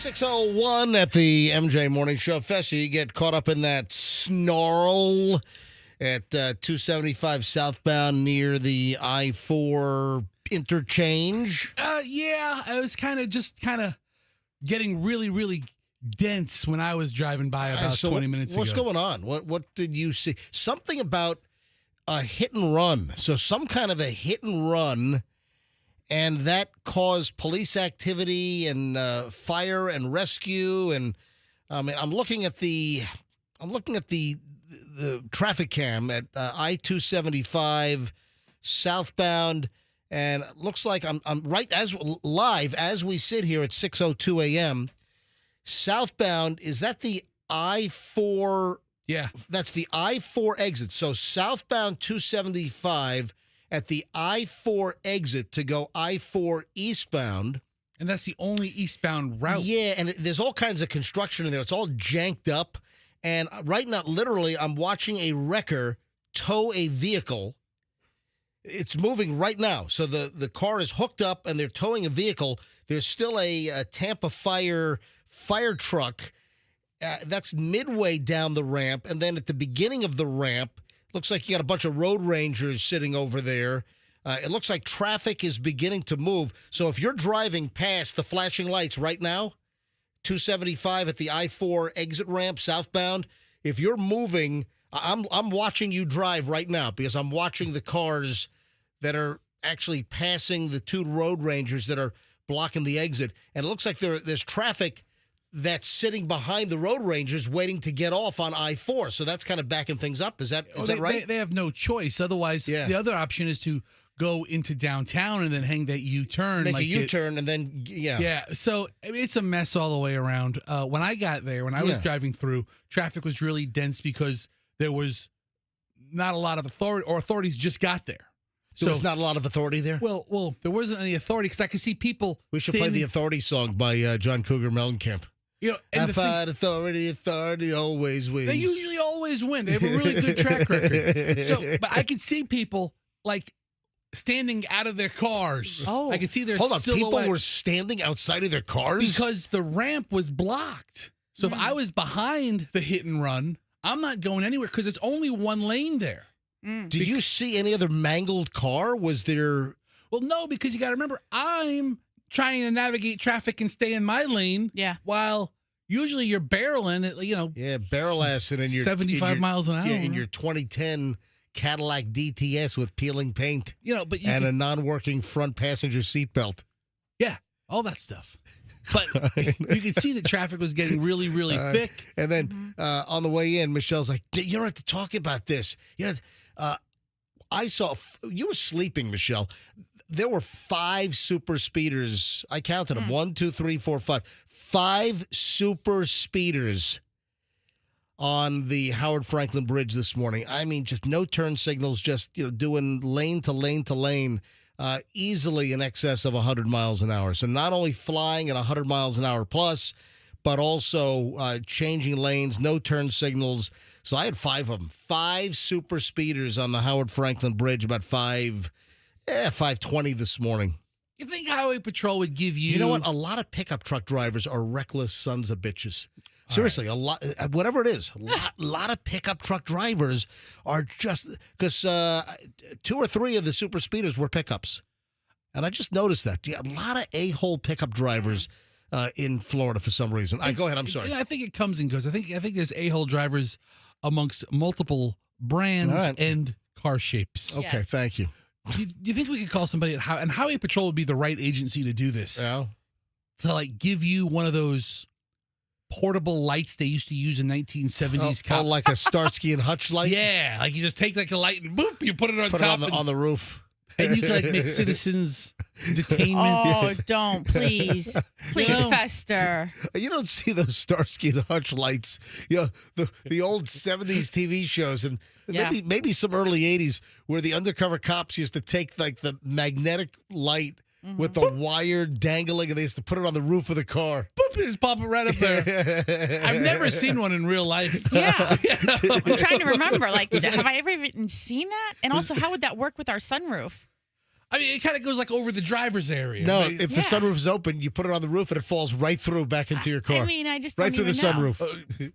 6:01 at the MJ Morning Show. Fessy, you get caught up in that snarl at 275 southbound near the I-4 interchange? Yeah, I was kind of getting really, really dense when I was driving by about 20 minutes ago. What's going on? What did you see? Something about a hit and run. So some kind of a hit and run, and that caused police activity and fire and rescue. And I mean, I'm looking at the traffic cam at I-275 southbound, and it looks like I'm right live as we sit here at 6:02 a.m. Southbound, is that the I-4? Yeah. That's the I-4 exit. So southbound 275 at the I-4 exit to go I-4 eastbound. And that's the only eastbound route. Yeah, and there's all kinds of construction in there. It's all janked up. And right now, literally, I'm watching a wrecker tow a vehicle. It's moving right now. So the car is hooked up, and they're towing a vehicle. There's still a Tampa fire truck that's midway down the ramp. And then at the beginning of the ramp, looks like you got a bunch of road rangers sitting over there. It looks like traffic is beginning to move. So if you're driving past the flashing lights right now, 275 at the I-4 exit ramp southbound, if you're moving, I'm watching you drive right now because I'm watching the cars that are actually passing the two road rangers that are blocking the exit, and it looks like there's traffic that's sitting behind the road rangers waiting to get off on I-4. So that's kind of backing things up. Is that right? They have no choice. Otherwise, the other option is to go into downtown and then hang that U-turn. Make a U-turn and then, Yeah, so I mean, it's a mess all the way around. When I got there, when I was driving through, traffic was really dense because there was not a lot of authorities just got there. There was not a lot of authority there? Well, there wasn't any authority because I could see people. We should play the Authority song by John Cougar Mellencamp. And authority always wins. They usually always win. They have a really good track record. But I could see people like standing out of their cars. Oh, I could see their silhouette. People were standing outside of their cars because the ramp was blocked. So if I was behind the hit and run, I'm not going anywhere because it's only one lane there. Did you see any other mangled car? Was there? Well, no, because you got to remember, I'm trying to navigate traffic and stay in my lane. Yeah. While usually you're barreling at, barrel assing in your 75 miles an hour. Yeah, in your 2010 Cadillac DTS with peeling paint. And a non-working front passenger seatbelt. Yeah, all that stuff. But you could see the traffic was getting really, really thick. And then on the way in, Michelle's like, "You don't have to talk about this." I saw you were sleeping, Michelle. There were 5 super speeders. I counted them. 1, 2, 3, 4, 5. 5 super speeders on the Howard Franklin Bridge this morning. I mean, just no turn signals, just doing lane to lane to lane, easily in excess of 100 miles an hour. So not only flying at 100 miles an hour plus, but also changing lanes, no turn signals. So I had 5 of them. 5 super speeders on the Howard Franklin Bridge, about 5:20 this morning. You think Highway Patrol would give you? You know what? A lot of pickup truck drivers are reckless sons of bitches. Seriously, a lot, whatever it is, a lot of pickup truck drivers are just because 2 or 3 of the super speeders were pickups, and I just noticed that. Yeah, a lot of a-hole pickup drivers in Florida for some reason. Go ahead. I'm sorry. I think it comes and goes. I think there's a-hole drivers amongst multiple brands and car shapes. Okay, thank you. Do you think we could call somebody and Highway Patrol would be the right agency to do this? Yeah. To give you one of those portable lights they used to use in 1970s. Like a Starsky and Hutch light? Yeah, like you just take a light and boop, you put it on top. On the roof. And you can make citizens detainment. Oh, don't, please. Please, Fester. You don't see those Starsky and Hutch lights. The old 70s TV shows and maybe some early 80s where the undercover cops used to take the magnetic light with the wire dangling, and they used to put it on the roof of the car. Boop, just pop it right up there. I've never seen one in real life. Yeah. I'm trying to remember. Have I ever even seen that? And also, how would that work with our sunroof? I mean, it kind of goes over the driver's area. No, if the sunroof's open, you put it on the roof and it falls right through back into your car. I mean, I just right don't through the even know. sunroof.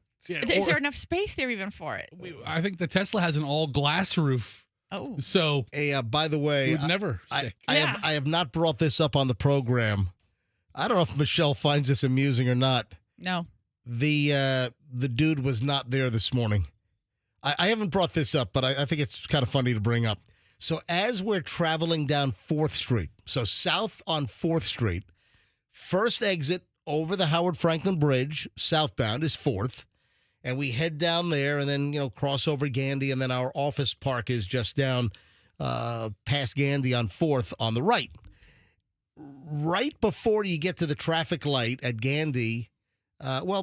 Is there enough space there even for it? I think the Tesla has an all-glass roof. Oh. So, by the way, it would never stick. I have not brought this up on the program. I don't know if Michelle finds this amusing or not. No. The dude was not there this morning. I haven't brought this up, but I think it's kind of funny to bring up. So as we're traveling down 4th Street, so south on 4th Street, first exit over the Howard Franklin Bridge, southbound, is 4th. And we head down there and then, cross over Gandy. And then our office park is just down past Gandy on 4th on the right. Right before you get to the traffic light at Gandy,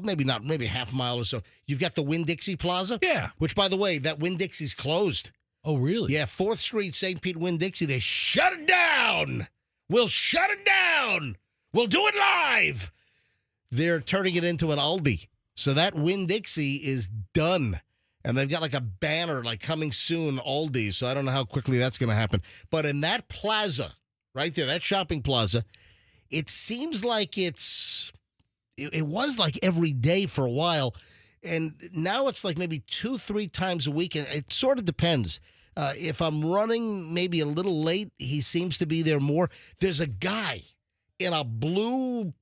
maybe not, maybe a half mile or so, you've got the Winn-Dixie Plaza. Yeah. Which, by the way, that Winn-Dixie's closed. Oh, really? Yeah, 4th Street, St. Pete, Winn-Dixie, they shut it down. We'll shut it down. We'll do it live. They're turning it into an Aldi. So that Winn-Dixie is done. And they've got a banner coming soon, Aldi. So I don't know how quickly that's going to happen. But in that plaza, right there, that shopping plaza, it seems like it was every day for a while. And now it's maybe 2-3 times a week. And it sort of depends. If I'm running maybe a little late, he seems to be there more. There's a guy in a blue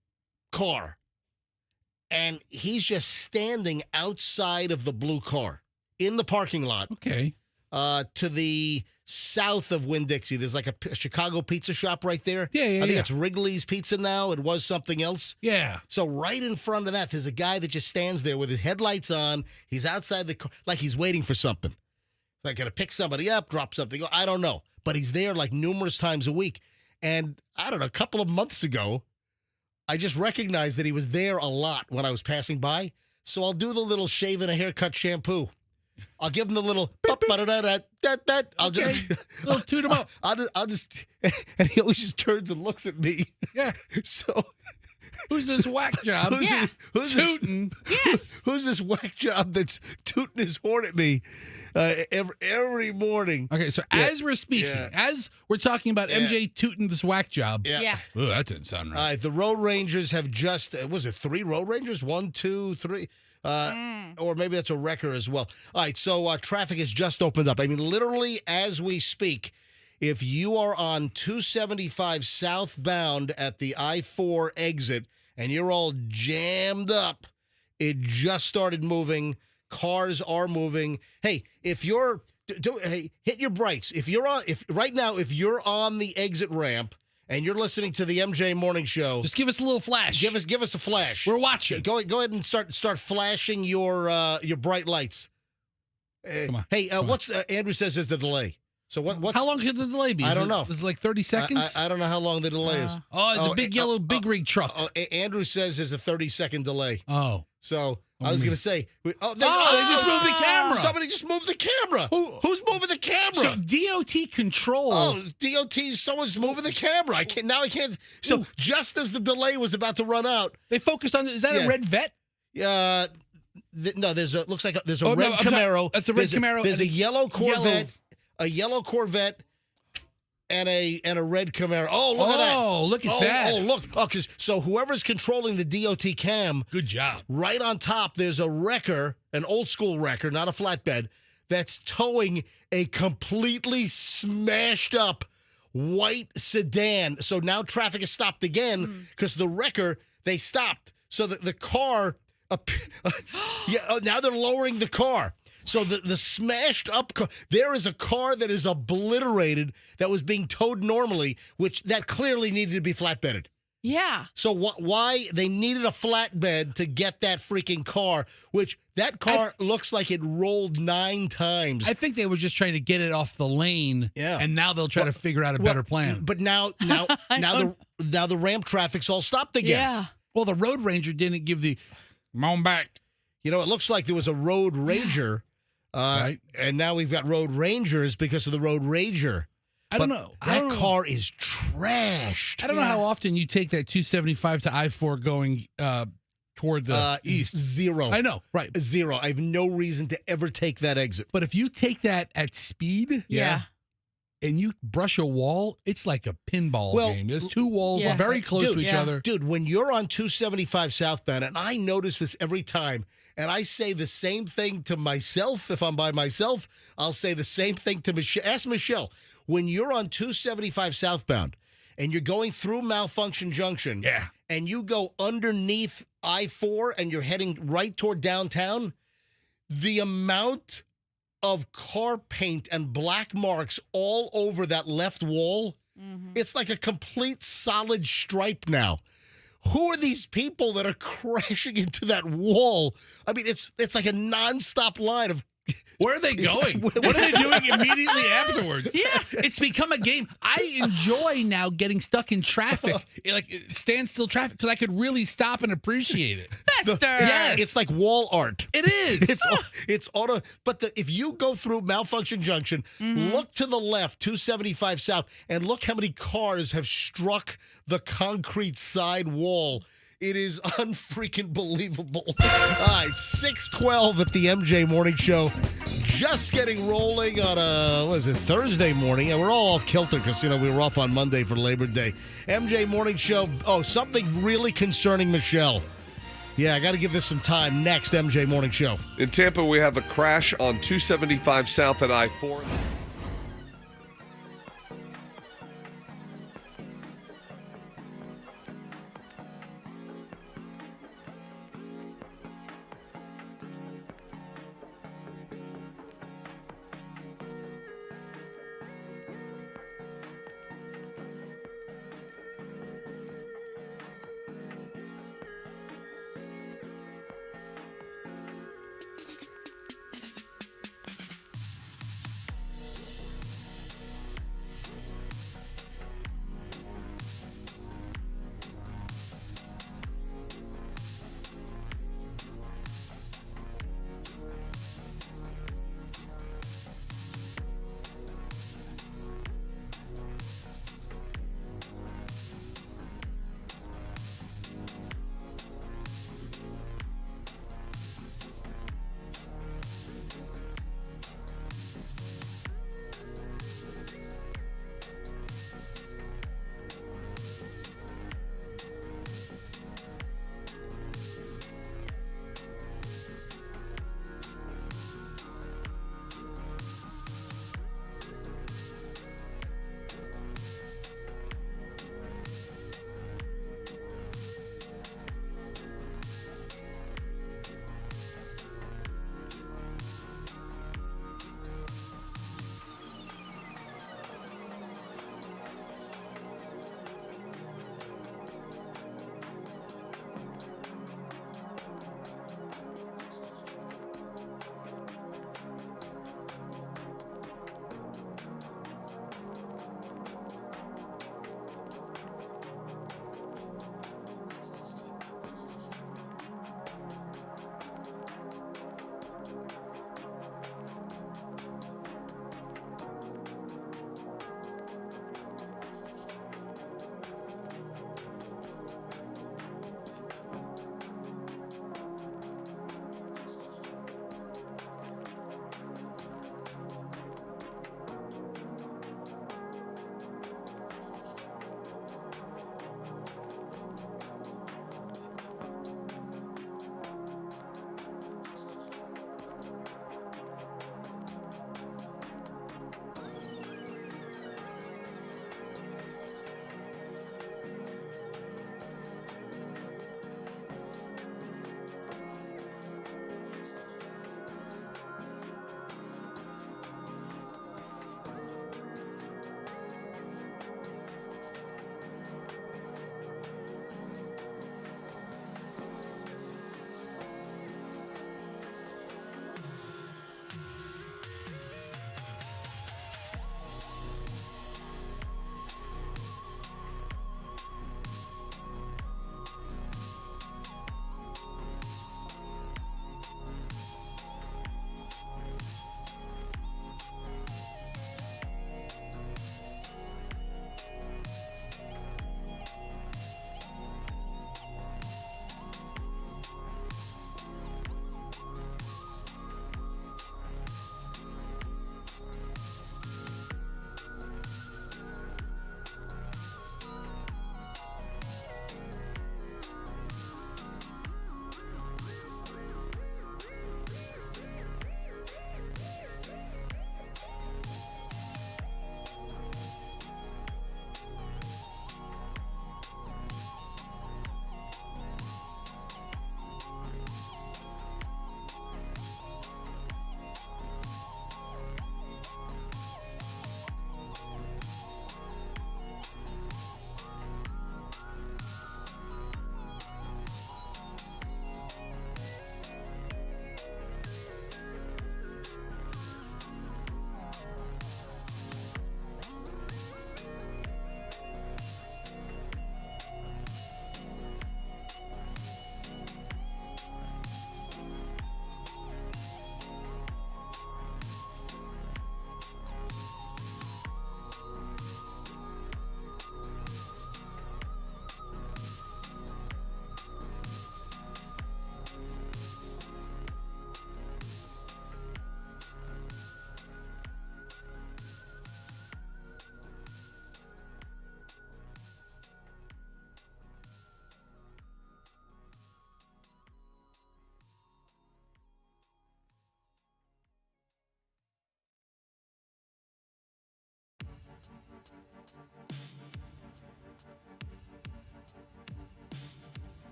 car. And he's just standing outside of the blue car in the parking lot. Okay. To the south of Winn-Dixie. There's like a Chicago pizza shop right there. Yeah, I think it's Wrigley's Pizza now. It was something else. Yeah. So right in front of that, there's a guy that just stands there with his headlights on. He's outside the car, like he's waiting for something. Like going to pick somebody up, drop something. I don't know. But he's there like numerous times a week. And I don't know, a couple of months ago, I just recognized that he was there a lot when I was passing by. So I'll do the little shave and a haircut shampoo. I'll give him the little I'll just Little toot him up. I'll just and he always just turns and looks at me. Yeah. So who's this whack job? Who's tooting? Yes. Who's this whack job that's tooting his horn at me every morning? Okay, so as we're speaking, as we're talking about MJ tooting this whack job. Yeah. Oh, that didn't sound right. All right, the Road Rangers have just, was it 3 Road Rangers? 1, 2, 3. Or maybe that's a wrecker as well. All right, so traffic has just opened up. I mean, literally as we speak, if you are on 275 southbound at the I-4 exit and you're all jammed up, it just started moving. Cars are moving. Hey, if you're, hey, hit your brights. If you're on the exit ramp and you're listening to the MJ Morning Show, just give us a little flash. Give us a flash. We're watching. Go ahead and start flashing your bright lights. Come on. Hey, what's Andrew says is the delay? So what's how long could the delay be? I don't know. It's like 30 seconds. I don't know how long the delay is. Oh, it's a big yellow big rig truck. Andrew says there's a 30-second delay. Oh. So I was going to say, they just moved the camera. Somebody just moved the camera. Who's moving the camera? So DOT control. Oh, someone's moving the camera. I can't. So just as the delay was about to run out, They focused on. Is that a red vet? no, looks like there's a red Camaro. That's a red Camaro. There's a yellow Corvette, a yellow Corvette, and a red Camaro. Oh, look at that! Oh, look at that! Oh, look! Oh, so whoever's controlling the DOT cam, good job. Right on top, there's a wrecker, an old school wrecker, not a flatbed, that's towing a completely smashed up white sedan. So now traffic is stopped again because the wrecker, they stopped. So the car, now they're lowering the car. So the smashed up car, there is a car that is obliterated that was being towed normally, which that clearly needed to be flatbedded. Yeah. So why they needed a flatbed to get that freaking car, which that car looks like it rolled 9 times. I think they were just trying to get it off the lane. Yeah. And now they'll try to figure out a better plan. But now the ramp traffic's all stopped again. Yeah. Well, the Road Ranger didn't give the come on back. You know, it looks like there was a Road Ranger. Right. And now we've got Road Rangers because of the Road Rager. I don't know. That car is trashed. I don't know how often you take that 275 to I-4 going toward the east. 0. I know, right. 0. I have no reason to ever take that exit. But if you take that at speed, and you brush a wall, it's like a pinball game. There's 2 walls very close to each other. Dude, when you're on 275 southbound, and I notice this every time, and I say the same thing to myself if I'm by myself, I'll say the same thing to Michelle. Ask Michelle. When you're on 275 southbound and you're going through Malfunction Junction and you go underneath I-4 and you're heading right toward downtown, the amount of car paint and black marks all over that left wall, it's like a complete solid stripe now. Who are these people that are crashing into that wall? I mean, it's like a nonstop line of. Where are they going? What are they doing immediately afterwards? Yeah. It's become a game. I enjoy now getting stuck in traffic, like standstill traffic, because I could really stop and appreciate it. Bester. It's like wall art. It is. It's auto. But if you go through Malfunction Junction, look to the left, 275 south, and look how many cars have struck the concrete side wall. It is unfreaking believable. All right, 6:12 at the MJ Morning Show. Just getting rolling on Thursday morning. And we're all off kilter because, we were off on Monday for Labor Day. MJ Morning Show. Oh, something really concerning Michelle. Yeah, I got to give this some time. Next, MJ Morning Show. In Tampa, we have a crash on 275 south at I-4.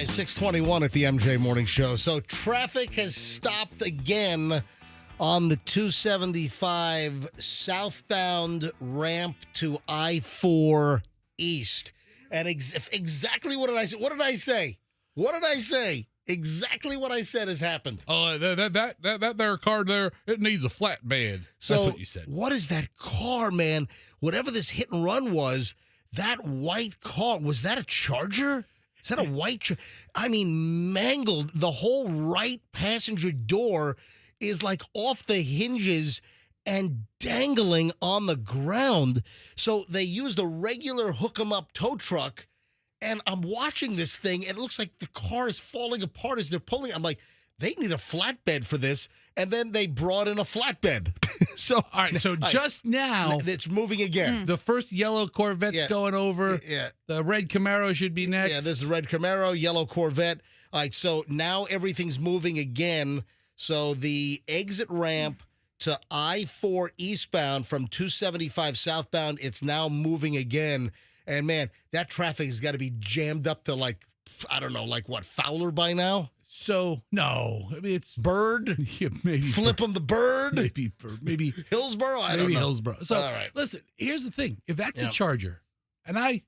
right, 621 at the MJ Morning Show. So traffic has stopped again on the 275 southbound ramp to I-4 East. And exactly what did I say? What did I say? What did I say? Exactly what I said has happened. Oh, that there car there, it needs a flatbed. So that's what you said. What is that car, man? Whatever this hit and run was, that white car, was that a Charger? Is that a white? I mean, mangled. The whole right passenger door is like off the hinges and dangling on the ground. So they used a regular hook 'em up tow truck. And I'm watching this thing, and it looks like the car is falling apart as they're pulling. I'm like, they need a flatbed for this. And then they brought in a flatbed. So, all right, so just now, it's moving again. The first yellow Corvette's going over. Yeah. The red Camaro should be next. Yeah, this is red Camaro, yellow Corvette. All right, so now everything's moving again. So the exit ramp to I-4 eastbound from 275 southbound, it's now moving again. And, man, that traffic has got to be jammed up to, like, I don't know, like what, Fowler by now? So, no. I mean, it's Bird? Yeah, maybe. Flip him the Bird? Maybe Hillsborough? I don't know. Maybe Hillsborough. So, all right. Listen, here's the thing. If that's a Charger, and I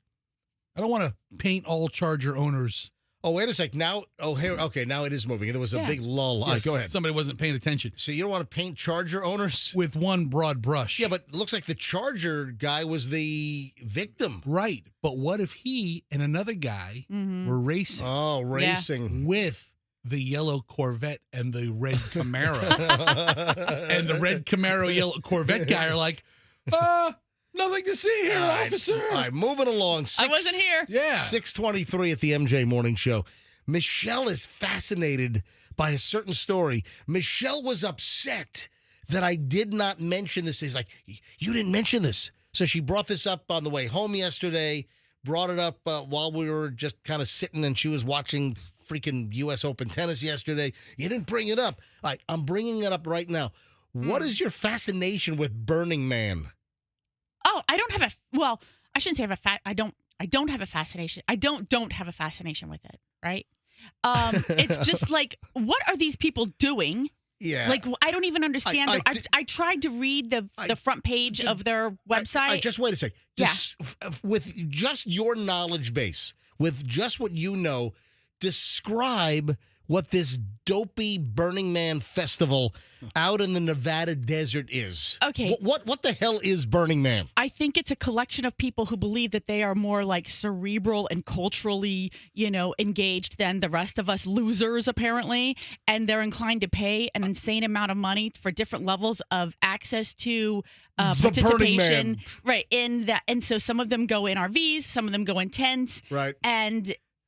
don't want to paint all Charger owners. Oh, wait a sec. Now, okay, now it is moving. There was a big lull. Yes, all right, go ahead. Somebody wasn't paying attention. So you don't want to paint Charger owners? With one broad brush. Yeah, but it looks like the Charger guy was the victim. Right. But what if he and another guy were racing? Oh, racing. With the yellow Corvette and the red Camaro. And the red Camaro, yellow Corvette guy are like, nothing to see here, officer. All right, moving along. I wasn't here. Yeah. 6:23 at the MJ Morning Show. Michelle is fascinated by a certain story. Michelle was upset that I did not mention this. She's like, you didn't mention this. So she brought this up on the way home yesterday, brought it up while we were just kind of sitting and she was watching freaking U.S. Open tennis yesterday. You didn't bring it up. All right, I'm bringing it up right now. What is your fascination with Burning Man? Oh, I don't have I shouldn't say I have I don't have a fascination. I don't have a fascination with it, right? It's just like, what are these people doing? Yeah. Like, I don't even understand. I tried to read the front page of their website. Just wait a sec. With just your knowledge base, with just what you know, describe what this dopey Burning Man festival out in the Nevada desert is. Okay. What the hell is Burning Man? I think it's a collection of people who believe that they are more like cerebral and culturally, engaged than the rest of us losers, apparently. And they're inclined to pay an insane amount of money for different levels of access to participation. Right. In that. And so some of them go in RVs, some of them go in tents. Right.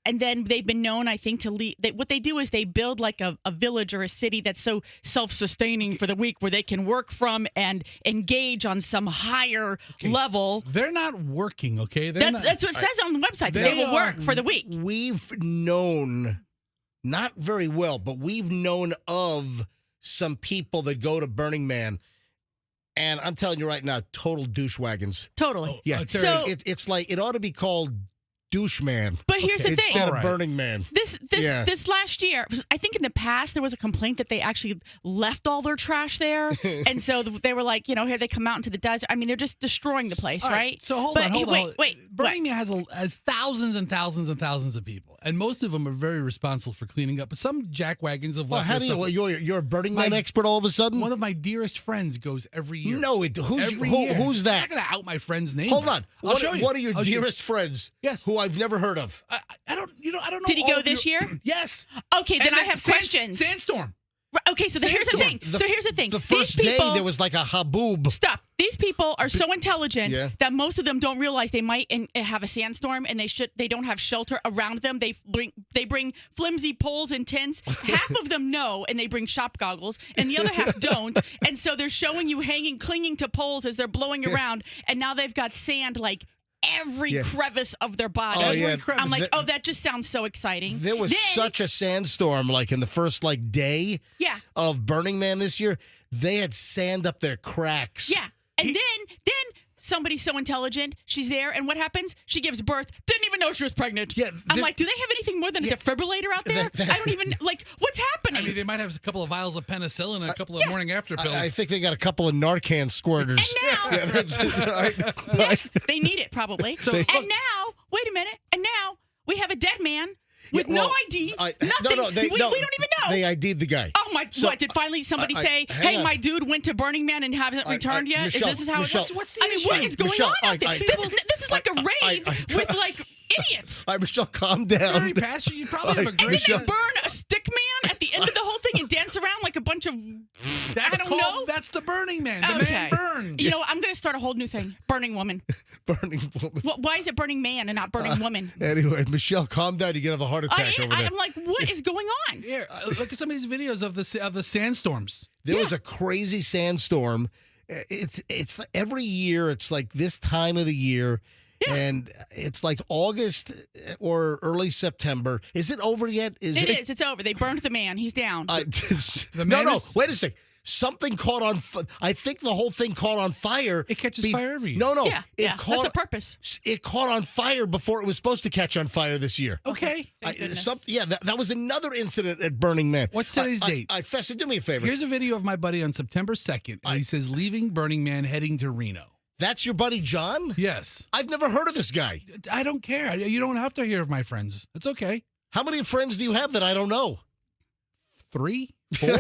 And then they've been known, I think, to lead. What they do is they build like a village or a city that's so self-sustaining for the week where they can work from and engage on some higher level. They're not working, okay? That's what it says on the website. They will work for the week. We've known, not very well, but we've known of some people that go to Burning Man. And I'm telling you right now, total douche wagons. Totally. Yeah. So it's like, it ought to be called Douche Man. But here's the thing. Instead of Burning Man. This last year, I think in the past there was a complaint that they actually left all their trash there. And so they were like, here they come out into the desert. I mean, they're just destroying the place, right? So hold on. Wait. Burning Man has thousands and thousands and thousands of people. And most of them are very responsible for cleaning up. But some jackwagons have left. You're a Burning Man expert all of a sudden? One of my dearest friends goes every year. No, who's that? I'm not going to out my friend's name. Hold on. I'll show you. What are your dearest friends? Yes. Who I've never heard of. I don't know. Did he go this year? Yes. Okay, then I have questions. Sandstorm. Okay, so here's the thing. The first day there was like a haboob. Stop. These people are so intelligent that most of them don't realize they might have a sandstorm and they don't have shelter around them. They bring flimsy poles and tents. Half of them know and they bring shop goggles and the other half don't. And so they're showing you clinging to poles as they're blowing around, and now they've got sand like every crevice of their body. Oh, yeah. I'm like, that just sounds so exciting. There was such a sandstorm, like in the first day of Burning Man this year. They had sand up their cracks. Yeah. And then somebody's so intelligent, she's there, and what happens? She gives birth, didn't even know she was pregnant. Yeah, I'm like, do they have anything more than a defibrillator out there? I don't even, what's happening? I mean, they might have a couple of vials of penicillin and a couple of morning after pills. I think they got a couple of Narcan squirters. And now, they need it probably. And now, wait a minute, and now we have a dead man with no ID, nothing. We don't even know. They ID'd the guy. Oh my! What did finally somebody say? Hey, my dude went to Burning Man and hasn't returned yet. Michelle, Is this how Michelle, it works? What is going on out there? This is like a rave with idiots. All right, Michelle, calm down. Very Pastor, you probably have a great. And then they burn a stick man at the end of the whole thing and dance around like a bunch of. I don't know. That's the Burning Man. The man burns. I'm going to start a whole new thing. Burning woman. Burning woman. Why is it Burning Man and not Burning woman? Anyway, Michelle, calm down. You're going to have a heart attack over there. I'm like, what is going on? Here, look at some of these videos of the sandstorms. There was a crazy sandstorm. It's every year. It's like this time of the year. Yeah. And it's like August or early September. Is it over yet? It is. It's over. They burned the man. He's down. No. Wait a second. Something caught on. I think the whole thing caught on fire. It catches fire every year. No. Yeah, that's the purpose. It caught on fire before it was supposed to catch on fire this year. Okay. That was another incident at Burning Man. What's today's date? Fessa, do me a favor. Here's a video of my buddy on September 2nd. And he says, leaving Burning Man, heading to Reno. That's your buddy John? Yes. I've never heard of this guy. I don't care. You don't have to hear of my friends. It's okay. How many friends do you have that I don't know? 3? 4? I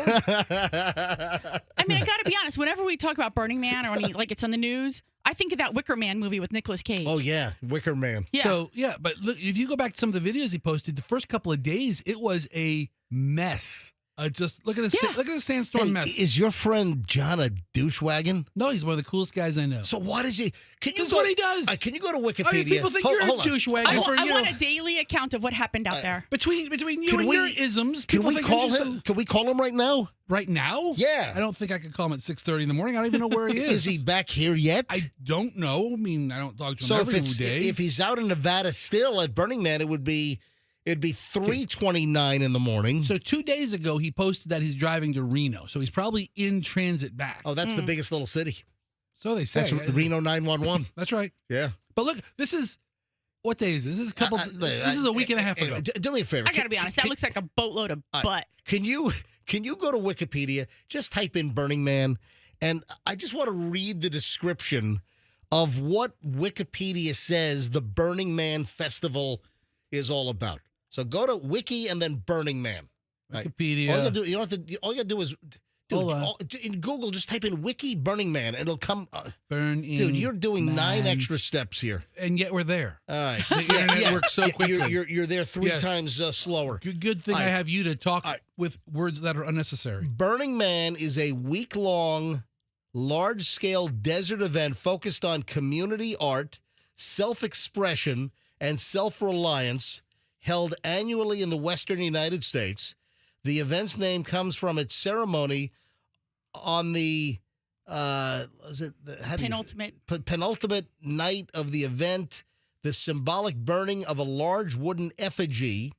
mean, I got to be honest. Whenever we talk about Burning Man or it's on the news, I think of that Wicker Man movie with Nicolas Cage. Oh, yeah. Wicker Man. Yeah. So, but look, if you go back to some of the videos he posted, the first couple of days, it was a mess. Just look at the sandstorm mess. Is your friend John a douchewagon? No, he's one of the coolest guys I know. So what is he? This is what he does. Can you go to Wikipedia? I mean, people think you're a douchewagon. I want a daily account of what happened out there. Between you and your isms, can we call him? Can we call him right now? Right now? Yeah. I don't think I could call him at 6:30 in the morning. I don't even know where he is. Is he back here yet? I don't know. I mean, I don't talk to him every day. If he's out in Nevada still at Burning Man, it'd be 3:29 in the morning. So 2 days ago, he posted that he's driving to Reno. So he's probably in transit back. Oh, that's the biggest little city. So they say. That's Reno 911. That's right. Yeah. But look, this is, what day is this? This is a week and a half ago. Do me a favor. I got to be honest. That looks like a boatload of butt. Can you go to Wikipedia, just type in Burning Man, and I just want to read the description of what Wikipedia says the Burning Man Festival is all about. So go to Wiki and then Burning Man. Wikipedia. All you gotta do is, in Google, just type in Wiki Burning Man. And it'll come. Burning Dude, you're doing Man. 9 extra steps here. And yet we're there. All right. The internet works so quickly. You're there 3 times slower. Good thing I have you to talk with words that are unnecessary. Burning Man is a week-long, large-scale desert event focused on community art, self-expression, and self-reliance, held annually in the western United States. The event's name comes from its ceremony on the penultimate night of the event, the symbolic burning of a large wooden effigy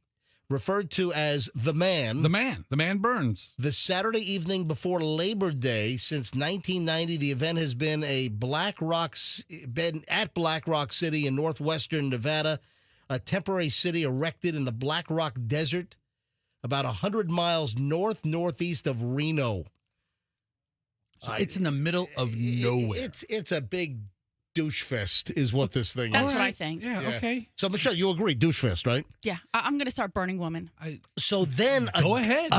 referred to as the Man. The Man burns. The Saturday evening before Labor Day. Since 1990, the event has been at Black Rock City in northwestern Nevada, a temporary city erected in the Black Rock Desert, about 100 miles northeast of Reno. So it's in the middle of nowhere. It's a big douche fest is what this thing That's is. what I think. Yeah, okay. So, Michelle, you agree, douche fest, right? Yeah, I'm going to start burning women. So then Go ahead.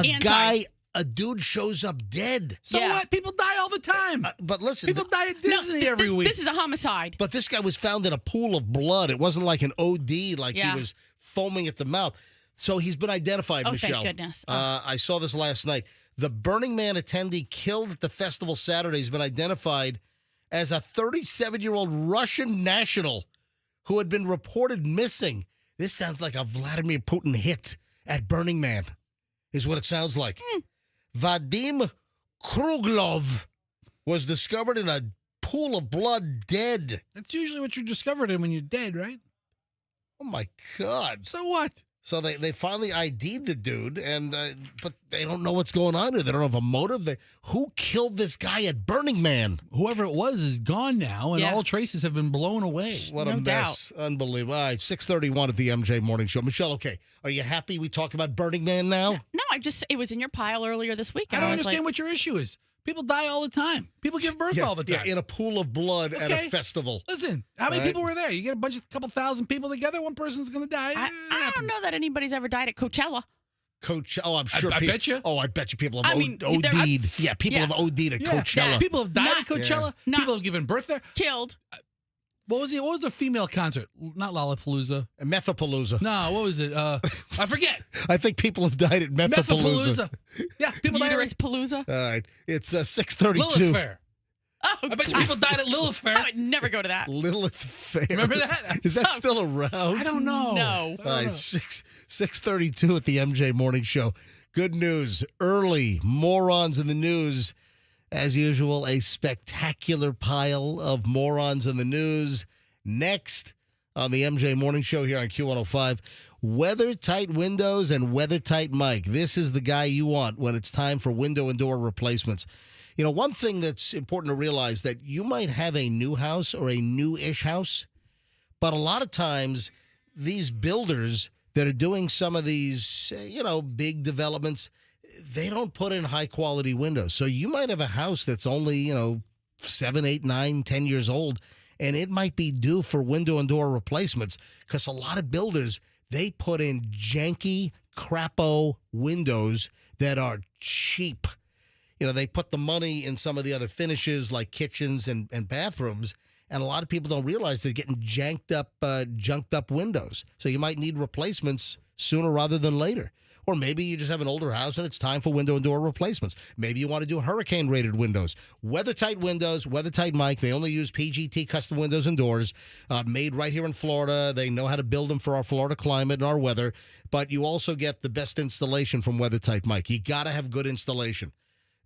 A dude shows up dead. So what? People die all the time. But listen. People die at Disney every week. This is a homicide. But this guy was found in a pool of blood. It wasn't like an OD, like he was foaming at the mouth. So he's been identified, Michelle. Thank goodness. I saw this last night. The Burning Man attendee killed at the festival Saturday has been identified as a 37-year-old Russian national who had been reported missing. This sounds like a Vladimir Putin hit at Burning Man, is what it sounds like. Vadim Kruglov was discovered in a pool of blood, dead. That's usually what you're discovered in when you're dead, right? Oh, my God. So what? So they finally ID'd the dude, but they don't know what's going on here. They don't have a motive. Who killed this guy at Burning Man? Whoever it was is gone now, and all traces have been blown away. What a mess. Unbelievable. All right, 6:31 at the MJ Morning Show. Michelle, okay, are you happy we talked about Burning Man now? No, it was in your pile earlier this week. I don't understand what your issue is. People die all the time. People give birth all the time. Yeah, in a pool of blood at a festival. Listen, how many people were there? You get a couple thousand people together, one person's going to die. I don't know that anybody's ever died at Coachella. Oh, I'm sure. I bet you. Oh, I bet you people have OD'd. Yeah, people have OD'd at Coachella. Yeah. People have died at Coachella. Yeah. People have given birth there. Killed. What was the female concert? Not Lollapalooza. Methapalooza. No, what was it? I forget. I think people have died at Methapalooza. Yeah, people died Uterus Palooza. All right, it's 6:32. Lilith Fair. Oh, I bet you people died at Lilith Fair. I would never go to that. Lilith Fair. Remember that? Is that still around? I don't know. No. All right, 6:32 at the MJ Morning Show. Good news. Early morons in the news. As usual, a spectacular pile of morons in the news. Next on the MJ Morning Show here on Q105, weather-tight windows and weather-tight mic. This is the guy you want when it's time for window and door replacements. You know, one thing that's important to realize that you might have a new house or a new-ish house, but a lot of times these builders that are doing some of these, big developments, they don't put in high-quality windows. So you might have a house that's only, 7, 8, 9, 10 years old, and it might be due for window and door replacements because a lot of builders, they put in janky, crapo windows that are cheap. They put the money in some of the other finishes like kitchens and bathrooms, And a lot of people don't realize they're getting junked up windows. So you might need replacements sooner rather than later. Or maybe you just have an older house and it's time for window and door replacements. Maybe you want to do hurricane-rated windows. WeatherTight windows, WeatherTight Mike. They only use PGT custom windows and doors, made right here in Florida. They know how to build them for our Florida climate and our weather. But you also get the best installation from WeatherTight Mike. You got to have good installation.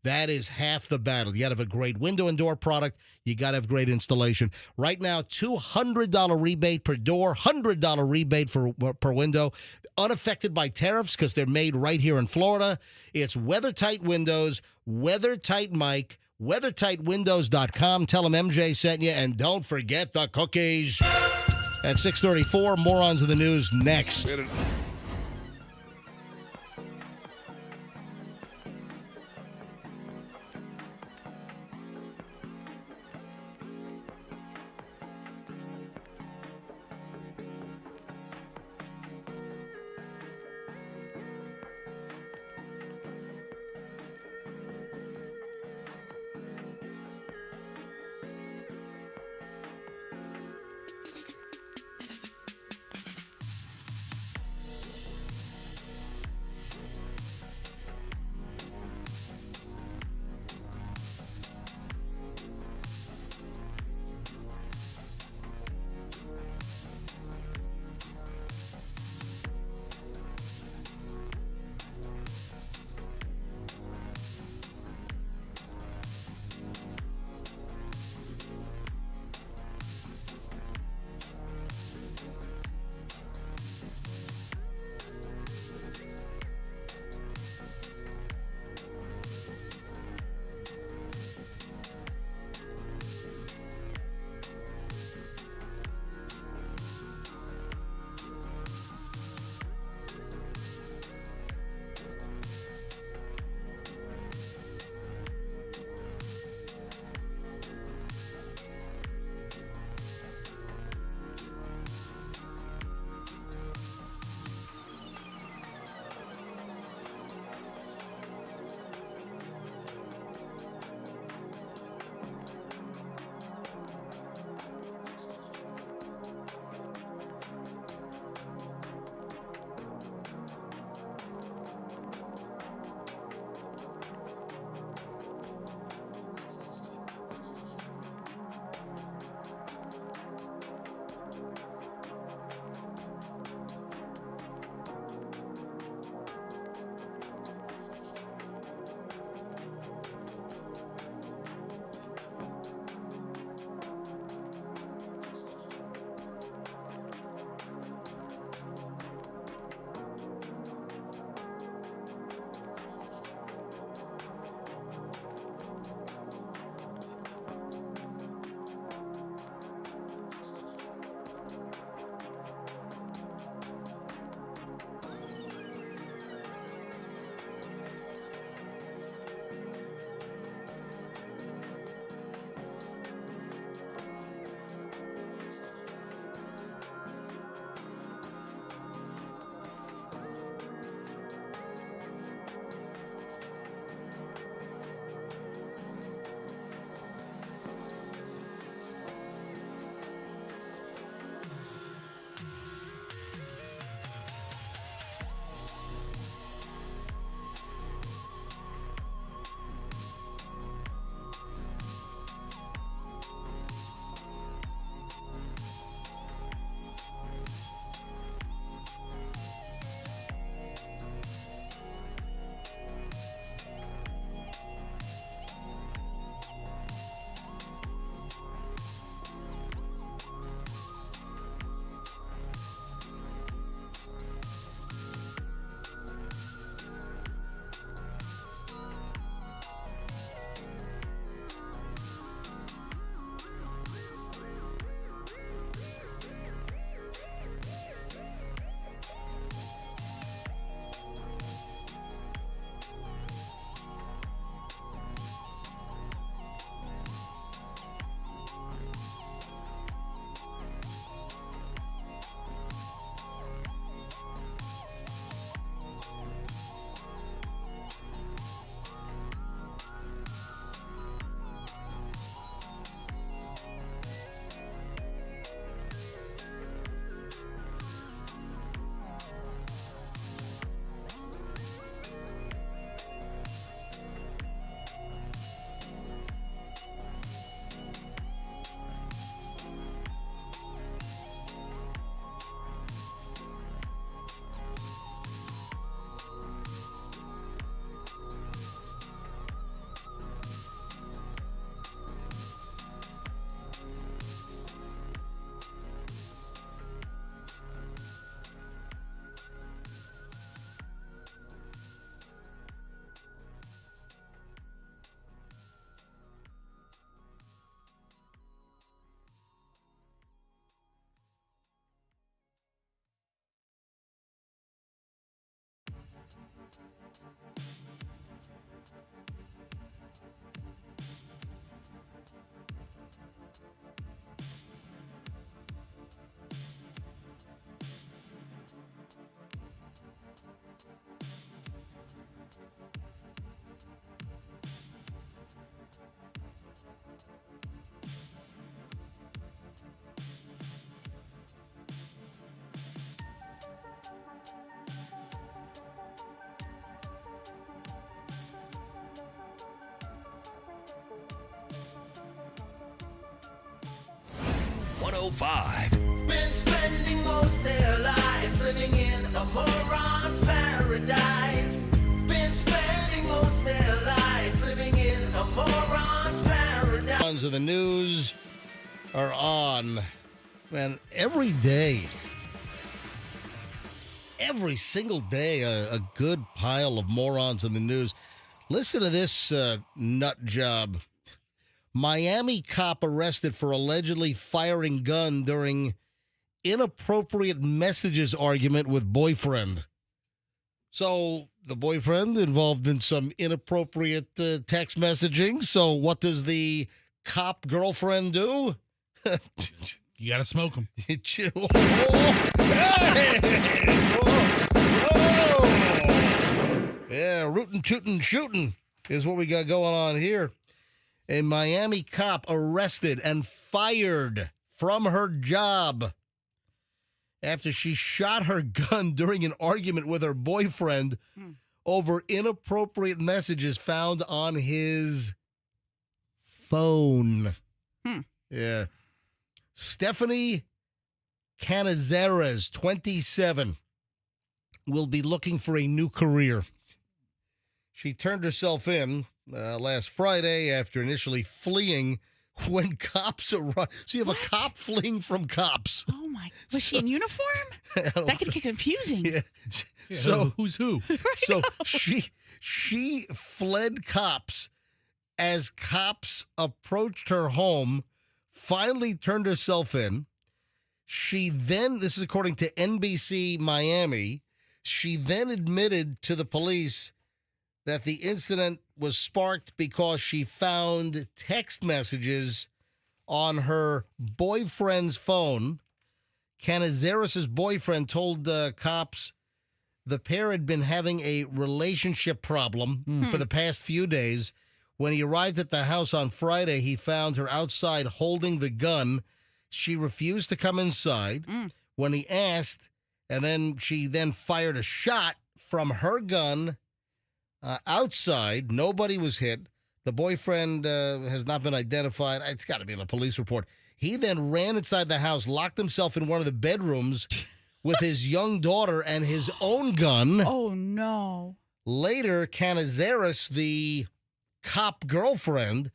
That is half the battle. You got to have a great window and door product. You got to have great installation. Right now, $200 rebate per door, $100 rebate per window, unaffected by tariffs because they're made right here in Florida. It's WeatherTight Windows, WeatherTight Mike, WeatherTightWindows.com. Tell them MJ sent you, and don't forget the cookies. At 6:34, Morons of the News next. Been spending most their lives living in a moron's paradise. Been spending most their lives living in a moron's paradise. Of the news are on, man, every day. Every single day, a good pile of morons in the news. Listen to this nut job. Miami cop arrested for allegedly firing gun during inappropriate messages argument with boyfriend. So the boyfriend involved in some inappropriate text messaging. So what does the cop girlfriend do? You got to smoke them. Yeah, rootin', tootin', shootin' is what we got going on here. A Miami cop arrested and fired from her job after she shot her gun during an argument with her boyfriend over inappropriate messages found on his phone. Yeah. Stephanie Canizares, 27, will be looking for a new career. She turned herself in last Friday after initially fleeing when cops arrived. So you have a cop fleeing from cops. Oh, my. Was she in uniform? That could get confusing. Yeah. Yeah, So who's who? So she fled cops as cops approached her home, finally turned herself in. She then, this is according to NBC Miami, she then admitted to the police that the incident was sparked because she found text messages on her boyfriend's phone. Canizares' boyfriend told cops the pair had been having a relationship problem for the past few days. When he arrived at the house on Friday, he found her outside holding the gun. She refused to come inside. When he asked, and then she fired a shot from her gun outside. Nobody was hit. The boyfriend has not been identified. It's got to be in a police report. He then ran inside the house, locked himself in one of the bedrooms with his young daughter and his own gun. Oh, no. Later, Canizares, the cop girlfriend,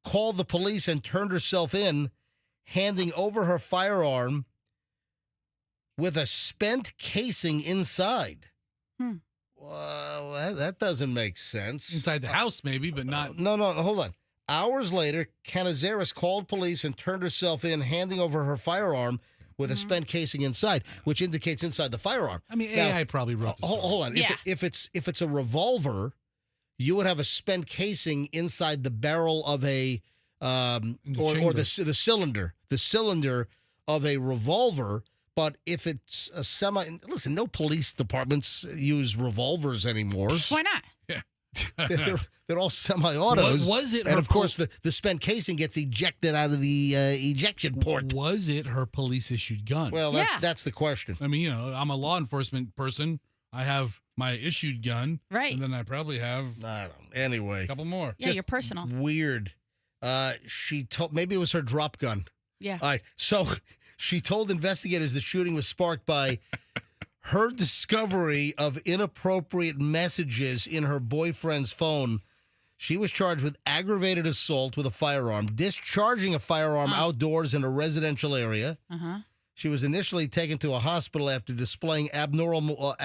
called the police and turned herself in, handing over her firearm with a spent casing inside. Well, that doesn't make sense. Inside the house, maybe, but not. No, hold on. Hours later, Canizares called police and turned herself in, handing over her firearm with a spent casing inside, which indicates inside the firearm. I mean, AI probably wrote this. Hold on. Yeah. If it's a revolver, you would have a spent casing inside the barrel of a or the cylinder of a revolver. But if it's a listen, no police departments use revolvers anymore. Why not? Yeah. They're all semi-autos. What was it? And of course, the spent casing gets ejected out of the ejection port. Was it her police-issued gun? Well, that's the question. I mean, I'm a law enforcement person. I have my issued gun. Right. And then I probably have I don't know. Anyway. a couple more. Yeah, you're personal. Weird. She told, maybe it was her drop gun. Yeah. All right. So she told investigators the shooting was sparked by her discovery of inappropriate messages in her boyfriend's phone. She was charged with aggravated assault with a firearm, discharging a firearm outdoors in a residential area. She was initially taken to a hospital after displaying abnormal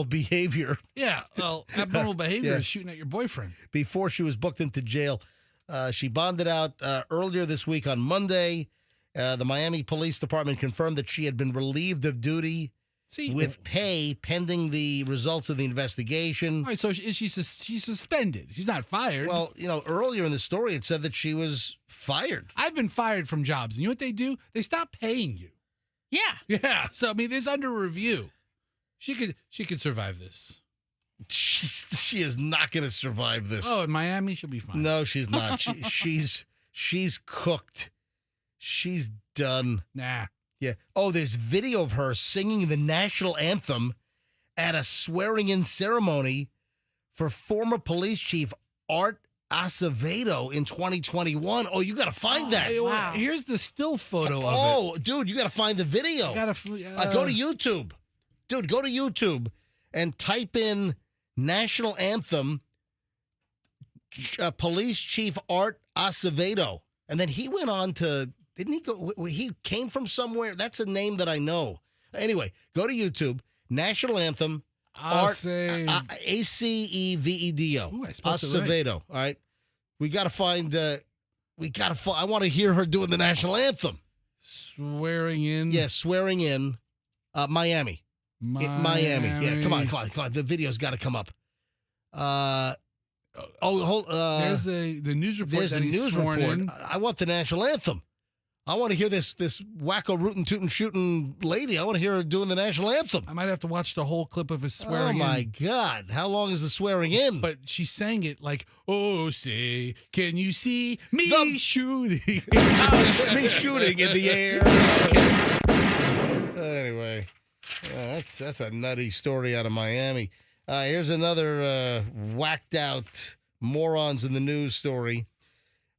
behavior. Yeah, well, abnormal behavior is shooting at your boyfriend. Before she was booked into jail. She bonded out earlier this week on Monday. The Miami Police Department confirmed that she had been relieved of duty with pay pending the results of the investigation. All right, so she's suspended. She's not fired. Well, earlier in the story, it said that she was fired. I've been fired from jobs, and you know what they do? They stop paying you. Yeah. Yeah, so, I mean, it's under review. She could survive this. She is not going to survive this. Oh, in Miami, she'll be fine. No, she's not. She's cooked. She's done. Nah. Yeah. Oh, there's video of her singing the national anthem at a swearing-in ceremony for former police chief Art Acevedo in 2021. Oh, you got to find that. Hey, Wow. Here's the still photo of it. Oh, dude, you got to find the video. Go to YouTube. Dude, go to YouTube and type in national anthem police chief Art Acevedo. And then he went on to, didn't he go, he came from somewhere. That's a name that I know. Anyway, go to YouTube, national anthem Art Acevedo. Ooh, I spelled it right. Acevedo. All right. We got to find, I want to hear her doing the national anthem. Swearing in. Yeah, swearing in Miami. Miami. Yeah, come on. The video's got to come up. There's the news report. There's the news report. In. I want the national anthem. I want to hear this wacko rootin' tootin' shooting lady. I want to hear her doing the national anthem. I might have to watch the whole clip of his swearing in. Oh, my God. How long is the swearing in? But she sang it like, oh, say, can you see me shooting? Me shooting in the air. Anyway, that's a nutty story out of Miami. Here's another whacked out morons in the news story.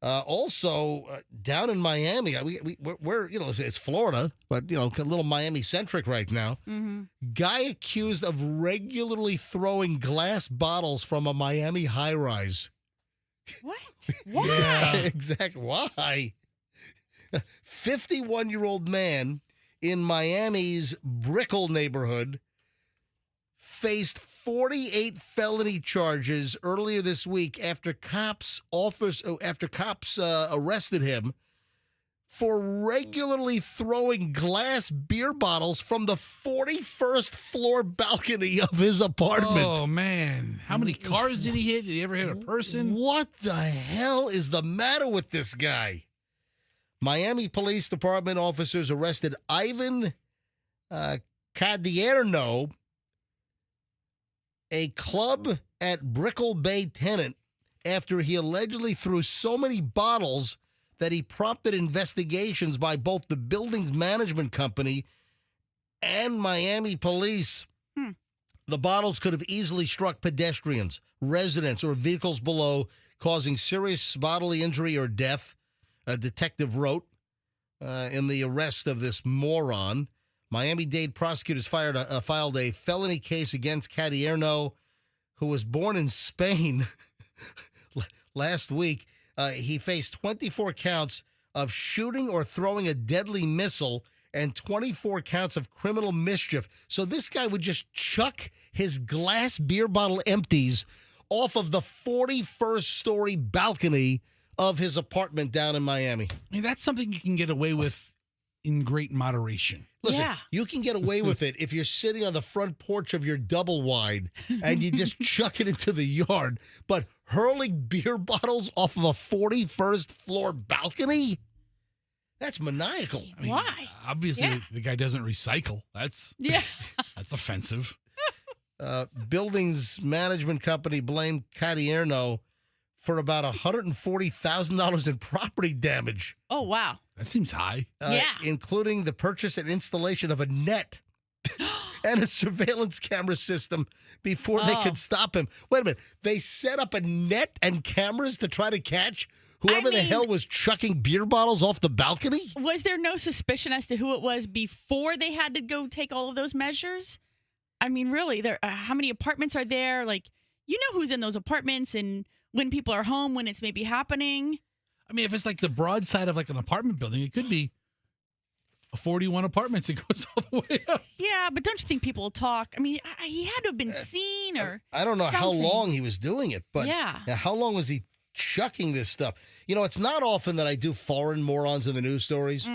Also, down in Miami, we're it's Florida, but a little Miami centric right now. Mm-hmm. Guy accused of regularly throwing glass bottles from a Miami high rise. What? Why? Yeah. Exactly. Why? 51-year-old man in Miami's Brickell neighborhood faced 48 felony charges earlier this week after cops arrested him for regularly throwing glass beer bottles from the 41st floor balcony of his apartment. Oh, man. How many cars did he hit? Did he ever hit a person? What the hell is the matter with this guy? Miami Police Department officers arrested Ivan Cadierno, a club at Brickell Bay tenant, after he allegedly threw so many bottles that he prompted investigations by both the building's management company and Miami police. The bottles could have easily struck pedestrians, residents, or vehicles below, causing serious bodily injury or death, a detective wrote in the arrest of this moron. Miami-Dade prosecutors filed a felony case against Cadierno, who was born in Spain last week. He faced 24 counts of shooting or throwing a deadly missile and 24 counts of criminal mischief. So this guy would just chuck his glass beer bottle empties off of the 41st story balcony of his apartment down in Miami. I mean, that's something you can get away with in great moderation. Listen, Yeah. you can get away with it if you're sitting on the front porch of your double wide and you just chuck it into the yard. But hurling beer bottles off of a 41st floor balcony? That's maniacal. I mean, Why? Obviously, Yeah. the guy doesn't recycle. That's offensive. Buildings management company blamed Cadierno for about $140,000 in property damage. Oh, wow. That seems high. Yeah. Including the purchase and installation of a net and a surveillance camera system before they could stop him. Wait a minute. They set up a net and cameras to try to catch whoever the hell was chucking beer bottles off the balcony? Was there no suspicion as to who it was before they had to go take all of those measures? I mean, really, how many apartments are there? Like, you know who's in those apartments and when people are home, when it's maybe happening. I mean, if it's like the broadside of like an apartment building, it could be 41 apartments. It goes all the way up. Yeah, but don't you think people will talk? I mean, he had to have been seen or I don't know how something. long he was doing it, but Yeah. now how long was he chucking this stuff? You know, it's not often that I do foreign morons in the news stories,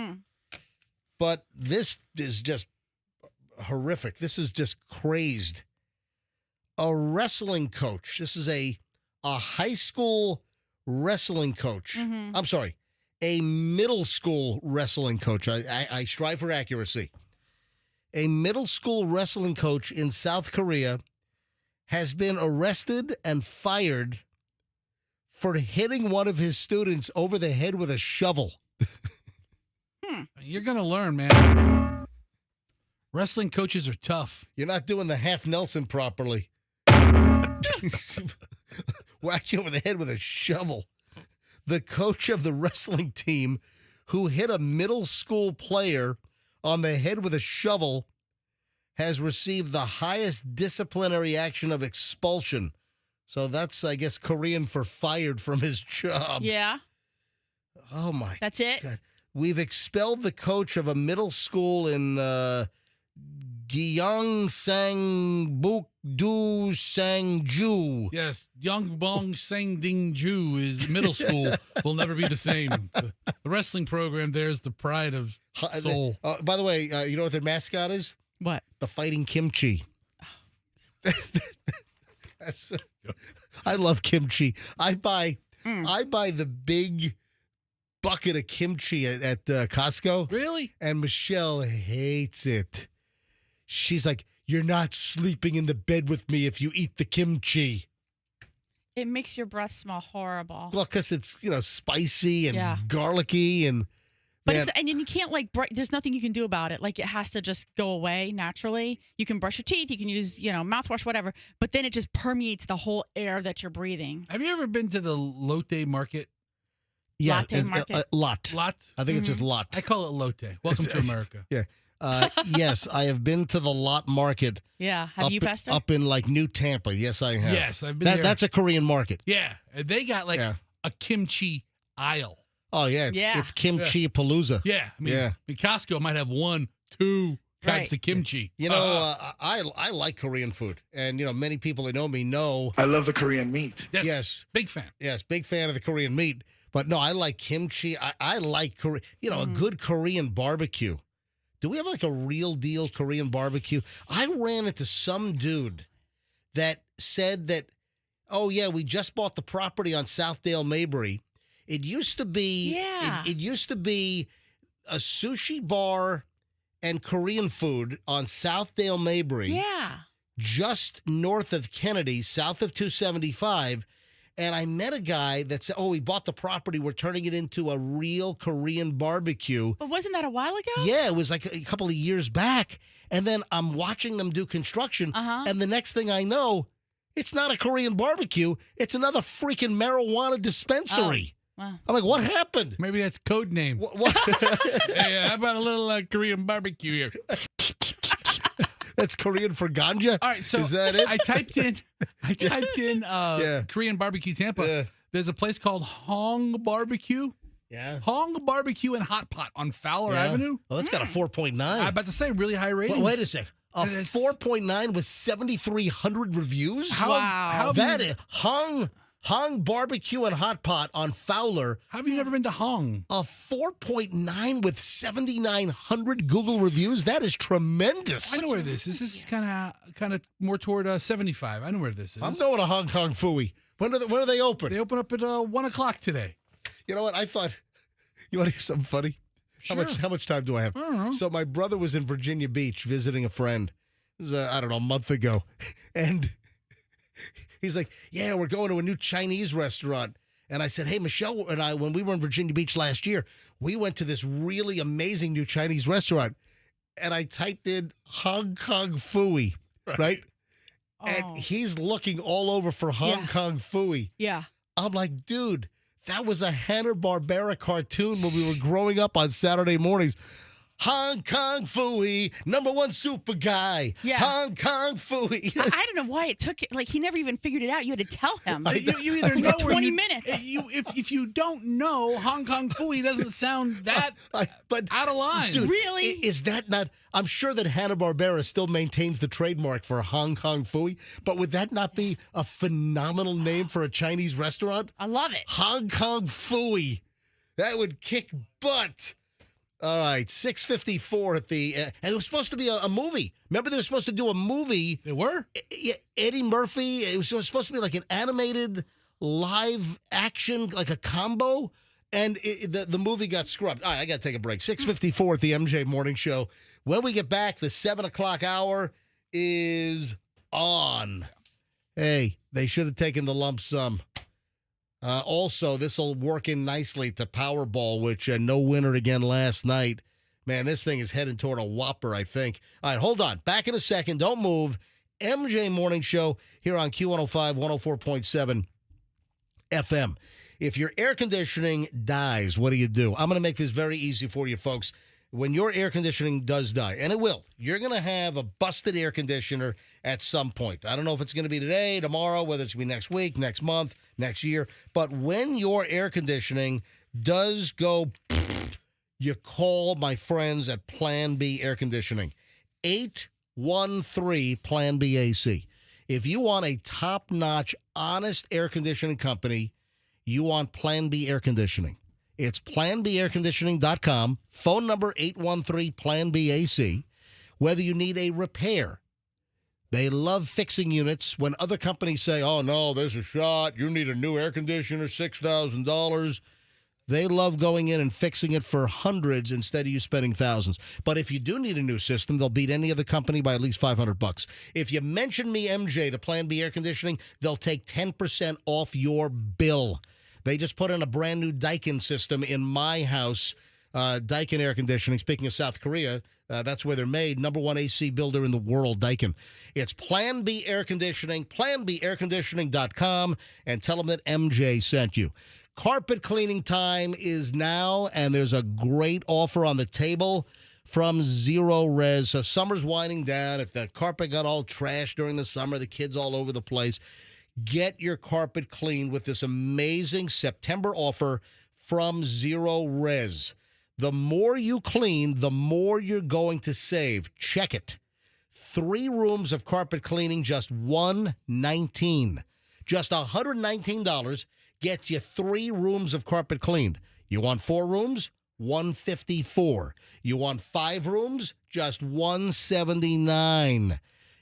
but this is just horrific. This is just crazed. A wrestling coach. This is a high school wrestling coach. I'm sorry, a middle school wrestling coach. I strive for accuracy. A middle school wrestling coach in South Korea has been arrested and fired for hitting one of his students over the head with a shovel. You're going to learn, man. Wrestling coaches are tough. You're not doing the half Nelson properly. Whacked you over the head with a shovel. The coach of the wrestling team who hit a middle school player on the head with a shovel has received the highest disciplinary action of expulsion. So that's, I guess, Korean for fired from his job. Yeah. Oh, my That's it? God. We've expelled the coach of a middle school in Gyeongsang-buk-do Sang-ju. Yes, Yongbong Sang Ding Ju is middle school. Will never be the same. The wrestling program there is the pride of Seoul. By the way, you know what their mascot is? What? The Fighting Kimchi. I love kimchi. I buy the big bucket of kimchi at Costco. Really? And Michelle hates it. She's like, "You're not sleeping in the bed with me if you eat the kimchi." It makes your breath smell horrible. Well, because it's, spicy and Yeah. garlicky and. But Man, and you can't there's nothing you can do about it. Like it has to just go away naturally. You can brush your teeth, you can use, mouthwash, whatever. But then it just permeates the whole air that you're breathing. Have you ever been to the Lotte Market? yeah, Latte market? lot. Lot? I think it's just lot. I call it Lotte. Welcome to America. Yeah. Yes, I have been to the lot market. Yeah. Have you, Pastor? Up in New Tampa. Yes, I have. Yes, I've been there. That's a Korean market. Yeah, and they got a kimchi aisle. Oh yeah, it's kimchi palooza. Yeah, I mean, Costco might have 1, 2 types of kimchi. I like Korean food, and many people that know me know I love the Korean meat. Yes, big fan. Yes, big fan of the Korean meat. But no, I like kimchi. I like a good Korean barbecue. Do we have a real deal Korean barbecue? I ran into some dude that said that, oh yeah, we just bought the property on Southdale Mabry. It used to be it used to be a sushi bar and Korean food on Southdale Mabry. Yeah. Just north of Kennedy, south of 275. And I met a guy that said, oh, we bought the property. We're turning it into a real Korean barbecue. But wasn't that a while ago? Yeah, it was like a couple of years back. And then I'm watching them do construction. And the next thing I know, it's not a Korean barbecue. It's another freaking marijuana dispensary. Oh. Wow. I'm like, what happened? Maybe that's code name. What? Hey, how about a little Korean barbecue here? That's Korean for ganja? All right, so is that it? I typed in Korean barbecue Tampa. Yeah. There's a place called Hong Barbecue. Yeah. Hong Barbecue and Hot Pot on Fowler Avenue. Oh, that's got a 4.9. I'm about to say really high ratings. Wait a sec. A 4.9 with 7,300 reviews? Wow. That is Hong Barbecue and Hot Pot on Fowler. How have you never been to Hong? A 4.9 with 7,900 Google reviews? That is tremendous. I know where this is. This is kind of more toward 75. I know where this is. I'm going to Hong Kong Fooey. When are they open? They open up at 1 o'clock today. You know what? I thought, you want to hear something funny? Sure. How much time do I have? I don't know. So my brother was in Virginia Beach visiting a friend. This was, a month ago. And he's like, yeah, we're going to a new Chinese restaurant. And I said, hey, Michelle and I, when we were in Virginia Beach last year, we went to this really amazing new Chinese restaurant. And I typed in Hong Kong Fooey, right? Oh. And he's looking all over for Hong Kong Fooey. Yeah. I'm like, dude, that was a Hanna-Barbera cartoon when we were growing up on Saturday mornings. Hong Kong Fooey, #1 super guy. Yeah. Hong Kong Fooey. I don't know why it took it. Like, he never even figured it out. You had to tell him. You either know for 20 minutes. If you don't know, Hong Kong Fooey doesn't sound that but out of line. Dude, Really? Is that not? I'm sure that Hanna-Barbera still maintains the trademark for Hong Kong Fooey, but would that not be a phenomenal name for a Chinese restaurant? I love it. Hong Kong Fooey. That would kick butt. All right, 6:54 at the, and it was supposed to be a movie. Remember, they were supposed to do a movie. They were? Eddie Murphy. It was supposed to be like an animated live action, like a combo, and the movie got scrubbed. All right, I got to take a break. 6:54 at the MJ Morning Show. When we get back, the 7 o'clock hour is on. Hey, they should have taken the lump sum. Also, this will work in nicely to Powerball, which no winner again last night. Man, this thing is heading toward a whopper, I think. All right, hold on. Back in a second. Don't move. MJ Morning Show here on Q105, 104.7 FM. If your air conditioning dies, what do you do? I'm going to make this very easy for you, folks. When your air conditioning does die, and it will, you're going to have a busted air conditioner at some point. I don't know if it's going to be today, tomorrow, whether it's going to be next week, next month, next year. But when your air conditioning does go, you call my friends at Plan B Air Conditioning. 813 Plan B AC. If you want a top-notch, honest air conditioning company, you want Plan B Air Conditioning. It's planbairconditioning.com. Phone number 813-PLAN-B-AC. Whether you need a repair. They love fixing units. When other companies say, oh, no, there's a shot. You need a new air conditioner, $6,000. They love going in and fixing it for hundreds instead of you spending thousands. But if you do need a new system, they'll beat any other company by at least $500. If you mention me, MJ, to Plan B Air Conditioning, they'll take 10% off your bill. They just put in a brand new Daikin system in my house, Daikin Air Conditioning. Speaking of South Korea, that's where they're made. Number one AC builder in the world, Daikin. It's Plan B Air Conditioning, planbairconditioning.com, and tell them that MJ sent you. Carpet cleaning time is now, and there's a great offer on the table from Zero Res. So summer's winding down. If the carpet got all trashed during the summer, the kids all over the place, get your carpet cleaned with this amazing September offer from Zero Res. The more you clean, the more you're going to save. Check it. 3 rooms of carpet cleaning, just $119. Just $119 gets you 3 rooms of carpet cleaned. You want 4 rooms? $154. You want 5 rooms? Just $179.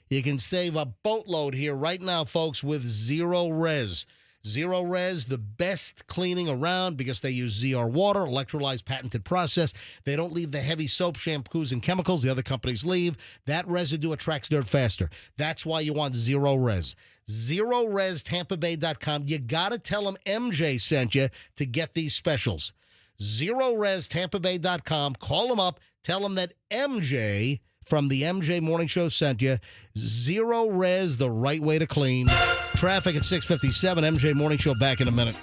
You can save a boatload here right now, folks, with Zero Res. Zero Res, the best cleaning around because they use ZR water, electrolyzed patented process. They don't leave the heavy soap, shampoos, and chemicals the other companies leave. That residue attracts dirt faster. That's why you want Zero Res. ZeroResTampaBay.com. You got to tell them MJ sent you to get these specials. ZeroResTampaBay.com. Call them up. Tell them that MJ from the MJ Morning Show sent you. Zero Res, the right way to clean. Traffic at 6:57. MJ Morning Show back in a minute.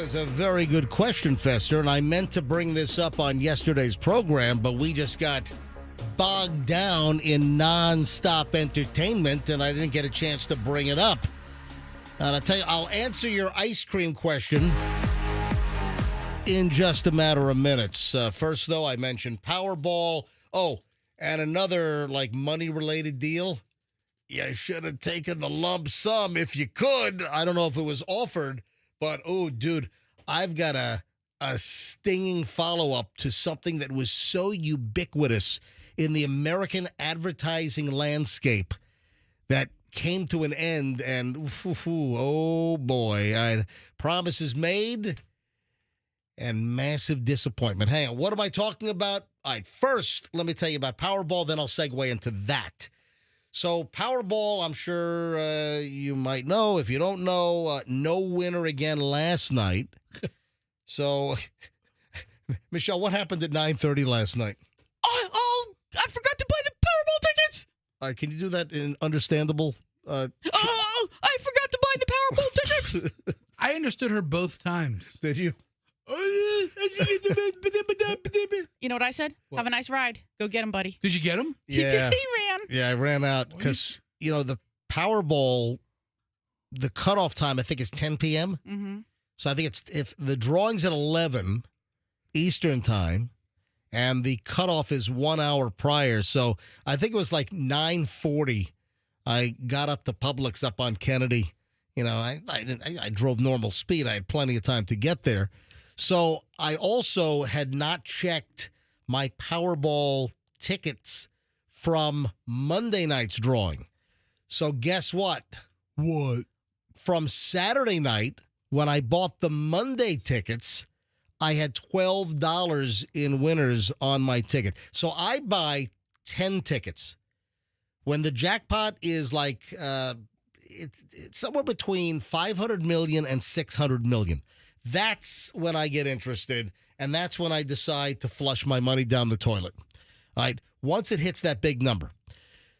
is a very good question, Fester, and I meant to bring this up on yesterday's program, but we just got bogged down in non-stop entertainment, and I didn't get a chance to bring it up. And I'll tell you, I'll answer your ice cream question in just a matter of minutes. First, though, I mentioned Powerball. Oh, and another, money-related deal. You should have taken the lump sum if you could. I don't know if it was offered, but, oh, dude, I've got a stinging follow-up to something that was so ubiquitous in the American advertising landscape that came to an end, and, oh, boy, promises made and massive disappointment. Hang on, what am I talking about? All right, first, let me tell you about Powerball, then I'll segue into that. So Powerball, I'm sure you might know. If you don't know, no winner again last night. So, Michelle, what happened at 9:30 last night? Oh, I forgot to buy the Powerball tickets. Can you do that in understandable? I forgot to buy the Powerball tickets. I understood her both times. Did you? You know what I said? What? Have a nice ride. Go get him, buddy. Did you get him? Yeah. He ran. Yeah, I ran out because, the Powerball, the cutoff time, I think, is 10 p.m. Mm-hmm. So I think if the drawing's at 11 Eastern time and the cutoff is 1 hour prior. So I think it was 9:40. I got up to Publix up on Kennedy. I drove normal speed. I had plenty of time to get there. So I also had not checked my Powerball tickets from Monday night's drawing. So guess what? What? From Saturday night, when I bought the Monday tickets, I had $12 in winners on my ticket. So I buy 10 tickets. When the jackpot is it's somewhere between 500 million and 600 million. That's when I get interested, and that's when I decide to flush my money down the toilet. All right, once it hits that big number.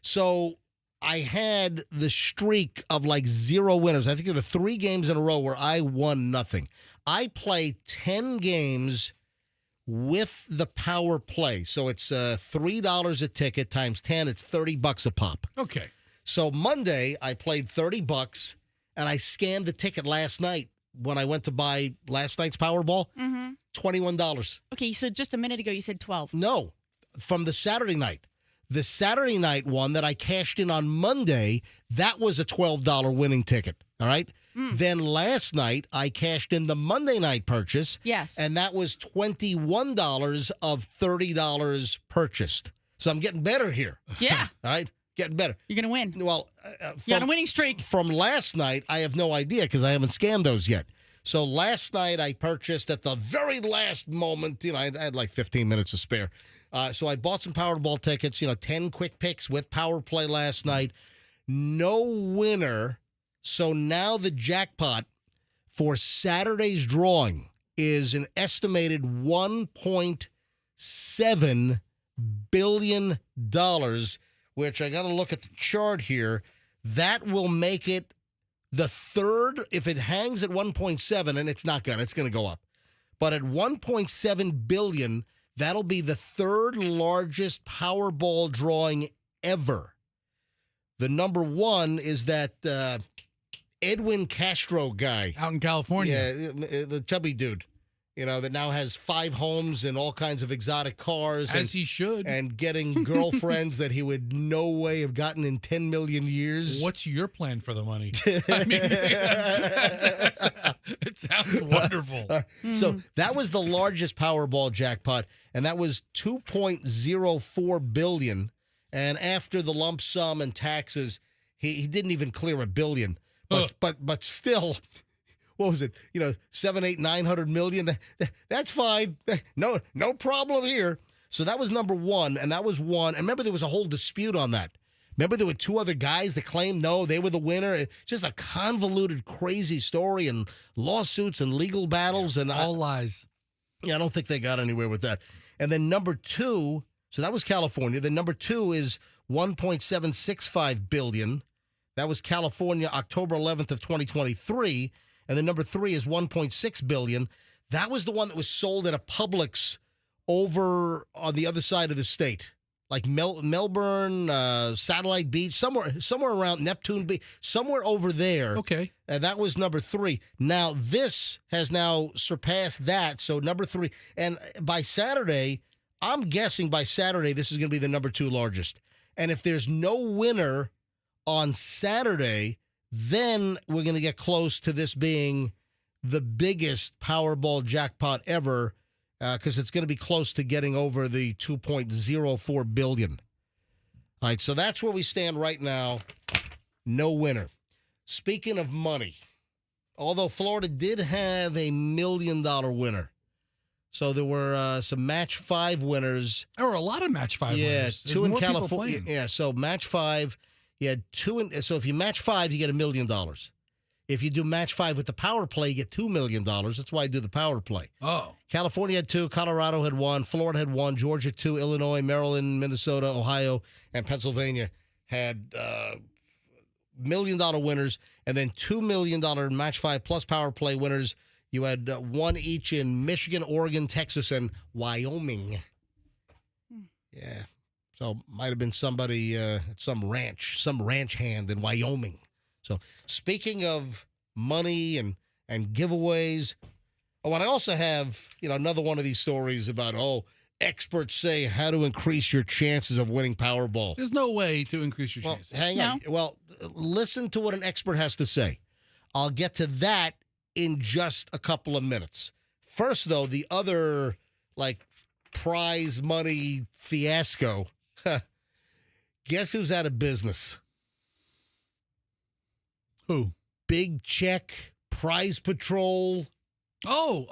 So I had the streak of 0 winners. I think there were 3 games in a row where I won nothing. I play 10 games with the power play. So it's $3 a ticket times 10. It's $30 a pop. Okay. So Monday, I played $30, and I scanned the ticket last night when I went to buy last night's Powerball. Mm-hmm. $21. Okay, so just a minute ago you said 12. No, from the Saturday night. The Saturday night one that I cashed in on Monday, that was a $12 winning ticket, all right? Then last night, I cashed in the Monday night purchase. Yes. And that was $21 of $30 purchased. So I'm getting better here. Yeah. All right? Getting better. You're going to win. Well, You're on a winning streak. From last night, I have no idea because I haven't scanned those yet. So last night, I purchased at the very last moment. I had 15 minutes to spare. So I bought some Powerball tickets, 10 quick picks with Power Play last night. No winner. So now the jackpot for Saturday's drawing is an estimated $1.7 billion, which I got to look at the chart here. That will make it the third, if it hangs at 1.7, and it's going to go up. But at 1.7 billion, that'll be the third largest Powerball drawing ever. The number one is that Edwin Castro guy. Out in California. Yeah, the chubby dude. That now has 5 homes and all kinds of exotic cars. As he should. And getting girlfriends that he would no way have gotten in 10 million years. What's your plan for the money? I mean, it sounds wonderful. So that was the largest Powerball jackpot, and that was $2.04 billion. And after the lump sum and taxes, he didn't even clear $1 billion. But still, what was it? 7, 8, 900 million. That's fine. No problem here. So that was number one, and that was one. And remember, there was a whole dispute on that. Remember, there were 2 other guys that claimed, no, they were the winner. Just a convoluted, crazy story and lawsuits and legal battles. And all lies. Yeah, I don't think they got anywhere with that. And then number 2, so that was California. Then number 2 is $1.765 billion. That was California, October 11th of 2023. And then number 3 is $1.6 billion. That was the one that was sold at a Publix over on the other side of the state, like Melbourne, Satellite Beach, somewhere around Neptune Beach, somewhere over there. Okay. And that was number 3. Now, this has now surpassed that. So number 3. And by Saturday, I'm guessing by Saturday, this is going to be the number 2 largest. And if there's no winner on Saturday, then we're going to get close to this being the biggest Powerball jackpot ever, because it's going to be close to getting over the $2.04 billion. All right, so that's where we stand right now. No winner. Speaking of money, although Florida did have $1 million winner, so there were some Match 5 winners. There were a lot of Match 5 yeah, winners. There's 2 in more people California. playing. Yeah, so Match 5, you had 2 so if you match 5, you get $1 million. If you do Match 5 with the power play, you get $2 million. That's why I do the power play. Oh. California had 2, Colorado had 1, Florida had 1, Georgia 2, Illinois, Maryland, Minnesota, Ohio, and Pennsylvania had $1 million winners, and then $2 million Match 5 plus power play winners. You had 1 each in Michigan, Oregon, Texas, and Wyoming. Yeah. So might have been somebody at some ranch hand in Wyoming. So speaking of money and giveaways, and I also have, another one of these stories about, experts say how to increase your chances of winning Powerball. There's no way to increase your Well, chances. hang on. Well, listen to what an expert has to say. I'll get to that in just a couple of minutes. First, though, the other, prize money fiasco. Guess who's out of business? Who? Big Check, Prize Patrol. Oh,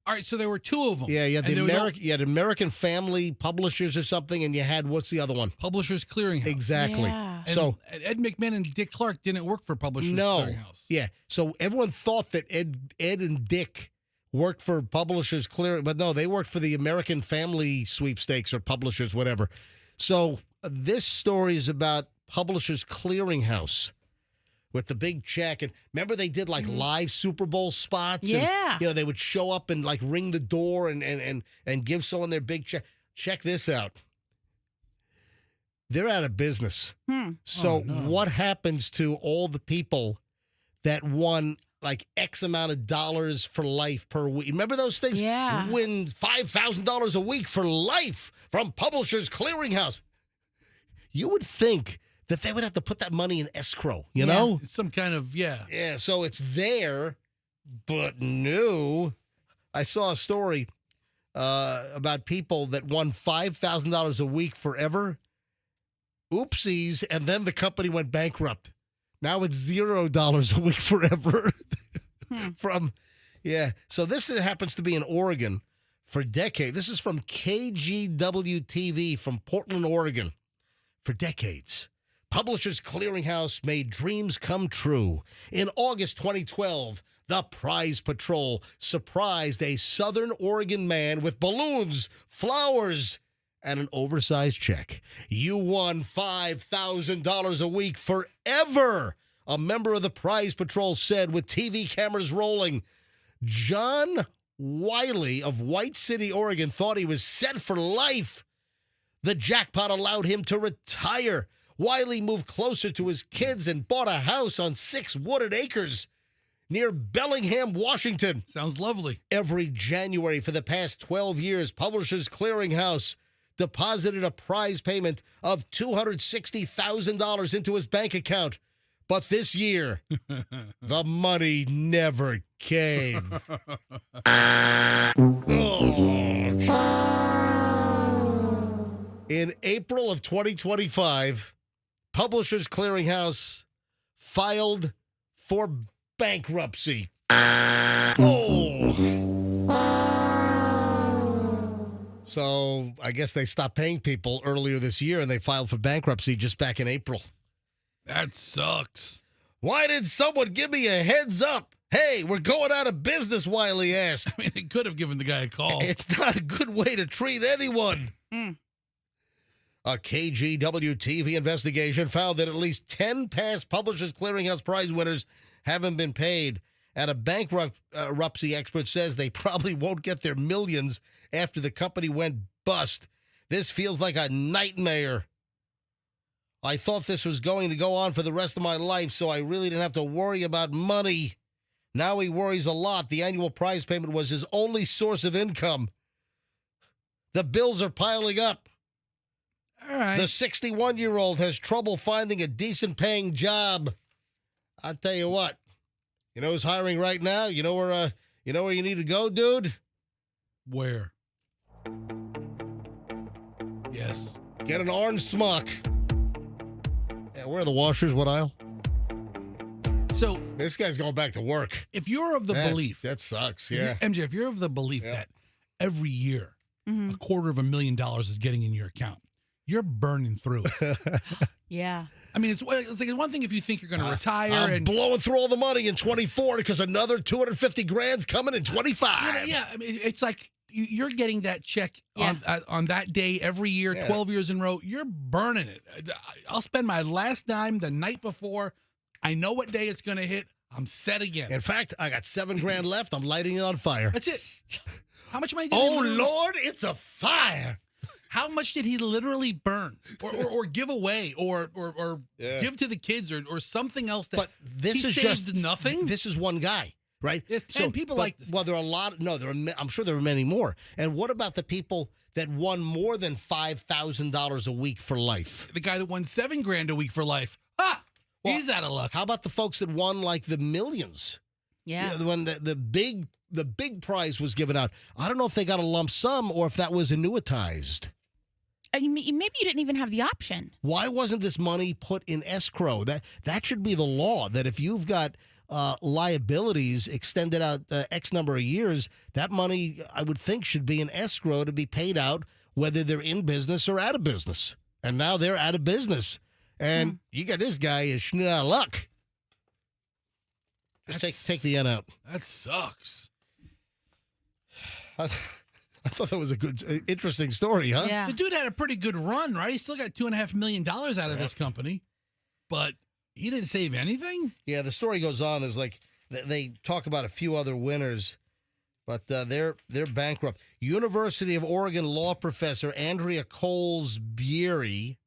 all right, so there were 2 of them. Yeah, you had And you had American Family Publishers or something, and you had, what's the other one? Publishers Clearinghouse. Exactly. Yeah. So Ed McMahon and Dick Clark didn't work for Publishers no, Clearinghouse. yeah. So everyone thought that Ed and Dick worked for Publishers Clearing, but no, they worked for the American Family Sweepstakes or Publishers, whatever. So this story is about Publishers Clearinghouse with the big check. And remember they did live Super Bowl spots? Yeah. And, they would show up and ring the door and give someone their big check. Check this out. They're out of business. So what happens to all the people that won X amount of dollars for life per week? Remember those things? Yeah. Win $5,000 a week for life from Publishers Clearinghouse. You would think that they would have to put that money in escrow, you know? It's some kind of, Yeah, so it's there, but no. I saw a story about people that won $5,000 a week forever. Oopsies, and then the company went bankrupt. Now it's $0 a week forever. So this happens to be in Oregon for decades. This is from KGW TV from Portland, Oregon. For decades, Publishers Clearinghouse made dreams come true. In August 2012, the Prize Patrol surprised a Southern Oregon man with balloons, flowers, and an oversized check. You won $5,000 a week forever, a member of the Prize Patrol said with TV cameras rolling. John Wiley of White City, Oregon, thought he was set for life. The jackpot allowed him to retire. Wiley moved closer to his kids and bought a house on 6 wooded acres near Bellingham, Washington. Sounds lovely. Every January for the past 12 years, Publishers Clearinghouse deposited a prize payment of $260,000 into his bank account. But this year, the money never came. In April of 2025, Publishers Clearinghouse filed for bankruptcy. So I guess they stopped paying people earlier this year, and they filed for bankruptcy just back in April. That sucks. Why did someone give me a heads up? Hey, we're going out of business, Wiley asked. I mean, they could have given the guy a call. It's not a good way to treat anyone. A KGW TV investigation found that at least 10 past Publishers Clearinghouse prize winners haven't been paid. And a bankruptcy expert says they probably won't get their millions after the company went bust. This feels like a nightmare. I thought this was going to go on for the rest of my life, so I really didn't have to worry about money. Now he worries a lot. The annual prize payment was his only source of income. The bills are piling up. All right. The 61-year-old has trouble finding a decent-paying job. I'll tell you what. You know who's hiring right now? You know where you need to go, dude? Where? Yes. Get an orange smock. Yeah, where are the washers? What aisle? So This guy's going back to work. if you're of the belief, That sucks, yeah. MJ, if you're of the belief that every year $250,000 is getting in your account, you're burning through it. Yeah. I mean, it's like one thing if you think you're going to retire I'm and blowing through all the money in 24 because another 250 grand's coming in 25. yeah, I mean, it's like you're getting that check Yeah. on that day every year, 12 years in a row. You're burning it. I'll spend my last dime the night before. I know what day it's going to hit. I'm set again. In fact, I got $7,000 left. I'm lighting it on fire. That's it. How much money did Oh, he literally- Lord, it's a fire. How much did he literally burn or give away or give to the kids or something else that But this he is saved just nothing? This is one guy, right? There's 10 people like this. Well, there are a lot. No, I'm sure there are many more. And what about the people that won more than $5,000 a week for life? The guy that won $7,000 a week for life. Ah, Well, he's out of luck. How about the folks that won like the millions? Yeah. You know, when the big prize was given out. I don't know if they got a lump sum or if that was annuitized. Maybe you didn't even have the option. Why wasn't this money put in escrow? That should be the law, that if you've got liabilities extended out X number of years, that money, I would think, should be in escrow to be paid out whether they're in business or out of business. And now they're out of business. And you got this guy is out of luck. Just take the N out. That sucks. I thought that was a good, interesting story, huh? Yeah. The dude had a pretty good run, right? He still got $2.5 million out of this company, but he didn't save anything. Yeah, the story goes on. There's like they talk about a few other winners, but they're bankrupt. University of Oregon law professor Andrea Coles-Beery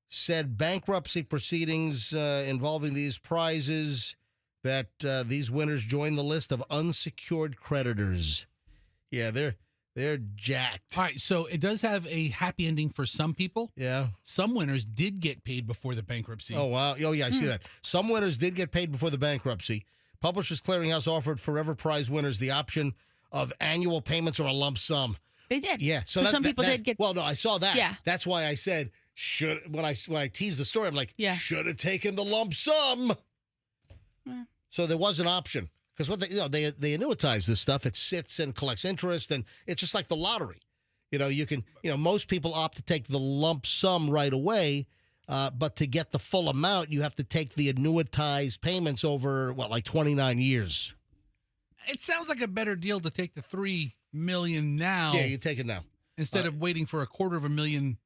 said bankruptcy proceedings involving these prizes, that these winners join the list of unsecured creditors. Yeah, they're jacked. All right, so it does have a happy ending for some people. Yeah. Some winners did get paid before the bankruptcy. Oh, wow. Oh, yeah, I see that. Some winners did get paid before the bankruptcy. Publishers Clearinghouse offered Forever Prize winners the option of annual payments or a lump sum. They did. Yeah. So some people did get. Well, no, I saw that. Yeah. That's why I said, when I teased the story, I'm like, Yeah. should have taken the lump sum. Yeah. So there was an option. Because what they annuitize this stuff, it sits and collects interest, and it's just like the lottery. Most people opt to take the lump sum right away, but to get the full amount, you have to take the annuitized payments over like 29 years. It sounds like a better deal to take the $3 million now. Yeah, you take it now instead of waiting for $250,000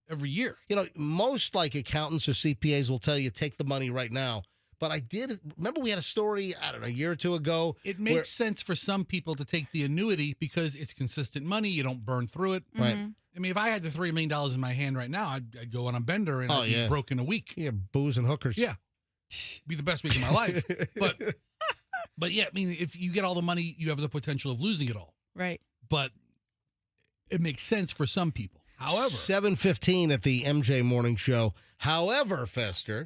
every year. Most like accountants or CPAs will tell you take the money right now. But I did remember we had a story, I don't know, a year or two ago. It makes sense for some people to take the annuity because it's consistent money. You don't burn through it. Right. I mean, if I had the $3 million in my hand right now, I'd go on a bender and I'd be broke in a week. Yeah, booze and hookers. Yeah. Be the best week of my life. But yeah, I mean, if you get all the money, you have the potential of losing it all. Right. But it makes sense for some people. However, 7:15 at the MJ Morning Show. However, Fester.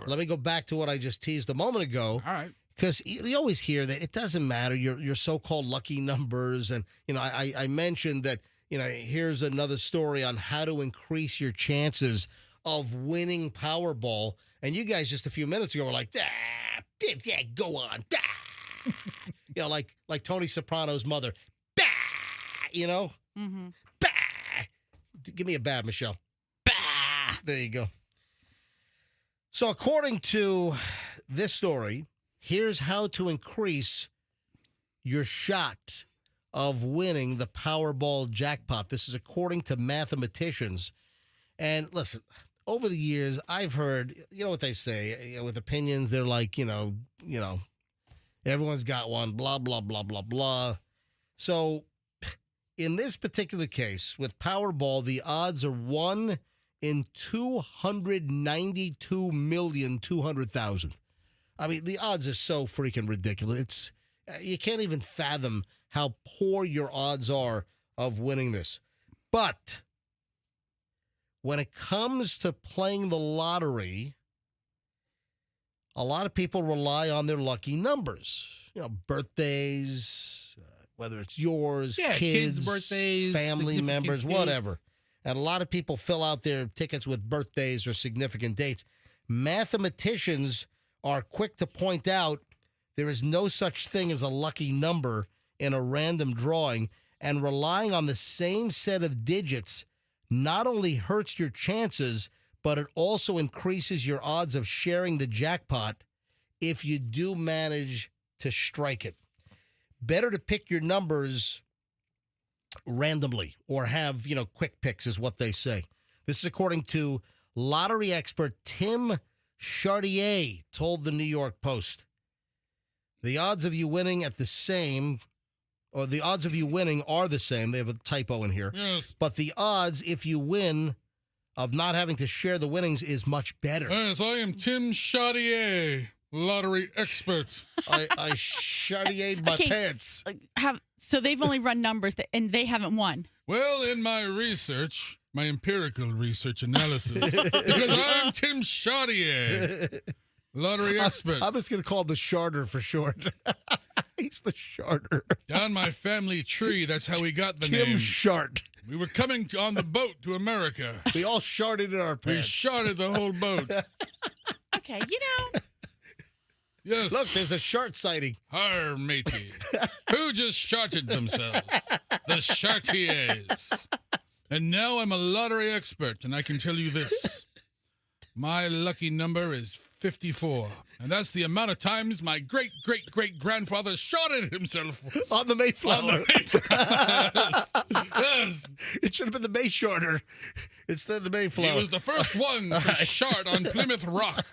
Let me go back to what I just teased a moment ago. All right. Because you always hear that it doesn't matter your so-called lucky numbers, and I mentioned that here's another story on how to increase your chances of winning Powerball, and you guys just a few minutes ago were like, yeah, go on, like Tony Soprano's mother, Mm-hmm. Give me a bad, Michelle. Bah! There you go. So according to this story, here's how to increase your shot of winning the Powerball jackpot. This is according to mathematicians. And listen, over the years, I've heard, you know what they say, with opinions, they're like, everyone's got one, blah, blah, blah, blah, blah. So in this particular case, with Powerball, the odds are 1 in 292,200,000. I mean, the odds are so freaking ridiculous. You can't even fathom how poor your odds are of winning this. But when it comes to playing the lottery, a lot of people rely on their lucky numbers. Birthdays, whether it's yours, kids, birthdays, family members, whatever. And a lot of people fill out their tickets with birthdays or significant dates. Mathematicians are quick to point out there is no such thing as a lucky number in a random drawing, and relying on the same set of digits not only hurts your chances, but it also increases your odds of sharing the jackpot if you do manage to strike it. Better to pick your numbers randomly or have, quick picks is what they say. This is according to lottery expert Tim Chartier told the New York Post. The odds of you winning are the same. They have a typo in here. Yes. But the odds, if you win, of not having to share the winnings is much better. Yes, I am Tim Chartier, lottery expert. I Chartiered my pants. So they've only run numbers, and they haven't won. Well, in my research, my empirical research analysis, because I'm Tim Chartier, lottery expert. I'm just going to call him the Charter for short. He's the Charter. Down my family tree, that's how we got the Tim name. Shart. We were coming on the boat to America. We all sharted in our pants. We sharted the whole boat. Okay, Yes. Look, there's a Shart sighting. Har, matey. Who just sharted themselves? The Chartiers. And now I'm a lottery expert, and I can tell you this. My lucky number is 54. And that's the amount of times my great-great-great-grandfather sharted himself. On the Mayflower. On the Mayflower. Yes. It should have been the May Shorter instead of the Mayflower. He was the first one to shart on Plymouth Rock.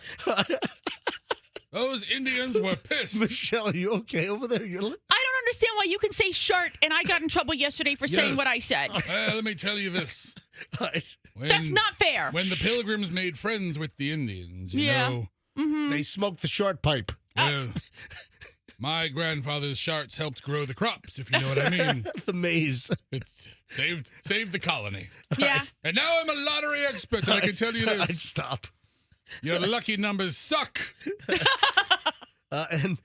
Those Indians were pissed. Michelle, are you okay over there? I don't understand why you can say shart, and I got in trouble yesterday for saying what I said. Let me tell you this. That's not fair. When the Pilgrims made friends with the Indians, you know. Mm-hmm. They smoked the short pipe. Well, my grandfather's sharts helped grow the crops, if you know what I mean. The maize. It's saved the colony. Yeah. And now I'm a lottery expert, and I can tell you this. I'd stop. Your lucky numbers suck. And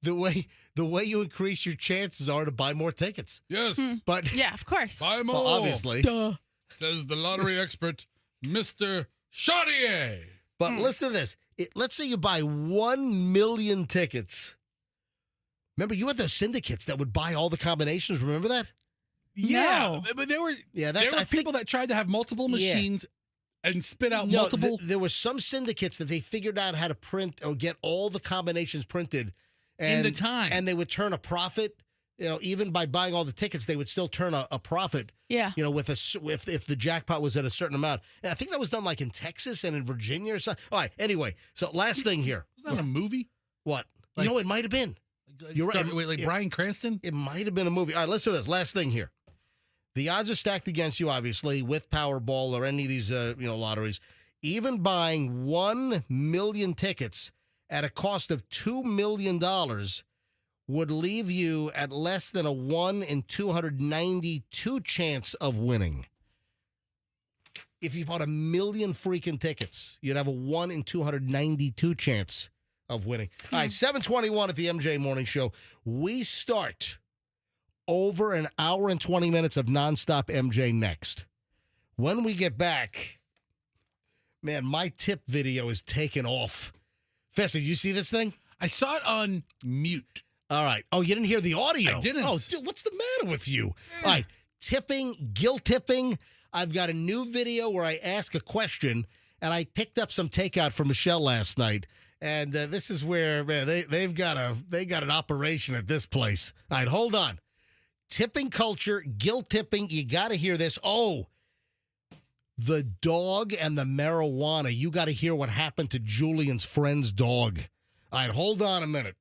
the way you increase your chances are to buy more tickets. Yes. But yeah, of course. Buy more. Well, obviously. Duh. Says the lottery expert, Mr. Chartier. But listen to this. Let's say you buy 1 million tickets. Remember, you had those syndicates that would buy all the combinations. Remember that? Yeah, but there were people that tried to have multiple machines and spit out multiple. There were some syndicates that they figured out how to print or get all the combinations printed in the time, and they would turn a profit. Even by buying all the tickets, they would still turn a profit. Yeah. If the jackpot was at a certain amount, and I think that was done like in Texas and in Virginia or something. All right. Anyway, so last thing here. Was that a movie? What? Like, it might have been. You're right. Wait, like Bryan Cranston? It might have been a movie. All right, listen to this. Last thing here. The odds are stacked against you, obviously, with Powerball or any of these, lotteries. Even buying 1 million tickets at a cost of $2 million would leave you at less than a 1 in 292 chance of winning. If you bought 1 million freaking tickets, you'd have a 1 in 292 chance of winning. All right, 7:21 at the MJ Morning Show. We start over an hour and 20 minutes of nonstop MJ next. When we get back, man, my tip video is taking off. Fessy, did you see this thing? I saw it on mute. All right. Oh, you didn't hear the audio? I didn't. Oh, dude, what's the matter with you? All right. Tipping, guilt tipping. I've got a new video where I ask a question, and I picked up some takeout from Michelle last night. And this is where, man, they got an operation at this place. All right, hold on. Tipping culture, guilt tipping. You got to hear this. Oh, The dog and the marijuana. You got to hear what happened to Julian's friend's dog. All right, hold on a minute.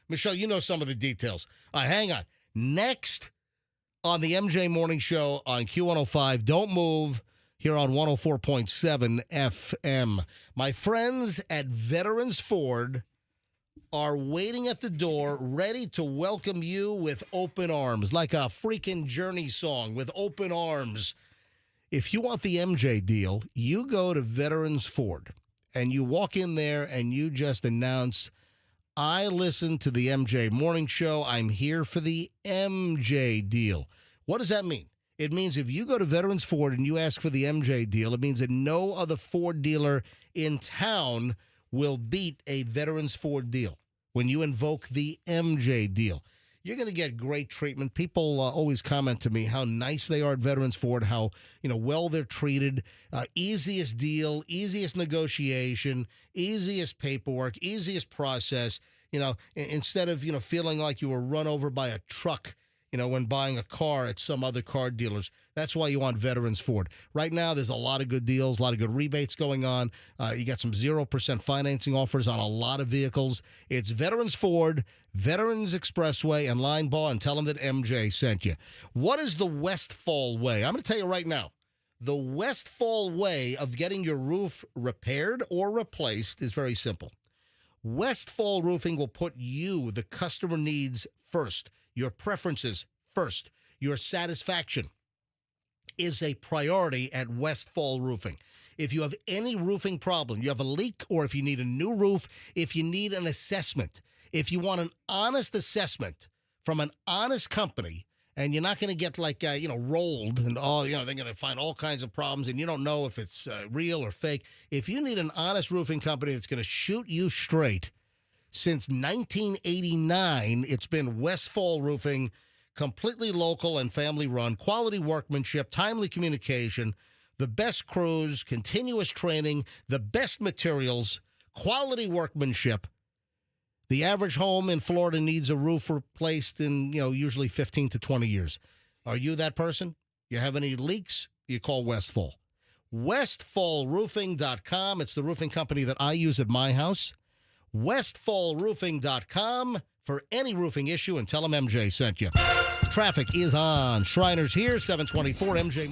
Michelle, you know some of the details. All right, hang on. Next on the MJ Morning Show on Q105, don't move, here on 104.7 FM. My friends at Veterans Ford are waiting at the door, ready to welcome you with open arms, like a freaking Journey song, with open arms. If you want the MJ deal, you go to Veterans Ford, and you walk in there and you just announce, I listen to the MJ Morning Show. I'm here for the MJ deal. What does that mean? It means if you go to Veterans Ford and you ask for the MJ deal, it means that no other Ford dealer in town will beat a Veterans Ford deal. When you invoke the MJ deal, you're going to get great treatment. People always comment to me how nice they are at Veterans Ford, how well they're treated. Easiest deal, easiest negotiation, easiest paperwork, easiest process. Instead of feeling like you were run over by a truck, when buying a car at some other car dealers. That's why you want Veterans Ford. Right now, there's a lot of good deals, a lot of good rebates going on. You got some 0% financing offers on a lot of vehicles. It's Veterans Ford, Veterans Expressway, and Line Bar, and tell them that MJ sent you. What is the Westfall way? I'm going to tell you right now. The Westfall way of getting your roof repaired or replaced is very simple. Westfall Roofing will put you, the customer, needs first. Your preferences first. Your satisfaction is a priority at Westfall Roofing. If you have any roofing problem, you have a leak, or if you need a new roof, if you need an assessment, if you want an honest assessment from an honest company, and you're not going to get rolled and they're going to find all kinds of problems and you don't know if it's real or fake. If you need an honest roofing company that's going to shoot you straight, since 1989, it's been Westfall Roofing, completely local and family-run, quality workmanship, timely communication, the best crews, continuous training, the best materials, quality workmanship. The average home in Florida needs a roof replaced in, usually 15 to 20 years. Are you that person? You have any leaks? You call Westfall. WestfallRoofing.com. It's the roofing company that I use at my house. WestfallRoofing.com for any roofing issue, and tell them MJ sent you. Traffic is on. Shriners here, 724 MJ.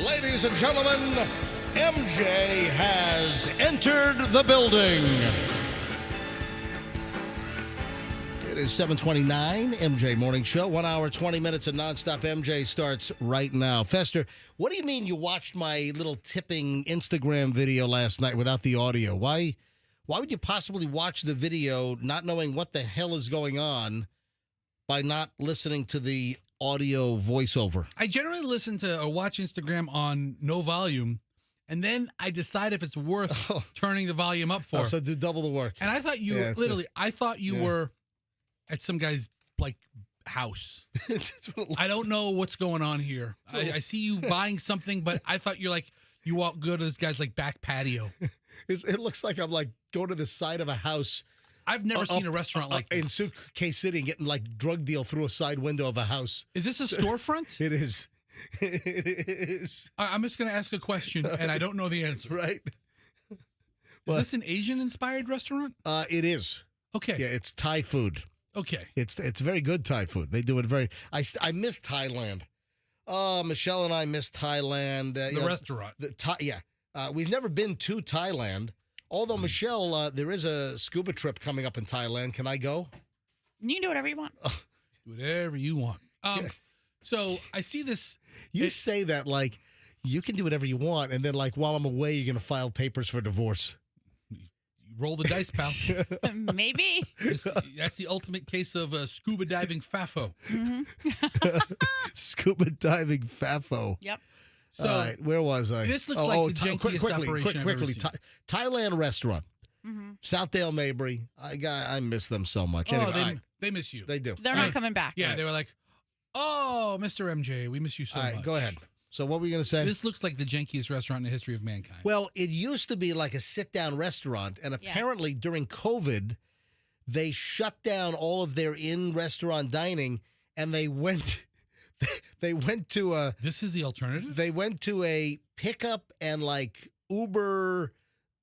Ladies and gentlemen, MJ has entered the building. It is 7:29, MJ Morning Show. 1 hour, 20 minutes of nonstop MJ starts right now. Fester, what do you mean you watched my little tipping Instagram video last night without the audio? Why would you possibly watch the video not knowing what the hell is going on by not listening to the audio voiceover? I generally listen to or watch Instagram on no volume, and then I decide if it's worth turning the volume up for. So do double the work. And I thought you were at some guy's like house. I don't know what's going on here. I see you buying something, but I thought you walk good to this guy's like back patio. It looks like I'm like going to the side of a house. I've never seen a restaurant like this. In Suitcase City and getting like drug deal through a side window of a house. Is this a storefront? It is. It is. I'm just going to ask a question, and I don't know the answer. Right. Is this an Asian-inspired restaurant? It is. Okay. Yeah, it's Thai food. Okay. It's very good Thai food. They do it very. I miss Thailand. Michelle and I miss Thailand. The restaurant. We've never been to Thailand. Although Michelle, there is a scuba trip coming up in Thailand. Can I go? You can do whatever you want. Do whatever you want. So I see this. You say that like you can do whatever you want, and then like while I'm away, you're going to file papers for divorce. Roll the dice, pal. Maybe. That's the ultimate case of scuba diving fafo. Mm-hmm. Scuba diving fafo. Yep. So, all right, where was I? This looks like the jankiest operation I've ever seen. Thailand restaurant. Mm-hmm. Southdale Mabry. I miss them so much. Oh, Anyway, they miss you. They do. They're not coming back. Yeah, they were like, "Oh, Mr. MJ, we miss you so all right, much." go ahead. So what were you going to say? This looks like the jankiest restaurant in the history of mankind. Well, it used to be like a sit-down restaurant, and apparently during COVID, they shut down all of their in-restaurant dining, and they went to a. This is the alternative. They went to a pickup and like Uber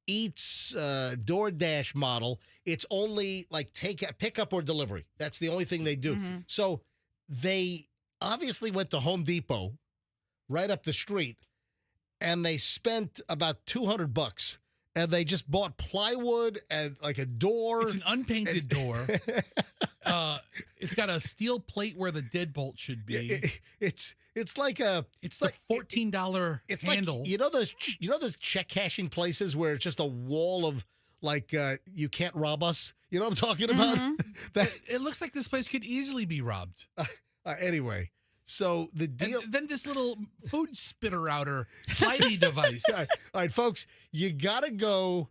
Eats, DoorDash model. It's only like pickup or delivery. That's the only thing they do. Mm-hmm. So they obviously went to Home Depot right up the street, and they spent about $200, and they just bought plywood and like a door. It's an unpainted door. It's got a steel plate where the deadbolt should be. It's like $14 handle. Like, you know those check cashing places where it's just a wall of like you can't rob us. You know what I'm talking about? Mm-hmm. It looks like this place could easily be robbed. Anyway. So the deal. And then this little food spitter outer slidey device. All right, folks, you got to go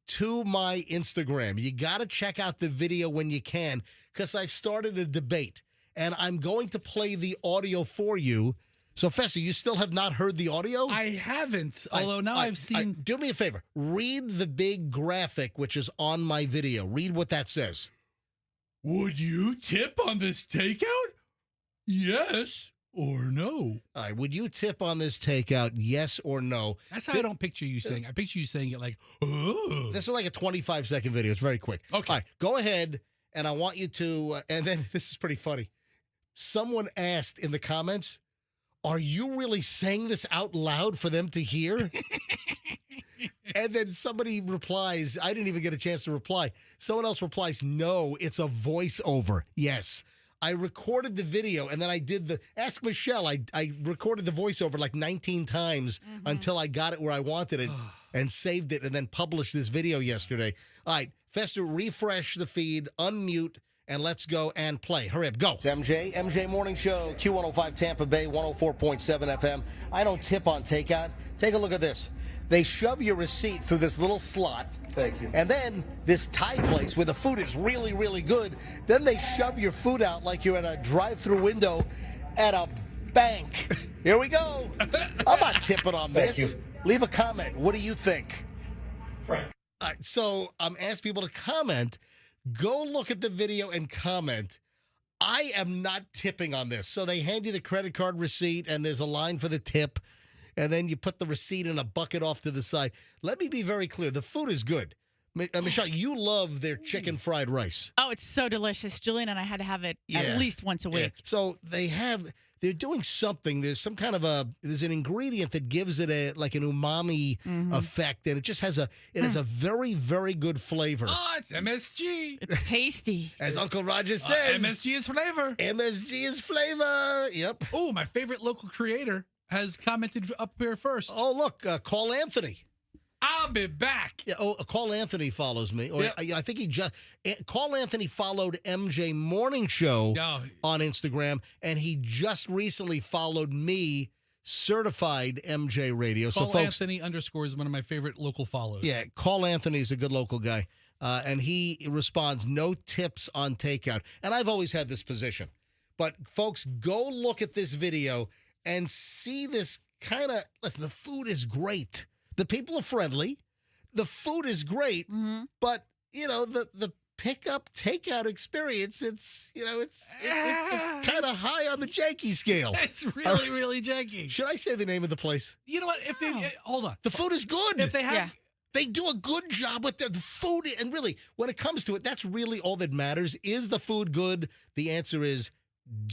to my Instagram. You got to check out the video when you can, because I've started a debate, and I'm going to play the audio for you. So, Fester, you still have not heard the audio? I haven't, although now I've seen. Do me a favor. Read the big graphic, which is on my video. Read what that says. Would you tip on this takeout? Yes or no? All right. Would you tip on this takeout? Yes or no? That's how I don't picture you saying. I picture you saying it like, oh. This is like a 25-second video. It's very quick. Okay. All right. Go ahead, and I want you to. And then this is pretty funny. Someone asked in the comments, "Are you really saying this out loud for them to hear?" And then somebody replies. I didn't even get a chance to reply. Someone else replies, "No, it's a voiceover." Yes. I recorded the video, and then I did Ask Michelle. I recorded the voiceover like 19 times until I got it where I wanted it and saved it and then published this video yesterday. All right, Fester, refresh the feed, unmute, and let's go and play. Hurry up, go. It's MJ Morning Show, Q105 Tampa Bay, 104.7 FM. I don't tip on takeout. Take a look at this. They shove your receipt through this little slot. Thank you. And then this Thai place where the food is really, really good. Then they shove your food out like you're at a drive-through window at a bank. Here we go. I'm not tipping on this. Thank you. Leave a comment. What do you think? Frank. All right, so I'm asking people to comment. Go look at the video and comment. I am not tipping on this. So they hand you the credit card receipt, and there's a line for the tip. And then you put the receipt in a bucket off to the side. Let me be very clear. The food is good. Michelle, you love their chicken fried rice. Oh, it's so delicious. Julian and I had to have it at least once a week. Yeah. So they have they're doing something. There's some kind of there's an ingredient that gives it an umami effect, and it just has a very, very good flavor. Oh, it's MSG. It's tasty. As Uncle Roger says, MSG is flavor. MSG is flavor. Yep. Oh, my favorite local creator has commented up here first. Oh, look, call Anthony. I'll be back. Yeah. Oh, call Anthony follows me. Or I think he just call Anthony followed MJ Morning Show on Instagram, and he just recently followed me, Certified MJ Radio. Call so folks, Anthony _ is one of my favorite local follows. Yeah, call Anthony is a good local guy, and he responds no tips on takeout. And I've always had this position, but folks, go look at this video and see this kind of. Listen, the food is great. The people are friendly. The food is great, but the pickup takeout experience, it's kind of high on the janky scale. It's really, really janky. Should I say the name of the place? You know what? If they hold on, the food is good. If they have, they do a good job with the food, and really, when it comes to it, that's really all that matters. Is the food good? The answer is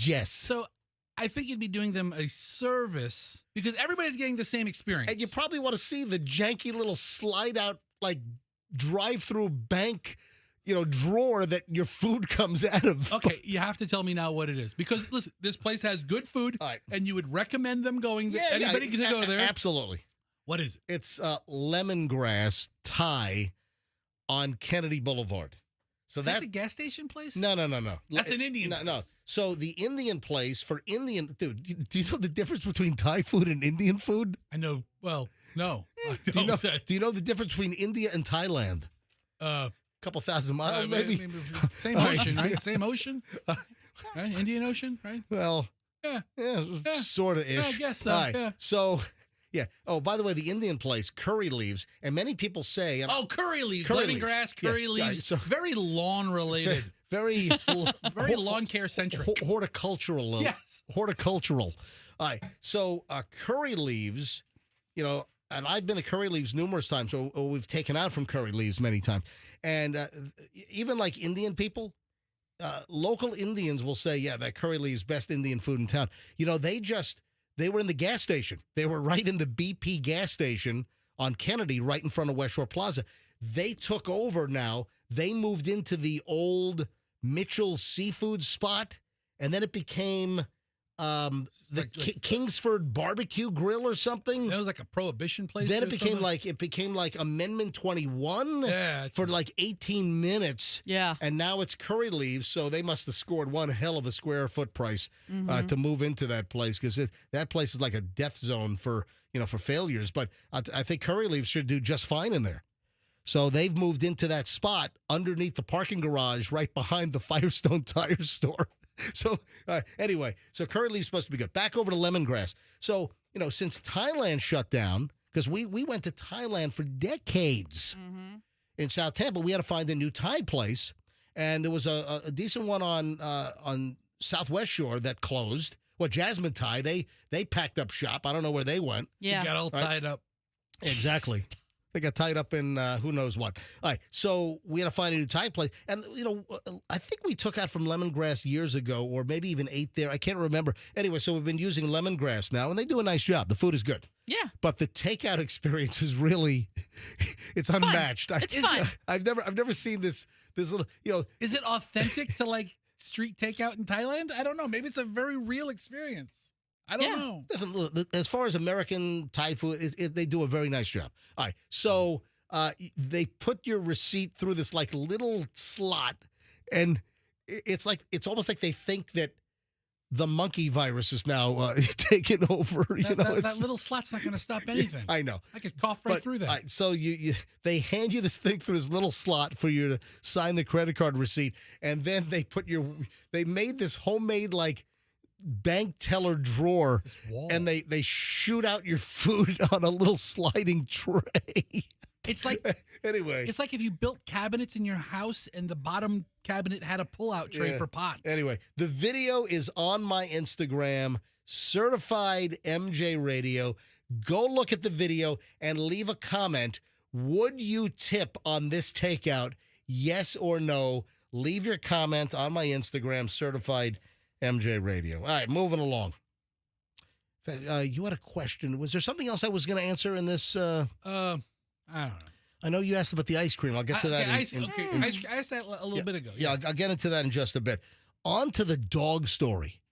yes. So I think you'd be doing them a service because everybody's getting the same experience. And you probably want to see the janky little slide out, like drive-through bank, drawer that your food comes out of. Okay, you have to tell me now what it is. Because, listen, this place has good food, and you would recommend them going there. Anybody can go there. Absolutely. What is it? It's Lemongrass Thai on Kennedy Boulevard. So is that the gas station place? No. That's an Indian place. No. So the Indian place for Indian, dude, do you know the difference between Thai food and Indian food? I know. Well, no. Do you know the difference between India and Thailand? Couple thousand miles, maybe. Same ocean, right? Same ocean. Right? Indian Ocean, right? Well, yeah, sort of ish. Yeah, I guess so. Right. Yeah. So, yeah. Oh, by the way, the Indian place, curry leaves, and many people say, curry leaves, lemongrass, curry leaves, so, very lawn related, very lawn care centric, horticultural. Yes, horticultural. All right. So, curry leaves, and I've been to curry leaves numerous times, or we've taken out from curry leaves many times. And even like Indian people, local Indians will say, yeah, that curry leaves, best Indian food in town. They were in the gas station. They were right in the BP gas station on Kennedy, right in front of West Shore Plaza. They took over now. They moved into the old Mitchell seafood spot, and then it became Kingsford Barbecue Grill or something. That was like a prohibition place. Then it became like Amendment 21 for like 18 minutes. Yeah. And now it's curry leaves, so they must have scored one hell of a square foot price to move into that place, because that place is like a death zone for failures. But I think curry leaves should do just fine in there. So they've moved into that spot underneath the parking garage right behind the Firestone Tire store. So anyway, so curry leaves supposed to be good. Back over to lemongrass. So, since Thailand shut down, because we went to Thailand for decades in South Tampa, we had to find a new Thai place. And there was a decent one on Southwest Shore that closed. Well, Jasmine Thai, they packed up shop. I don't know where they went. Yeah. Got all tied up. Exactly. They got tied up in who knows what. All right, so we had to find a new Thai place. And, I think we took out from Lemongrass years ago, or maybe even ate there. I can't remember. Anyway, so we've been using Lemongrass now, and they do a nice job. The food is good. Yeah. But the takeout experience is really, it's unmatched. It's fun. I've never seen this little, Is it authentic to like street takeout in Thailand? I don't know. Maybe it's a very real experience. I don't know. Listen, look, as far as American Thai food, they do a very nice job. All right, so they put your receipt through this like little slot, and it's almost like they think that the monkey virus is now taken over. That little slot's not going to stop anything. I know. I could cough right through that. All right, so they hand you this thing through this little slot for you to sign the credit card receipt, and then they made this homemade like bank teller drawer, and they shoot out your food on a little sliding tray. It's like anyway. It's like if you built cabinets in your house and the bottom cabinet had a pull-out tray for pots. Anyway, the video is on my Instagram, Certified MJ Radio. Go look at the video and leave a comment. Would you tip on this takeout? Yes or no? Leave your comment on my Instagram, Certified MJ Radio. All right, moving along. You had a question. Was there something else I was going to answer in this? I don't know. I know you asked about the ice cream. I'll get to that. I asked that a little bit ago. Yeah, I'll get into that in just a bit. On to the dog story.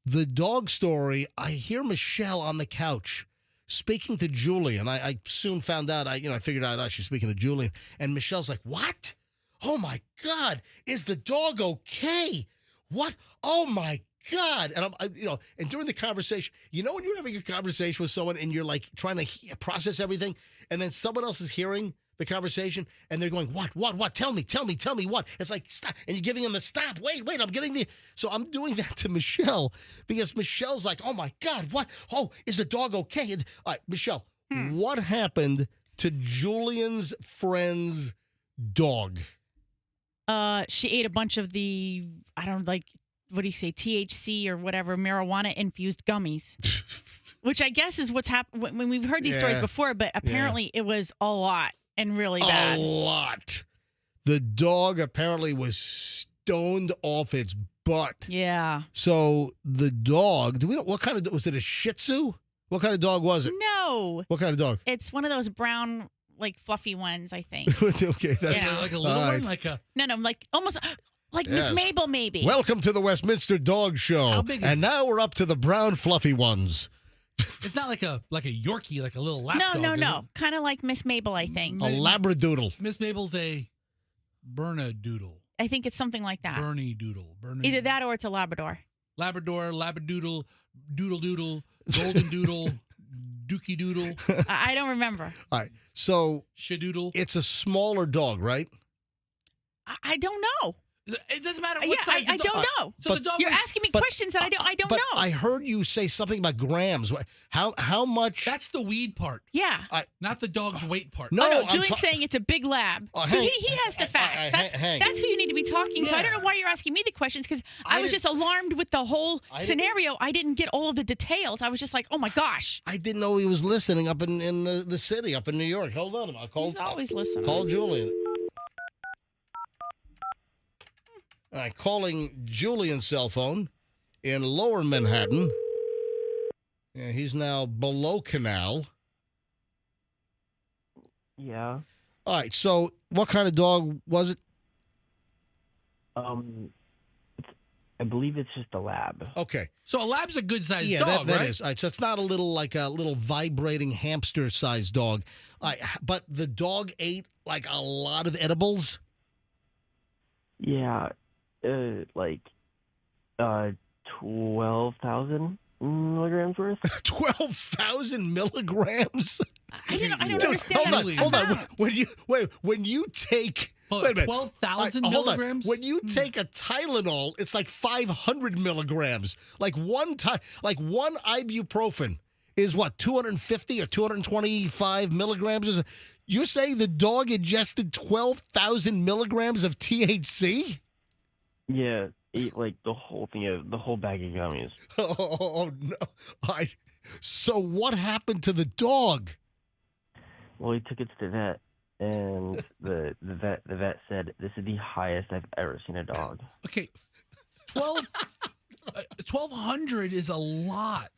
The dog story, I hear Michelle on the couch speaking to Julian. I soon found out, I figured out she's speaking to Julian. And Michelle's like, what? Oh, my God. Is the dog okay? What? Oh, my God. And and during the conversation, when you're having a conversation with someone and you're like trying to process everything, and then someone else is hearing the conversation and they're going, what? Tell me what? It's like, stop. And you're giving them the stop. Wait, I'm getting the. So I'm doing that to Michelle because Michelle's like, oh my God, what? Oh, is the dog okay? All right, Michelle, what happened to Julian's friend's dog? She ate a bunch of the, what do you say, THC or whatever, marijuana-infused gummies. Which I guess is what's happened when we've heard these stories before, but apparently it was a lot and really bad. A lot. The dog apparently was stoned off its butt. Yeah. So the dog, what kind of, was it a Shih Tzu? What kind of dog was it? No. What kind of dog? It's one of those brown, fluffy ones, I think. Okay. That's like a little one? Like a... No, like almost... Like Miss Mabel, maybe. Welcome to the Westminster Dog Show. How big is and now we're up to the brown fluffy ones. It's not like a Yorkie, like a little lap dog. No. Kind of like Miss Mabel, I think. A Labradoodle. Miss Mabel's a Bernedoodle. I think it's something like that. Bernie Doodle. Either that or it's a Labrador. Labrador, Labradoodle, Doodle Doodle, Golden Doodle, Dookie Doodle. I don't remember. All right. So Shadoodle. it's a smaller dog, right? I don't know. It doesn't matter what size I don't know. So the dog You're asking me questions that I don't know. I heard you say something about grams. How much? That's the weed part. Yeah. Not the dog's weight part. No, Julian's saying it's a big lab. See, he has the facts. That's who you need to be talking to. I don't know why you're asking me the questions because I was just alarmed with the whole scenario. I didn't get all of the details. I was just like, oh my gosh. I didn't know he was listening up in the city, up in New York. Hold on. He's always listening. Call Julian. Calling Julian's cell phone in Lower Manhattan. Yeah, he's now below Canal. Yeah. All right, so what kind of dog was it? I believe it's just a lab. Okay. So a lab's a good-sized dog, that right? is. All right, so it's not a little vibrating hamster-sized dog. All right, but the dog ate like a lot of edibles? Yeah. 12,000 milligrams worth. 12,000 milligrams? I don't understand. Hold on. When you take 12,000 milligrams? When you take a Tylenol, it's like 500 milligrams. Like one ibuprofen is what, 250 or 225 milligrams? You're saying the dog ingested 12,000 milligrams of THC? Yeah, ate like the whole bag of gummies. Oh no! So what happened to the dog? Well, he took it to the vet, and the vet said this is the highest I've ever seen a dog. Okay, 1,200 is a lot.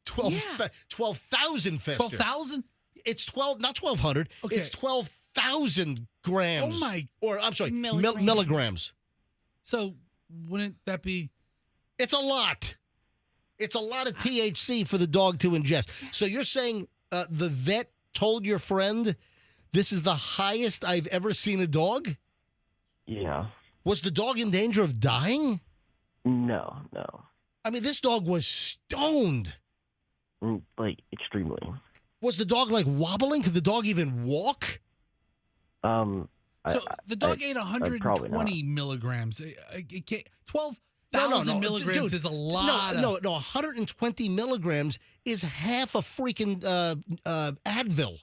12,000, Fester. 12,000? It's 12, not 1,200. Okay. It's 12,000 grams. Oh my! Or I'm sorry, milligrams. So wouldn't that be? It's a lot. It's a lot of THC for the dog to ingest. So you're saying the vet told your friend this is the highest I've ever seen a dog? Yeah. Was the dog in danger of dying? No. I mean, this dog was stoned. Like, extremely. Was the dog, like, wobbling? Could the dog even walk? So the dog ate 120 milligrams. 12,000 milligrams dude, is a lot. No, 120 milligrams is half a freaking Advil.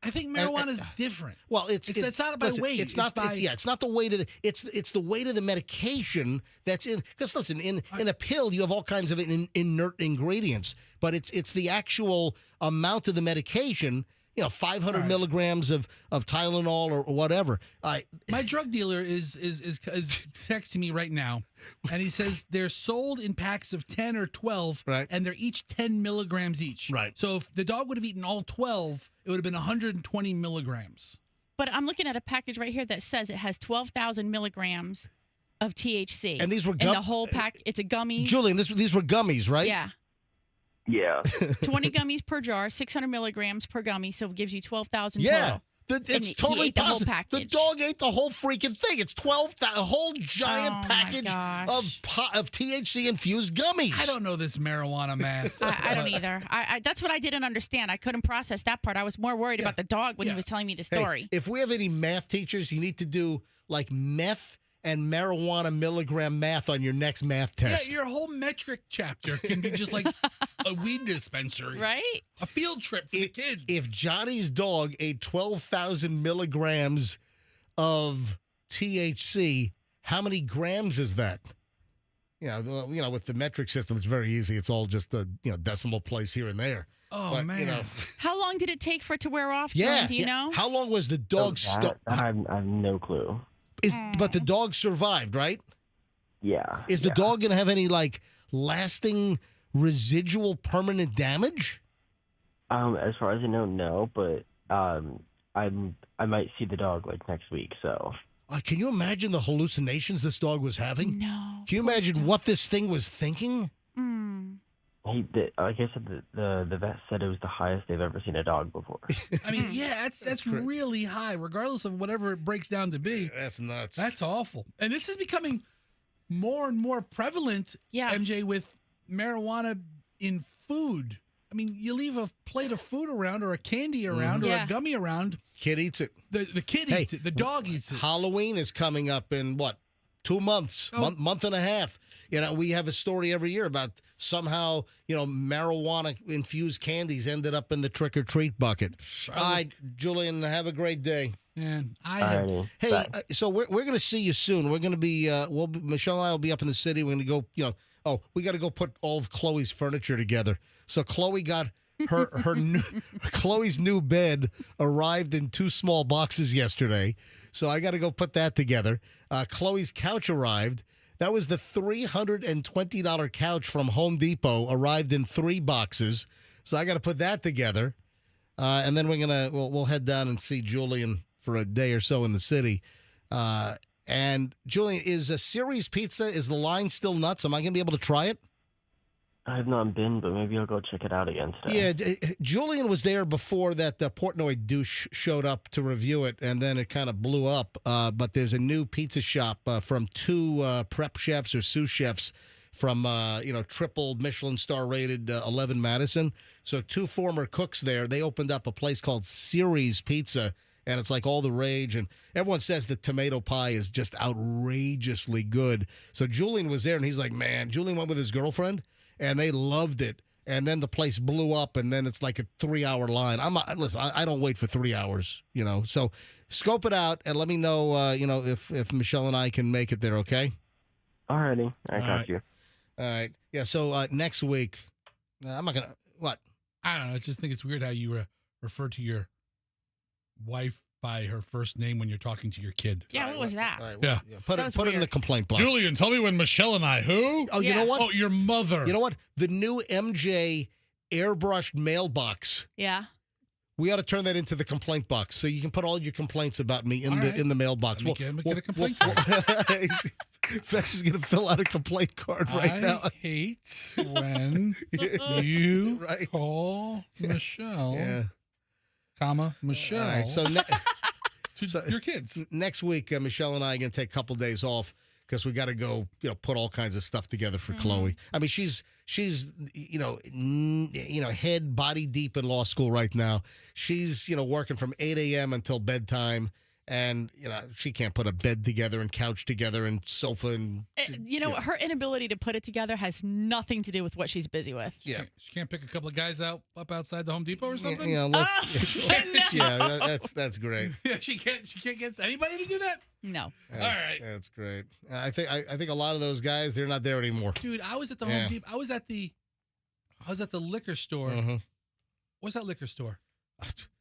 I think marijuana is different. Well, it's not by weight. It's not the weight of it's the weight of the medication that's in. Because listen, in a pill you have all kinds of inert ingredients, but it's the actual amount of the medication. 500 milligrams of Tylenol or whatever. My drug dealer is texting me right now, and he says they're sold in packs of 10 or 12, right, and they're each 10 milligrams each. Right. So if the dog would have eaten all 12, it would have been 120 milligrams. But I'm looking at a package right here that says it has 12,000 milligrams of THC. And these were the whole pack. It's a gummy. Julian, these were gummies, right? Yeah. Yeah. 20 gummies per jar, 600 milligrams per gummy, so it gives you 12,000 Yeah. total. It's totally ate the whole possible. package. The dog ate the whole freaking thing. It's 12, a whole giant package of THC infused gummies. I don't know this marijuana math. I don't either. That's what I didn't understand. I couldn't process that part. I was more worried about the dog when he was telling me the story. Hey, if we have any math teachers, you need to do like meth and marijuana milligram math on your next math test. Yeah, your whole metric chapter can be just like a weed dispensary. Right? A field trip for the kids. If Johnny's dog ate 12,000 milligrams of THC, how many grams is that? With the metric system, it's very easy. It's all just a decimal place here and there. Oh, but, man. How long did it take for it to wear off? Yeah. John, do you know? How long was the dog stuck? I have no clue. But the dog survived, right? Yeah. Is the dog going to have any, lasting residual permanent damage? As far as I know, no. But I might see the dog, next week, so... Can you imagine the hallucinations this dog was having? No. Can you imagine what this thing was thinking? Like I said, the vet said it was the highest they've ever seen a dog before. I mean, yeah, that's really high, regardless of whatever it breaks down to be. That's nuts. That's awful. And this is becoming more and more prevalent, MJ, with marijuana in food. I mean, you leave a plate of food around or a candy around or a gummy around. Kid eats it. The kid eats it. The dog eats it. Halloween is coming up in, 2 months, month and a half. We have a story every year about somehow, marijuana-infused candies ended up in the trick-or-treat bucket. All right, Julian, have a great day. Man, Hey, so we're going to see you soon. We're going to be, Michelle and I will be up in the city. We're going to go, we got to go put all of Chloe's furniture together. So Chloe got Chloe's new bed arrived in 2 small boxes yesterday. So I got to go put that together. Chloe's couch arrived. That was the $320 couch from Home Depot, arrived in 3 boxes. So I got to put that together. And then we'll head down and see Julian for a day or so in the city. And Julian, is a Series Pizza, is the line still nuts? Am I going to be able to try it? I have not been, but maybe I'll go check it out again today. Yeah, Julian was there before that Portnoy douche showed up to review it, and then it kind of blew up. But there's a new pizza shop from 2 prep chefs or sous chefs from, triple Michelin star rated 11 Madison. So 2 former cooks there. They opened up a place called Series Pizza, and it's like all the rage. And everyone says the tomato pie is just outrageously good. So Julian was there, and he's like, man, Julian went with his girlfriend, and they loved it. And then the place blew up, and then it's like a 3-hour line. Listen, I don't wait for 3 hours, So scope it out and let me know, if Michelle and I can make it there, okay? Alrighty, I got you. All right. Yeah, so next week, I'm not going to, what? I don't know. I just think it's weird how you refer to your wife by her first name when you're talking to your kid. Yeah, what was that? Right, well, yeah. Put it in the complaint box. Julian, tell me when Michelle and I, who? Oh, you know what? Oh, your mother. You know what? The new MJ airbrushed mailbox. Yeah. We ought to turn that into the complaint box, so you can put all your complaints about me in the mailbox. Let me get a complaint card. Fesh is going to fill out a complaint card right now. I hate when you call Michelle, Michelle. All right, so your kids. Next week, Michelle and I are going to take a couple days off because we got to go, put all kinds of stuff together for Chloe. I mean, she's head body deep in law school right now. She's working from 8 a.m. until bedtime. And, she can't put a bed together and couch together and sofa and... her inability to put it together has nothing to do with what she's busy with. Yeah. She can't pick a couple of guys up outside the Home Depot or something? Yeah, that's great. Yeah, she can't get anybody to do that? No. All right. That's great. I think a lot of those guys, they're not there anymore. Dude, I was at the Home Depot. I was at the liquor store. Mm-hmm. What's that liquor store?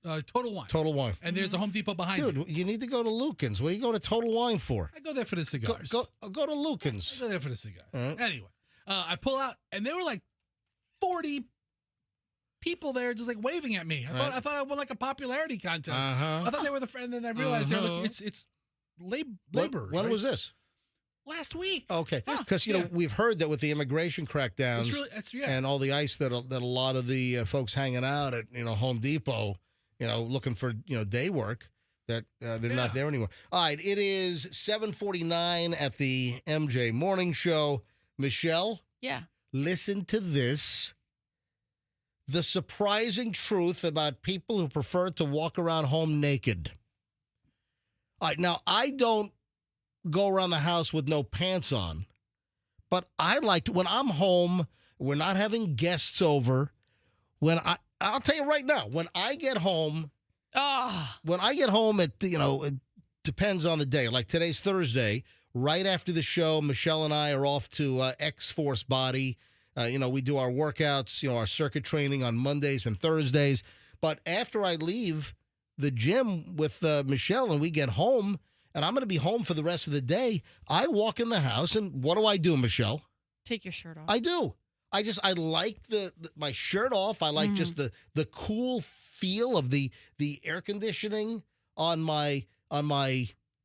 Total Wine. Total Wine. And there's a Home Depot behind Dude, it. you need to go to Lucan's. What are you going to Total Wine for? I go there for the cigars. Go to Lucan's. I go there for the cigars. Right. Anyway, I pull out, and there were like 40 people there just like waving at me. I thought I won like a popularity contest. I thought they were the friend, and I realized they were looking, it's labor. When was this? Last week. Okay, because you know we've heard that with the immigration crackdowns and all the ice that a lot of the folks hanging out at Home Depot, looking for day work, that they're not there anymore. All right, it is 7:49 at the MJ Morning Show. Michelle, listen to this. The surprising truth about people who prefer to walk around home naked. All right, now I don't go around the house with no pants on, but I like to, when I'm home, we're not having guests over. I'll tell you right now, when I get home, it depends on the day. Like today's Thursday, right after the show, Michelle and I are off to X-Force Body. We do our workouts, our circuit training on Mondays and Thursdays. But after I leave the gym with Michelle and we get home, and I'm going to be home for the rest of the day, I walk in the house, and what do, Michelle? Take your shirt off. I do. I like my shirt off. I like just the cool feel of the air conditioning on my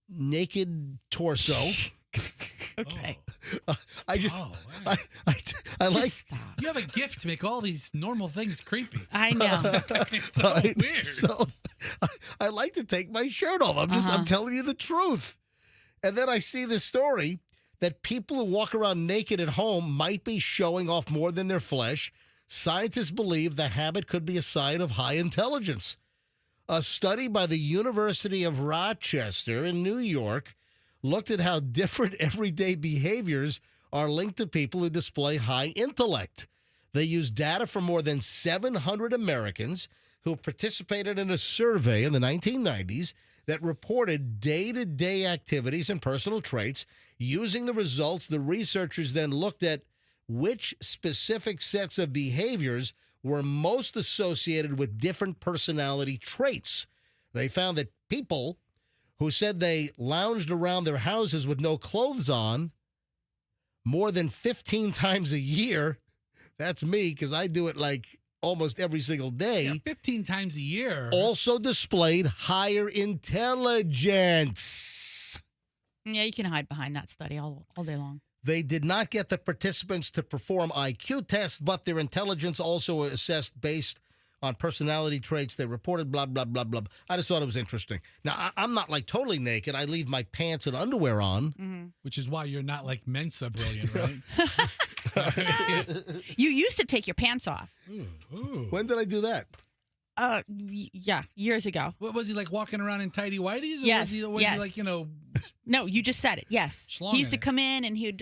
naked torso. Okay. I like. Stop. You have a gift to make all these normal things creepy. I know. It's so weird. So I like to take my shirt off. I'm telling you the truth. And then I see this story that people who walk around naked at home might be showing off more than their flesh. Scientists believe the habit could be a sign of high intelligence. A study by the University of Rochester in New York looked at how different everyday behaviors are linked to people who display high intellect. They used data from more than 700 Americans who participated in a survey in the 1990s that reported day-to-day activities and personal traits. Using the results, the researchers then looked at which specific sets of behaviors were most associated with different personality traits. They found that people who said they lounged around their houses with no clothes on more than 15 times a year. That's me, because I do it like almost every single day. Yeah, 15 times a year. Also displayed higher intelligence. Yeah, you can hide behind that study all day long. They did not get the participants to perform IQ tests, but their intelligence also assessed based on personality traits. They reported blah, blah, blah, blah. I just thought it was interesting. Now, I'm not like totally naked. I leave my pants and underwear on. Which is why you're not like Mensa brilliant, right? You used to take your pants off. Ooh. When did I do that? Yeah, years ago. What was he like, walking around in tighty whities? Or Yes, was he like, No, you just said it. Yes. Schlonging He used to come in and he would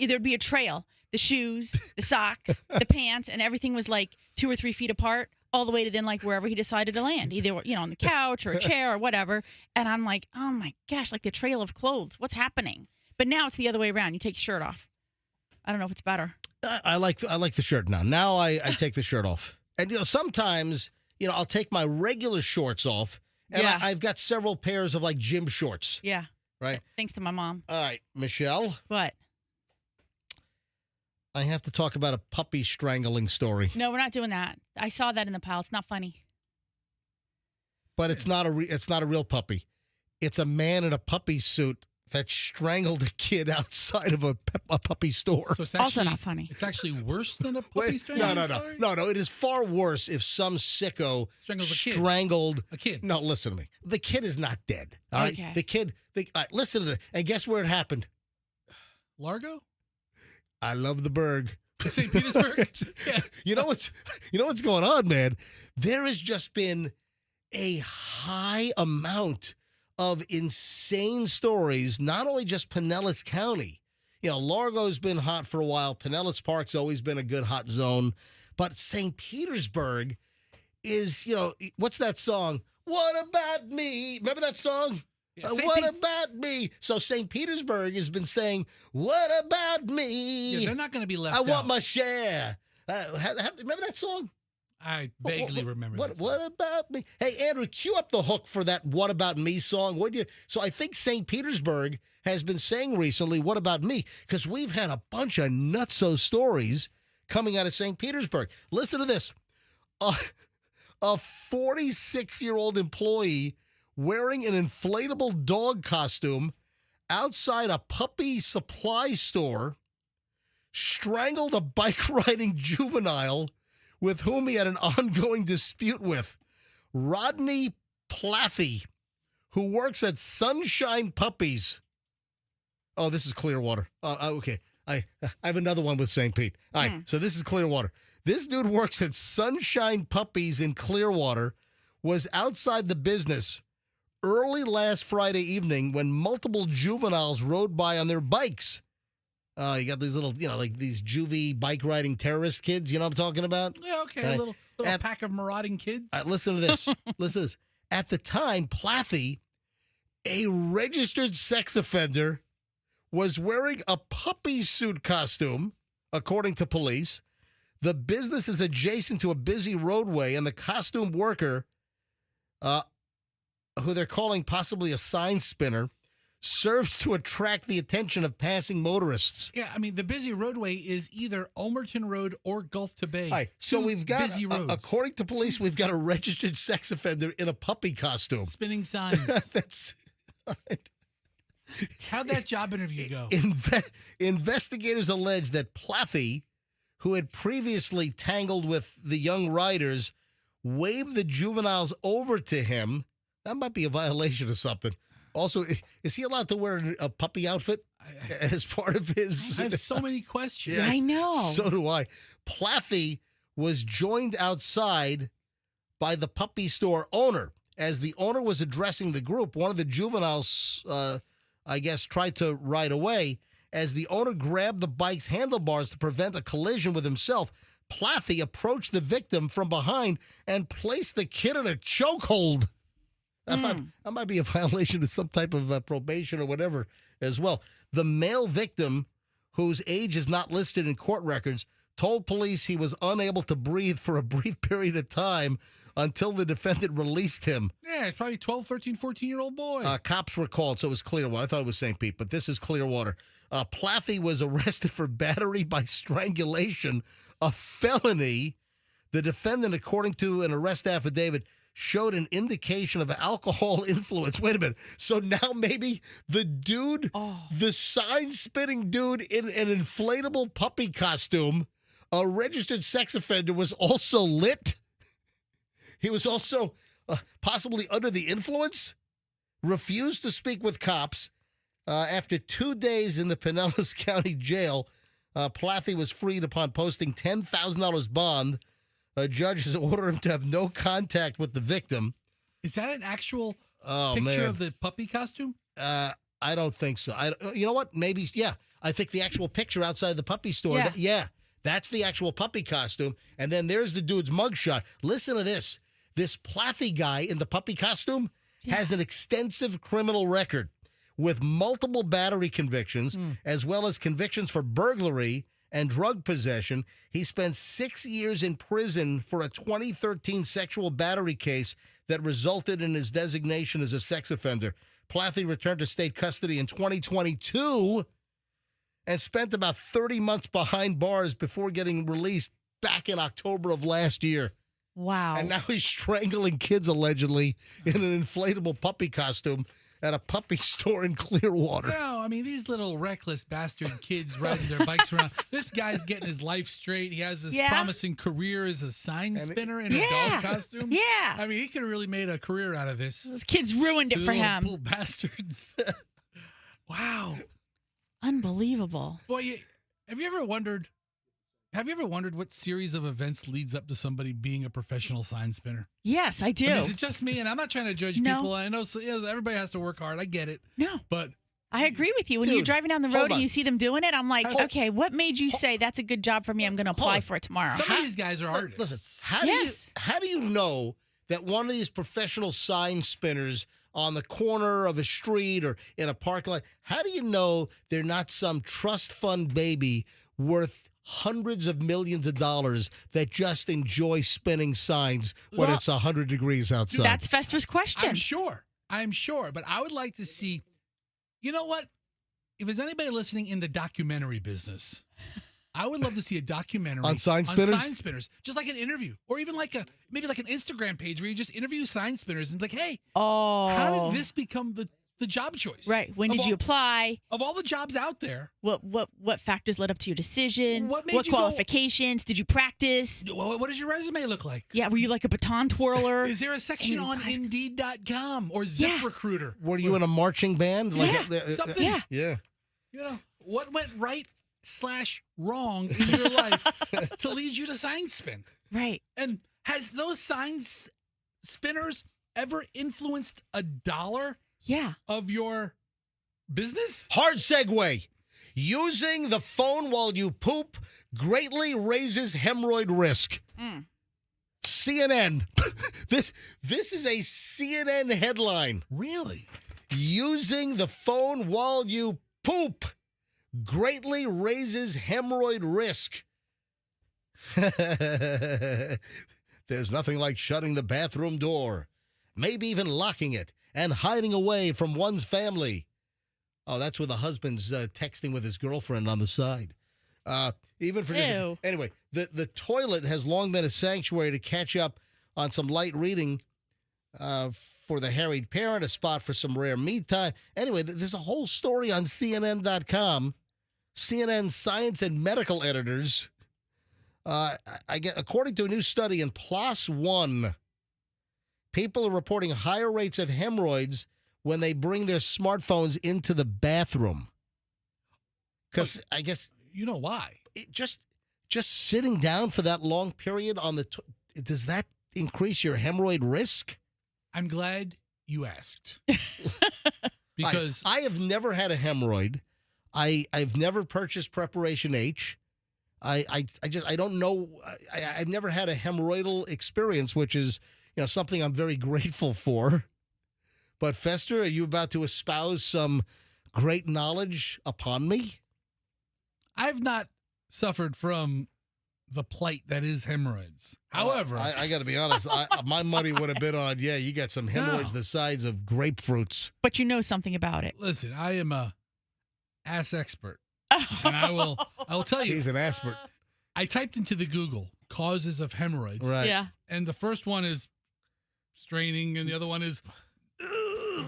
there'd be a trail. The shoes, the socks, the pants, and everything was like 2 or 3 feet apart, all the way to then like wherever he decided to land, either on the couch or a chair or whatever. And I'm like, oh my gosh, like the trail of clothes. What's happening? But now it's the other way around. You take your shirt off. I don't know if it's better. I like the shirt now. Now I take the shirt off, and sometimes I'll take my regular shorts off, and I've got several pairs of like gym shorts. Yeah. Right. Thanks to my mom. All right, Michelle. What? I have to talk about a puppy strangling story. No, we're not doing that. I saw that in the pile. It's not funny. But it's not a real puppy. It's a man in a puppy suit that strangled a kid outside of a puppy store. So it's also not funny. It's actually worse than a puppy strangling story? No. It is far worse if some sicko strangled a kid. No, listen to me. The kid is not dead. All right. Okay. The kid. All right, listen to this. And guess where it happened? Largo? I love the Berg. St. Petersburg? Yeah. You know what's going on, man? There has just been a high amount of insane stories, not only just Pinellas County. Largo's been hot for a while. Pinellas Park's always been a good hot zone. But St. Petersburg is, what's that song? What about me? Remember that song? Yeah, what about me? So St. Petersburg has been saying, what about me? Yeah, they're not going to be left I out. want my share. Remember that song? I vaguely remember that. What about me? Hey, Andrew, cue up the hook for that "What About Me" song. So I think St. Petersburg has been saying recently, "What about me?" Because we've had a bunch of nutso stories coming out of St. Petersburg. Listen to this: a 46-year-old employee wearing an inflatable dog costume outside a puppy supply store strangled a bike riding juvenile with whom he had an ongoing dispute with. Rodney Plathy, who works at Sunshine Puppies. Oh, this is Clearwater. Okay. I have another one with St. Pete. All right, so this is Clearwater. This dude works at Sunshine Puppies in Clearwater, was outside the business early last Friday evening when multiple juveniles rode by on their bikes. You got these little, like these juvie bike riding terrorist kids. You know what I'm talking about? Yeah, okay. A little pack of marauding kids. Listen to this. Listen to this. At the time, Plathy, a registered sex offender, was wearing a puppy suit costume, according to police. The business is adjacent to a busy roadway, and the costume worker, who they're calling possibly a sign spinner, serves to attract the attention of passing motorists. Yeah, I mean, the busy roadway is either Omerton Road or Gulf to Bay. All right, so we've got, busy roads. According to police, we've got a registered sex offender in a puppy costume. Spinning signs. That's all right. How'd that job interview go? Investigators allege that Plathy, who had previously tangled with the young riders, waved the juveniles over to him. That might be a violation of something. Also, is he allowed to wear a puppy outfit as part of his? I have so many questions. Yes, I know. So do I. Plathy was joined outside by the puppy store owner. As the owner was addressing the group, one of the juveniles, I guess, tried to ride away. As the owner grabbed the bike's handlebars to prevent a collision with himself, Plathy approached the victim from behind and placed the kid in a chokehold. That might be a violation of some type of probation or whatever as well. The male victim, whose age is not listed in court records, told police he was unable to breathe for a brief period of time until the defendant released him. Yeah, it's probably 12, 13, 14-year-old boy. Cops were called, so it was Clearwater. I thought it was St. Pete, but this is Clearwater. Plathy was arrested for battery by strangulation, a felony. The defendant, according to an arrest affidavit, showed an indication of alcohol influence. Wait a minute. So now maybe the dude, the sign-spinning dude in an inflatable puppy costume, a registered sex offender, was also lit? He was also possibly under the influence? Refused to speak with cops. After 2 days in the Pinellas County Jail, Plathy was freed upon posting $10,000 bond. A judge has ordered him to have no contact with the victim. Is that an actual picture of the puppy costume? I don't think so. You know what? Maybe, yeah. I think the actual picture outside the puppy store. Yeah. That's the actual puppy costume. And then there's the dude's mugshot. Listen to this. This Plathy guy in the puppy costume has an extensive criminal record with multiple battery convictions, as well as convictions for burglary and drug possession. He spent 6 years in prison for a 2013 sexual battery case that resulted in his designation as a sex offender. Plathy returned to state custody in 2022 and spent about 30 months behind bars before getting released back in October of last year. Wow. And now he's strangling kids, allegedly, in an inflatable puppy costume at a puppy store in Clearwater. No, I mean, these little reckless bastard kids riding their bikes around. This guy's getting his life straight. He has this promising career as a sign spinner in a dog costume. Yeah. I mean, he could have really made a career out of this. Those kids ruined it for him. Little bastards. Wow. Unbelievable. Boy, have you ever wondered what series of events leads up to somebody being a professional sign spinner? Yes, I do. I mean, is it just me? And I'm not trying to judge people. I know everybody has to work hard. I get it. No. But I agree with you. When you're driving down the road and you see them doing it, I'm like, okay, what made you say that's a good job for me? I'm going to apply for it tomorrow. Some of these guys are artists. Listen, how do you know that one of these professional sign spinners on the corner of a street or in a parking lot, how do you know they're not some trust fund baby worth hundreds of millions of dollars that just enjoy spinning signs when it's 100 degrees outside? That's Fester's question. I'm sure. But I would like to see, you know what? If there's anybody listening in the documentary business, I would love to see a documentary on sign spinners. On sign spinners, just like an interview, or even like maybe like an Instagram page where you just interview sign spinners and be like, hey, how did this become the job choice? Right. When did you apply? Of all the jobs out there, what factors led up to your decision? What made you qualifications did you practice? What does your resume look like? Yeah, were you like a baton twirler? Is there a section on Indeed.com or ZipRecruiter? Were you in a marching band? Something. Yeah. You know, what went right/wrong in your life to lead you to sign spin? Right. And has those signs spinners ever influenced a dollar of your business? Hard segue. Using the phone while you poop greatly raises hemorrhoid risk. CNN. This is a CNN headline. Really? Using the phone while you poop greatly raises hemorrhoid risk. There's nothing like shutting the bathroom door, maybe even locking it and hiding away from one's family. Oh, that's where the husband's texting with his girlfriend on the side. Even for anyway, the toilet has long been a sanctuary to catch up on some light reading for the harried parent, a spot for some rare me time. Anyway, there's a whole story on CNN.com. CNN science and medical editors. According to a new study in PLOS One, people are reporting higher rates of hemorrhoids when they bring their smartphones into the bathroom. Because I guess you know why. Just sitting down for that long period on the does that increase your hemorrhoid risk? I'm glad you asked. Because I have never had a hemorrhoid. I've never purchased Preparation H. I don't know. I've never had a hemorrhoidal experience, which is something I'm very grateful for. But Fester, are you about to espouse some great knowledge upon me? I've not suffered from the plight that is hemorrhoids. However, I got to be honest. My money would have been on, you got some hemorrhoids the size of grapefruits. But you know something about it. Listen, I am a ass expert. And I will tell you. He's an expert. I typed into the Google causes of hemorrhoids. Right. Yeah. And the first one is straining and the other one is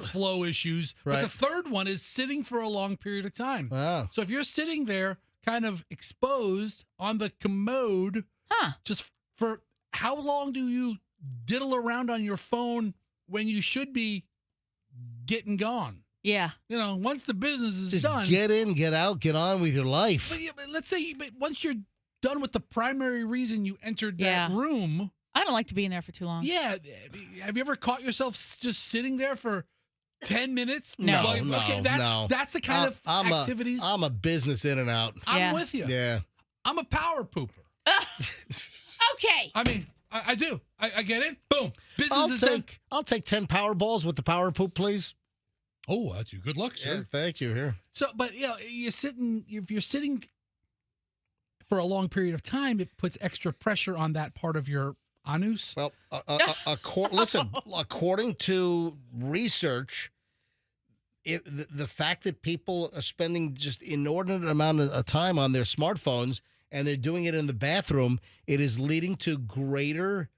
flow issues. Right. But the third one is sitting for a long period of time. Wow. So if you're sitting there kind of exposed on the commode, just for how long do you diddle around on your phone when you should be getting gone? Yeah. Once the business is Just done. Get in, get out, get on with your life. But let's say once you're done with the primary reason you entered that room. I don't like to be in there for too long. Yeah. Have you ever caught yourself just sitting there for 10 minutes? No. Okay, that's the kind of activities. I'm a business in and out. I'm with you. Yeah. I'm a power pooper. Okay. I mean, I do. I get it. Boom. Business is done. I'll take 10 power balls with the power poop, please. Oh, that's you. Good luck, sir. Yeah, thank you. Here. So, but if you're sitting for a long period of time, it puts extra pressure on that part of your anus. Well, listen, according to research, the fact that people are spending just inordinate amount of time on their smartphones and they're doing it in the bathroom, it is leading to greater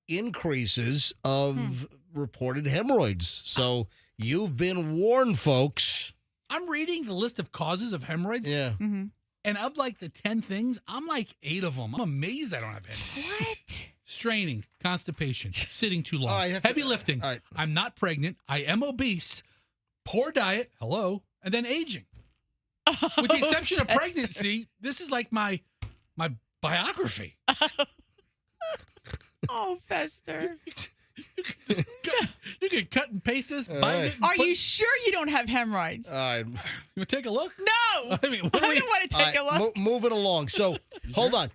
increases of reported hemorrhoids. So you've been warned, folks. I'm reading the list of causes of hemorrhoids. Yeah. Mm-hmm. And of like the 10 things, I'm like 8 of them. I'm amazed I don't have hemorrhoids. What? Straining, constipation, sitting too long, All right, heavy lifting. All right. I'm not pregnant. I am obese. Poor diet. Hello. And then aging. With the exception of pregnancy, this is like my biography. Oh, Fester. You can cut and paste this. All Bite right. it. Are you sure you don't have hemorrhoids? All right. You want to take a look? No. I mean, I don't want to take a look. Moving along. So, hold on.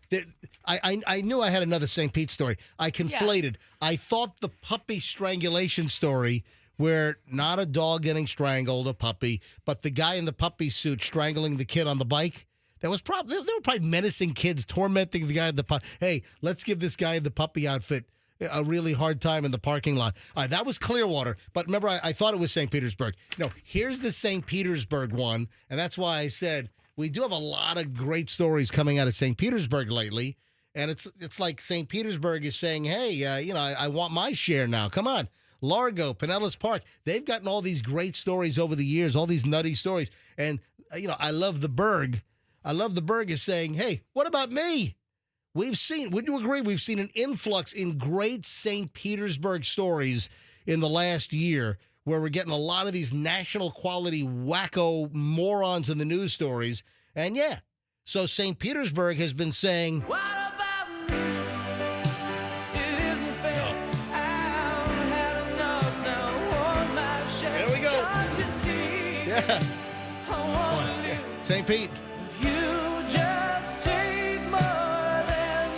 I knew I had another St. Pete story. I conflated. I thought the puppy strangulation story, where not a dog getting strangled, a puppy, but the guy in the puppy suit strangling the kid on the bike, That was probably they were probably menacing kids, tormenting the guy in the puppy. Hey, let's give this guy in the puppy outfit a really hard time in the parking lot. All right, that was Clearwater. But remember, I thought it was St. Petersburg. No, here's the St. Petersburg one, and that's why I said we do have a lot of great stories coming out of St. Petersburg lately. And it's like St. Petersburg is saying, hey, I want my share now. Come on. Largo, Pinellas Park, they've gotten all these great stories over the years, all these nutty stories. And, I love the Berg. I love the Berg is saying, hey, what about me? Would you agree, we've seen an influx in great St. Petersburg stories in the last year where we're getting a lot of these national quality wacko morons in the news stories. And yeah, so St. Petersburg has been saying, What about me? It isn't fair. I've had enough now. Want my share. There we go. Can't you see? yeah, I wanna live. St. Pete. You just take more than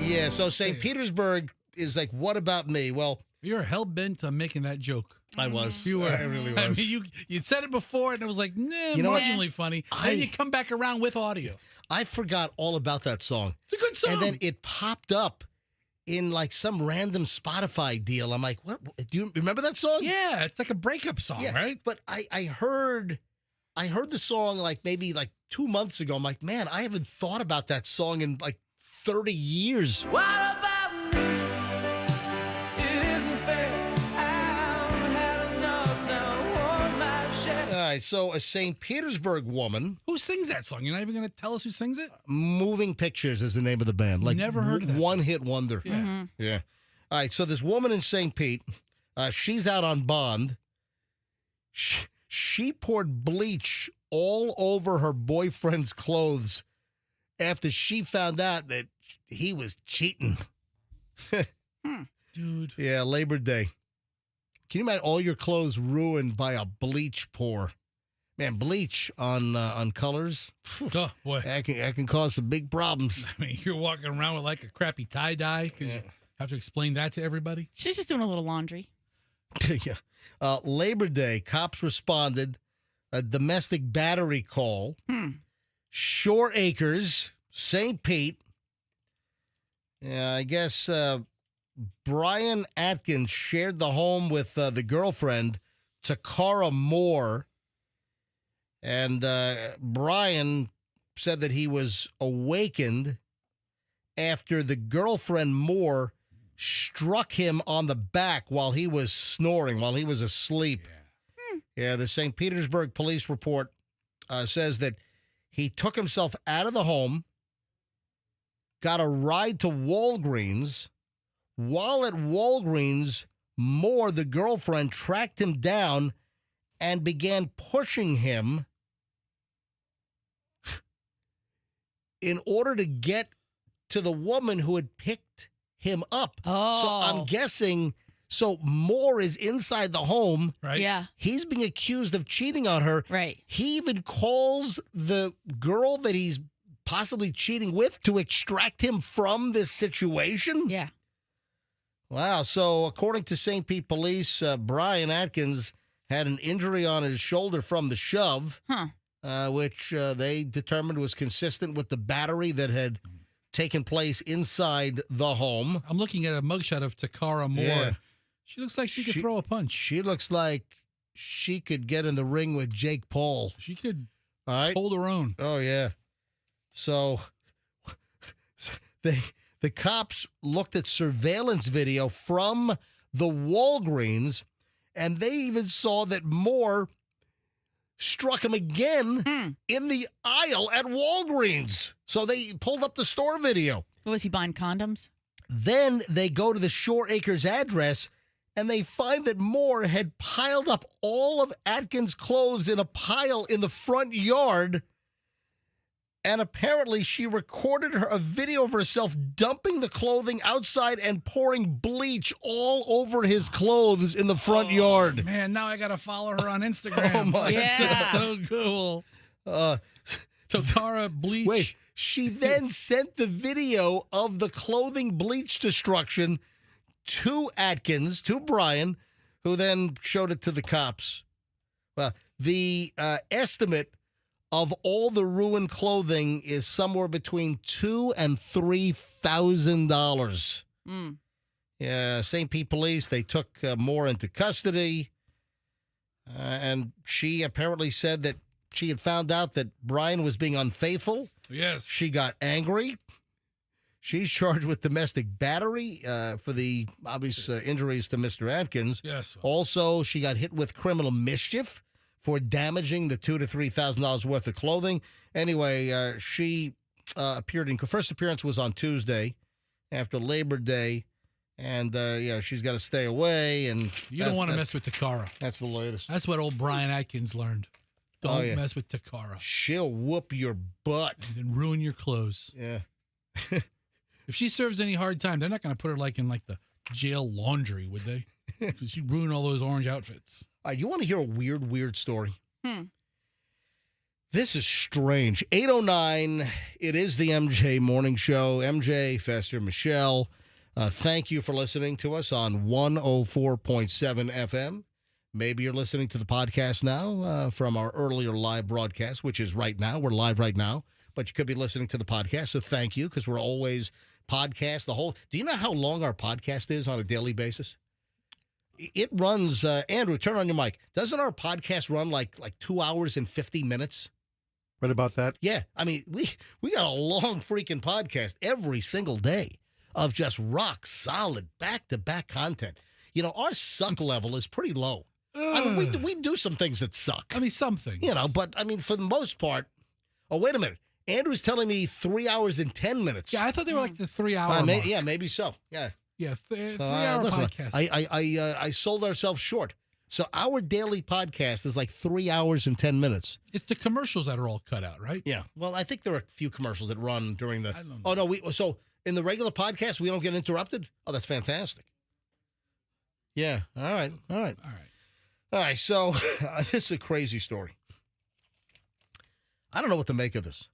you. Yeah, so St. Petersburg is like, what about me? Well, You're hell-bent on making that joke. I was. You were. I really was. I mean, you said it before, and it was like, nah, You know what? marginally funny. Then you come back around with audio. I forgot all about that song. It's a good song. And then it popped up in like some random Spotify deal. I'm like, what? Do you remember that song? Yeah, it's like a breakup song, Yeah, right? But I heard the song like maybe like 2 months ago. I'm like, man, I haven't thought about that song in like 30 years. What about me? It isn't fair. I've had enough now. Want my share. All right, so a St. Petersburg woman, Who sings that song? You're not even going to tell us who sings it? Moving Pictures is the name of the band. Like Never heard of that. One hit wonder. Yeah. Yeah. All right, so this woman in St. Pete, she's out on bond. She poured bleach all over her boyfriend's clothes after she found out that he was cheating. Dude. Yeah, Labor Day. Can you imagine all your clothes ruined by a bleach pour? Man, bleach on colors, Oh, boy. that can cause some big problems. I mean, you're walking around with like a crappy tie-dye because you have to explain that to everybody. She's just doing a little laundry. Yeah. Labor Day, cops responded. A domestic battery call. Shore Acres, St. Pete. Yeah, I guess Brian Atkins shared the home with the girlfriend, Takara Moore. And Brian said that he was awakened after the girlfriend Moore struck him on the back while he was snoring, while he was asleep. Yeah, the St. Petersburg police report says that he took himself out of the home, got a ride to Walgreens. While at Walgreens, Moore, the girlfriend, tracked him down and began pushing him in order to get to the woman who had picked him up. Oh. So I'm guessing, so Moore is inside the home. Right? Yeah. He's being accused of cheating on her. Right. He even calls the girl that he's possibly cheating with to extract him from this situation. Yeah. Wow. So according to St. Pete police, Brian Atkins had an injury on his shoulder from the shove, which they determined was consistent with the battery that had taken place inside the home. I'm looking at a mugshot of Takara Moore. Yeah. She looks like she could throw a punch. She looks like she could get in the ring with Jake Paul. She could All right. hold her own. Oh, yeah. So the cops looked at surveillance video from the Walgreens, and they even saw that Moore struck him again in the aisle at Walgreens. So they pulled up the store video. What was he buying condoms? Then they go to the Shore Acres address, and they find that Moore had piled up all of Atkins' clothes in a pile in the front yard. And apparently she recorded a video of herself dumping the clothing outside and pouring bleach all over his clothes in the front yard. Man, now I got to follow her on Instagram. Oh, my That's so cool. Takara Bleach. Wait, she then sent the video of the clothing bleach destruction to Atkins, to Brian, who then showed it to the cops. Well, the estimate of all the ruined clothing is somewhere between $2,000 and $3,000. Yeah, St. Pete police, they took Moore into custody. And she apparently said that she had found out that Brian was being unfaithful. Yes. She got angry. She's charged with domestic battery for the obvious injuries to Mr. Atkins. Yes. Also, she got hit with criminal mischief for damaging the $2,000 to $3,000 worth of clothing. Anyway, she appeared in first appearance was on Tuesday after Labor Day. And, she's got to stay away. And you don't want to mess with Takara. That's the latest. That's what old Brian Atkins learned. Don't mess with Takara. She'll whoop your butt. And then ruin your clothes. Yeah. If she serves any hard time, they're not going to put her in the jail laundry, would they? Because she'd ruin all those orange outfits. You want to hear a weird story? This is strange. 8:09, it is the MJ Morning Show. MJ, Fester, Michelle, thank you for listening to us on 104.7 FM. Maybe you're listening to the podcast now from our earlier live broadcast, which is right now. We're live right now, but you could be listening to the podcast, so thank you, because we're always podcast. Do you know how long our podcast is on a daily basis? It runs, Andrew, turn on your mic. Doesn't our podcast run like 2 hours and 50 minutes? Right about that? Yeah. I mean, we got a long freaking podcast every single day of just rock solid back-to-back content. You know, our suck level is pretty low. I mean, we do some things that suck. I mean, some things. You know, but I mean, for the most part. Oh, wait a minute. Andrew's telling me 3 hours and 10 minutes. Yeah, I thought they were like the 3 hour mark. Yeah, maybe so. Yeah. Yeah, 3 hour podcast. I sold ourselves short. So our daily podcast is like 3 hours and 10 minutes. It's the commercials that are all cut out, right? Yeah. Well, I think there are a few commercials that run during the. I don't know. Oh no, so in the regular podcast we don't get interrupted? Oh, that's fantastic. Yeah. All right. So this is a crazy story. I don't know what to make of this.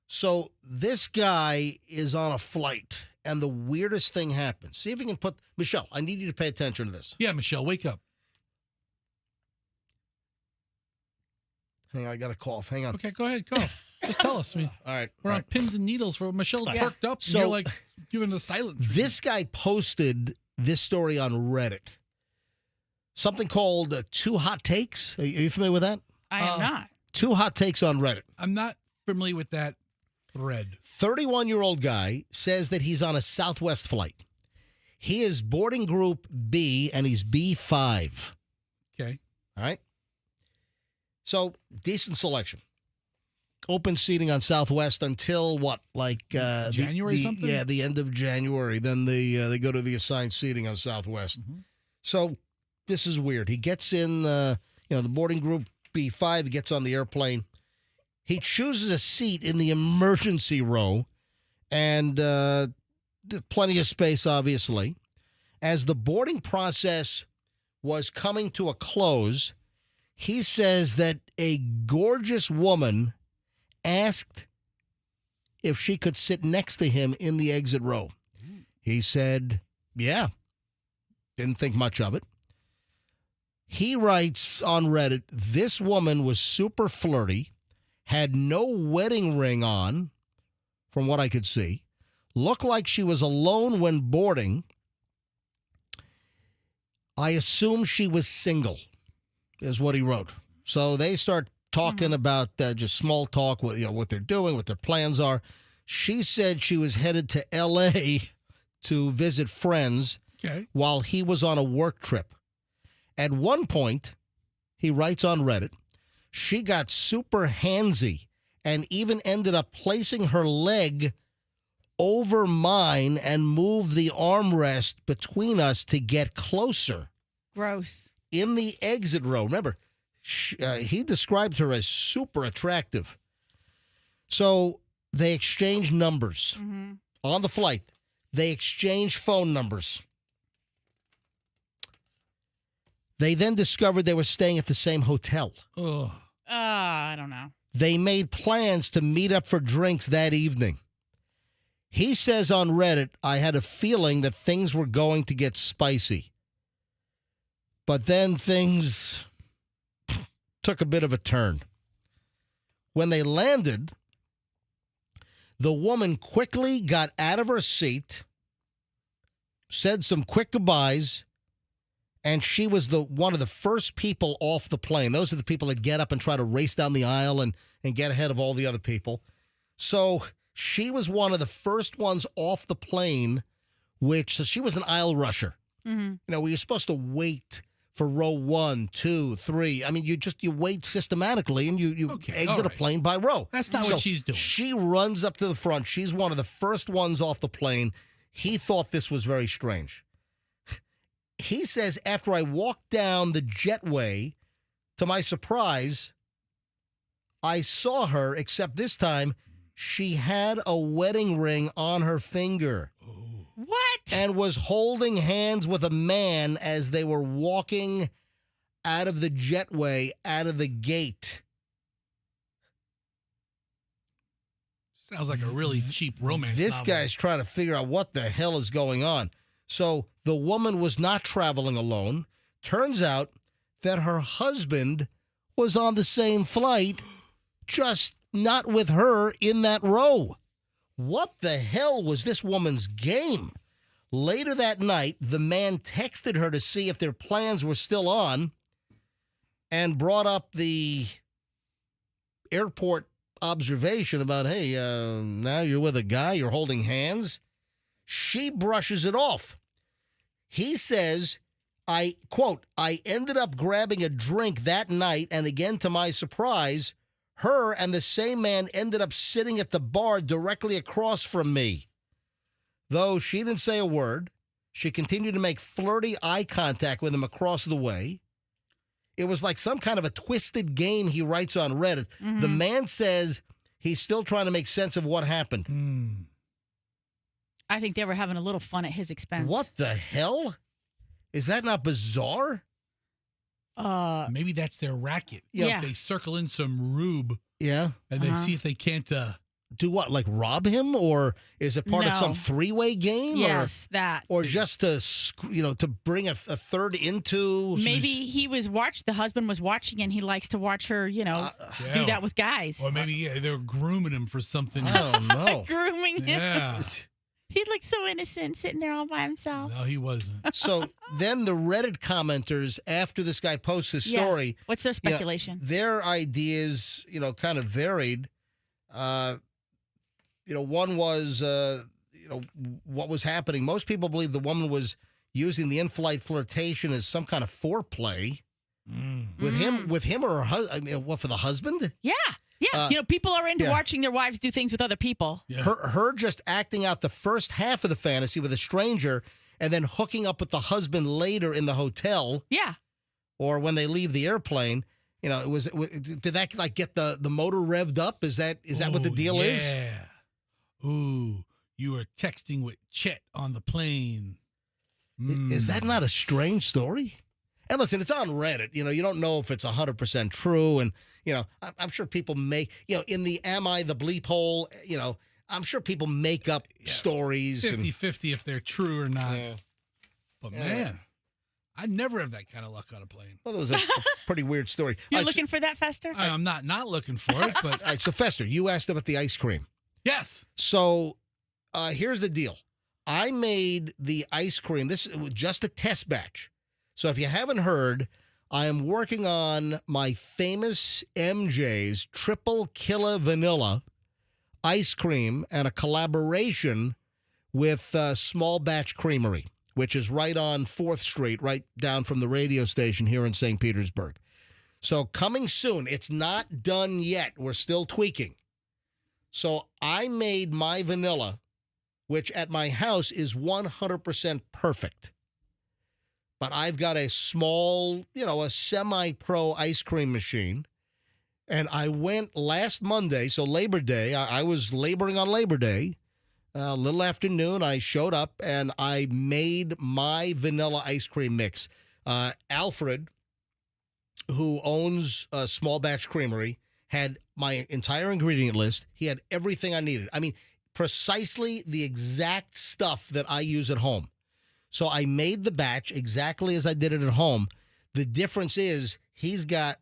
So this guy is on a flight, and the weirdest thing happens. See if you can put Michelle. I need you to pay attention to this. Yeah, Michelle, wake up. Hang on, I got a cough. Hang on. Okay, go ahead, go. Just tell us. I mean, all right. We're on pins and needles for Michelle's perked up. So and you're like giving the silence. This guy posted this story on Reddit. Something called 2 Hot Takes. Are you familiar with that? I am not. 2 Hot Takes on Reddit. I'm not familiar with that thread. 31-year-old guy says that he's on a Southwest flight. He is boarding group B, and he's B5. Okay. All right. So, decent selection. Open seating on Southwest until what? Like January something? Yeah, the end of January. Then they go to the assigned seating on Southwest. Mm-hmm. So, this is weird. He gets in the boarding group B5. He gets on the airplane. He chooses a seat in the emergency row, and plenty of space, obviously. As the boarding process was coming to a close, he says that a gorgeous woman asked if she could sit next to him in the exit row. He said, yeah. Didn't think much of it. He writes on Reddit, this woman was super flirty, had no wedding ring on, from what I could see, looked like she was alone when boarding. I assume she was single, is what he wrote. So they start talking about just small talk, what they're doing, what their plans are. She said she was headed to L.A. to visit friends while he was on a work trip. At one point, he writes on Reddit, she got super handsy and even ended up placing her leg over mine and moved the armrest between us to get closer. Gross. In the exit row. Remember, he described her as super attractive. So they exchanged numbers on the flight. They exchanged phone numbers. They then discovered they were staying at the same hotel. Oh. I don't know. They made plans to meet up for drinks that evening. He says on Reddit, I had a feeling that things were going to get spicy. But then things took a bit of a turn. When they landed, the woman quickly got out of her seat, said some quick goodbyes, and she was one of the first people off the plane. Those are the people that get up and try to race down the aisle and get ahead of all the other people. So she was one of the first ones off the plane, so she was an aisle rusher. You know, where you're supposed to wait for row 1, 2, 3. I mean, you wait systematically and you exit a plane by row. That's not what she's doing. She runs up to the front. She's one of the first ones off the plane. He thought this was very strange. He says, after I walked down the jetway, to my surprise, I saw her, except this time she had a wedding ring on her finger. What? And was holding hands with a man as they were walking out of the jetway, out of the gate. Sounds like a really cheap romance This novel. guy's trying to figure out what the hell is going on. So the woman was not traveling alone. Turns out that her husband was on the same flight, just not with her in that row. What the hell was this woman's game? Later that night, the man texted her to see if their plans were still on and brought up the airport observation about, hey, now you're with a guy, you're holding hands. She brushes it off. He says, I ended up grabbing a drink that night, and again, to my surprise, her and the same man ended up sitting at the bar directly across from me. Though she didn't say a word, she continued to make flirty eye contact with him across the way. It was like some kind of a twisted game, he writes on Reddit. The man says he's still trying to make sense of what happened. I think they were having a little fun at his expense. What the hell? Is that not bizarre? Maybe that's their racket. Yeah. They circle in some rube. Yeah. And they see if they can't... do what, like rob him? Or is it part of some three-way game? Yes, that. Or just to, to bring a third into... Maybe the husband was watching and he likes to watch her, do that with guys. Or maybe they're grooming him for something. I don't know. Grooming him. Yeah. He looked so innocent sitting there all by himself. No, he wasn't. So then the Reddit commenters, after this guy posts his story... What's their speculation? Their ideas, kind of varied. One was, what was happening. Most people believe the woman was using the in-flight flirtation as some kind of foreplay with him or her husband. What, for the husband? Yeah. Yeah. People are into watching their wives do things with other people. Yeah. Her just acting out the first half of the fantasy with a stranger and then hooking up with the husband later in the hotel. Yeah. Or when they leave the airplane. Did that like get the motor revved up? Is that what the deal is? Yeah. Ooh, you were texting with Chet on the plane. Is that not a strange story? And listen, it's on Reddit. You don't know if it's 100% true. And, I'm sure people make, in the Am I the Bleep Hole, I'm sure people make up stories. 50-50 if they're true or not. Yeah. But man, I never have that kind of luck on a plane. Well, that was a pretty weird story. You're looking for that, Fester? I'm not looking for it, but. All right, so Fester, you asked about the ice cream. Yes. So here's the deal. I made the ice cream. This was just a test batch. So if you haven't heard, I am working on my famous MJ's Triple Killer Vanilla ice cream and a collaboration with Small Batch Creamery, which is right on 4th Street, right down from the radio station here in St. Petersburg. So coming soon. It's not done yet. We're still tweaking. So I made my vanilla, which at my house is 100% perfect. But I've got a small, a semi-pro ice cream machine. And I went last Monday, so Labor Day. I was laboring on Labor Day. A little afternoon, I showed up and I made my vanilla ice cream mix. Alfred, who owns a Small Batch Creamery, had my entire ingredient list. He had everything I needed. I mean, precisely the exact stuff that I use at home. So I made the batch exactly as I did it at home. The difference is he's got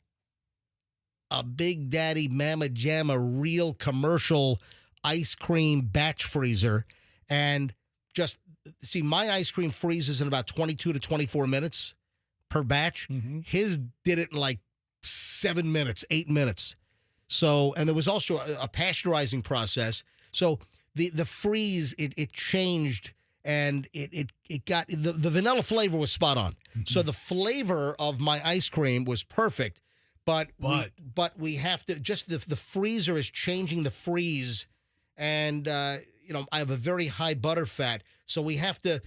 a Big Daddy Mama Jamma real commercial ice cream batch freezer. And just, see, my ice cream freezes in about 22 to 24 minutes per batch. Mm-hmm. His did it in like 7 minutes, 8 minutes. So, and there was also a pasteurizing process. So the freeze, it changed, and it got, the vanilla flavor was spot on. Mm-hmm. So the flavor of my ice cream was perfect, but we have to, just the freezer is changing the freeze, and you know, I have a very high butter fat, so we have to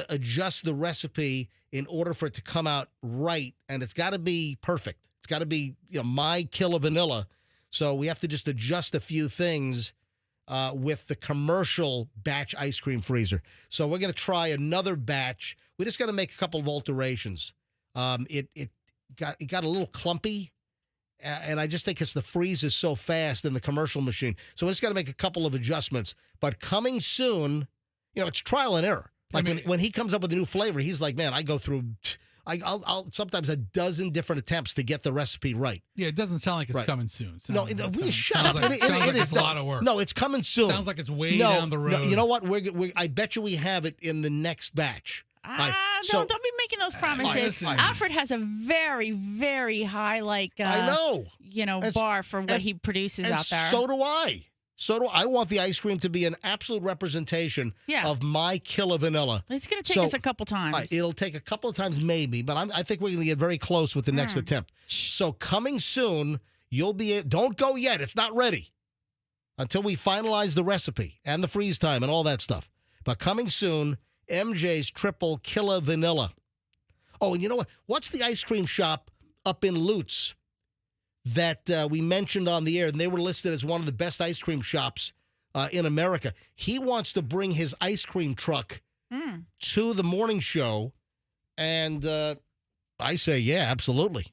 adjust the recipe in order for it to come out right, and it's got to be perfect. It's got to be, you know, my killer vanilla. So we have to just adjust a few things with the commercial batch ice cream freezer. So we're going to try another batch. We just got to make a couple of alterations. It got a little clumpy, and I just think it's the freeze is so fast in the commercial machine. So we just got to make a couple of adjustments. But coming soon, you know, it's trial and error. Like, I mean, when he comes up with a new flavor, he's like, man, I go through, I'll sometimes a dozen different attempts to get the recipe right. Yeah, it doesn't sound like it's coming soon. Shut up. It is a lot of work. No, it's coming soon. Sounds like it's way down the road. No, you know what? I bet you we have it in the next batch. Don't be making those promises. Alfred has a very, very high, I know, bar for what he produces out there. So do I. I want the ice cream to be an absolute representation of my killer vanilla. It's going to take us a couple times. It'll take a couple of times maybe, but I think we're going to get very close with the next attempt. So coming soon, don't go yet. It's not ready until we finalize the recipe and the freeze time and all that stuff. But coming soon, MJ's Triple Killer Vanilla. Oh, and you know what? What's the ice cream shop up in Lutz that we mentioned on the air, and they were listed as one of the best ice cream shops in America? He wants to bring his ice cream truck to the morning show, and I say, yeah, absolutely.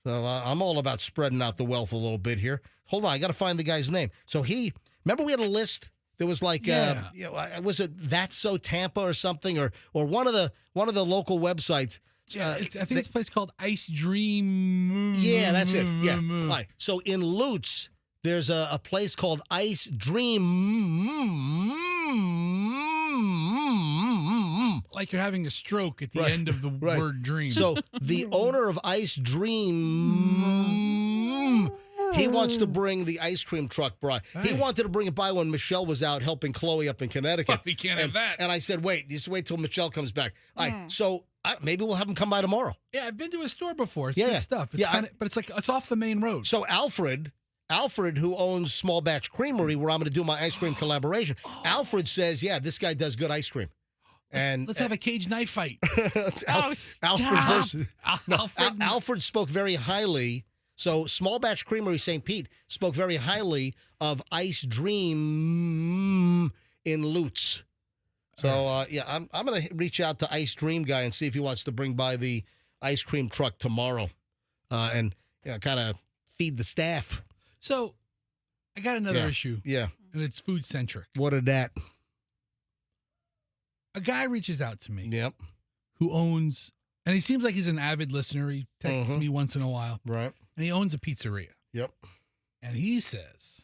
So I'm all about spreading out the wealth a little bit here. Hold on, I got to find the guy's name. So remember we had a list? There was like, was it That's So Tampa or something, or one of the local websites. Yeah, I think it's a place called Ice Dream. Yeah, that's it. Yeah. All right. So in Lutz, there's a place called Ice Dream. Like you're having a stroke at the end of the word dream. So the owner of Ice Dream, he wants to bring the ice cream truck by. Hey. He wanted to bring it by when Michelle was out helping Chloe up in Connecticut. Well, we can't have that. And I said, just wait till Michelle comes back. All right. So maybe we'll have him come by tomorrow. Yeah, I've been to a store before. It's good stuff. But it's off the main road. So Alfred, who owns Small Batch Creamery, where I'm going to do my ice cream collaboration, Alfred says, this guy does good ice cream. Let's have a cage knife fight. Alfred spoke very highly. So Small Batch Creamery St. Pete spoke very highly of Ice Dream in Lutz. So, I'm going to reach out to Ice Dream guy and see if he wants to bring by the ice cream truck tomorrow and kind of feed the staff. So, I got another issue. Yeah. And it's food-centric. What is that? A guy reaches out to me. Yep. Who owns, and he seems like he's an avid listener. He texts me once in a while. Right. And he owns a pizzeria. Yep. And he says,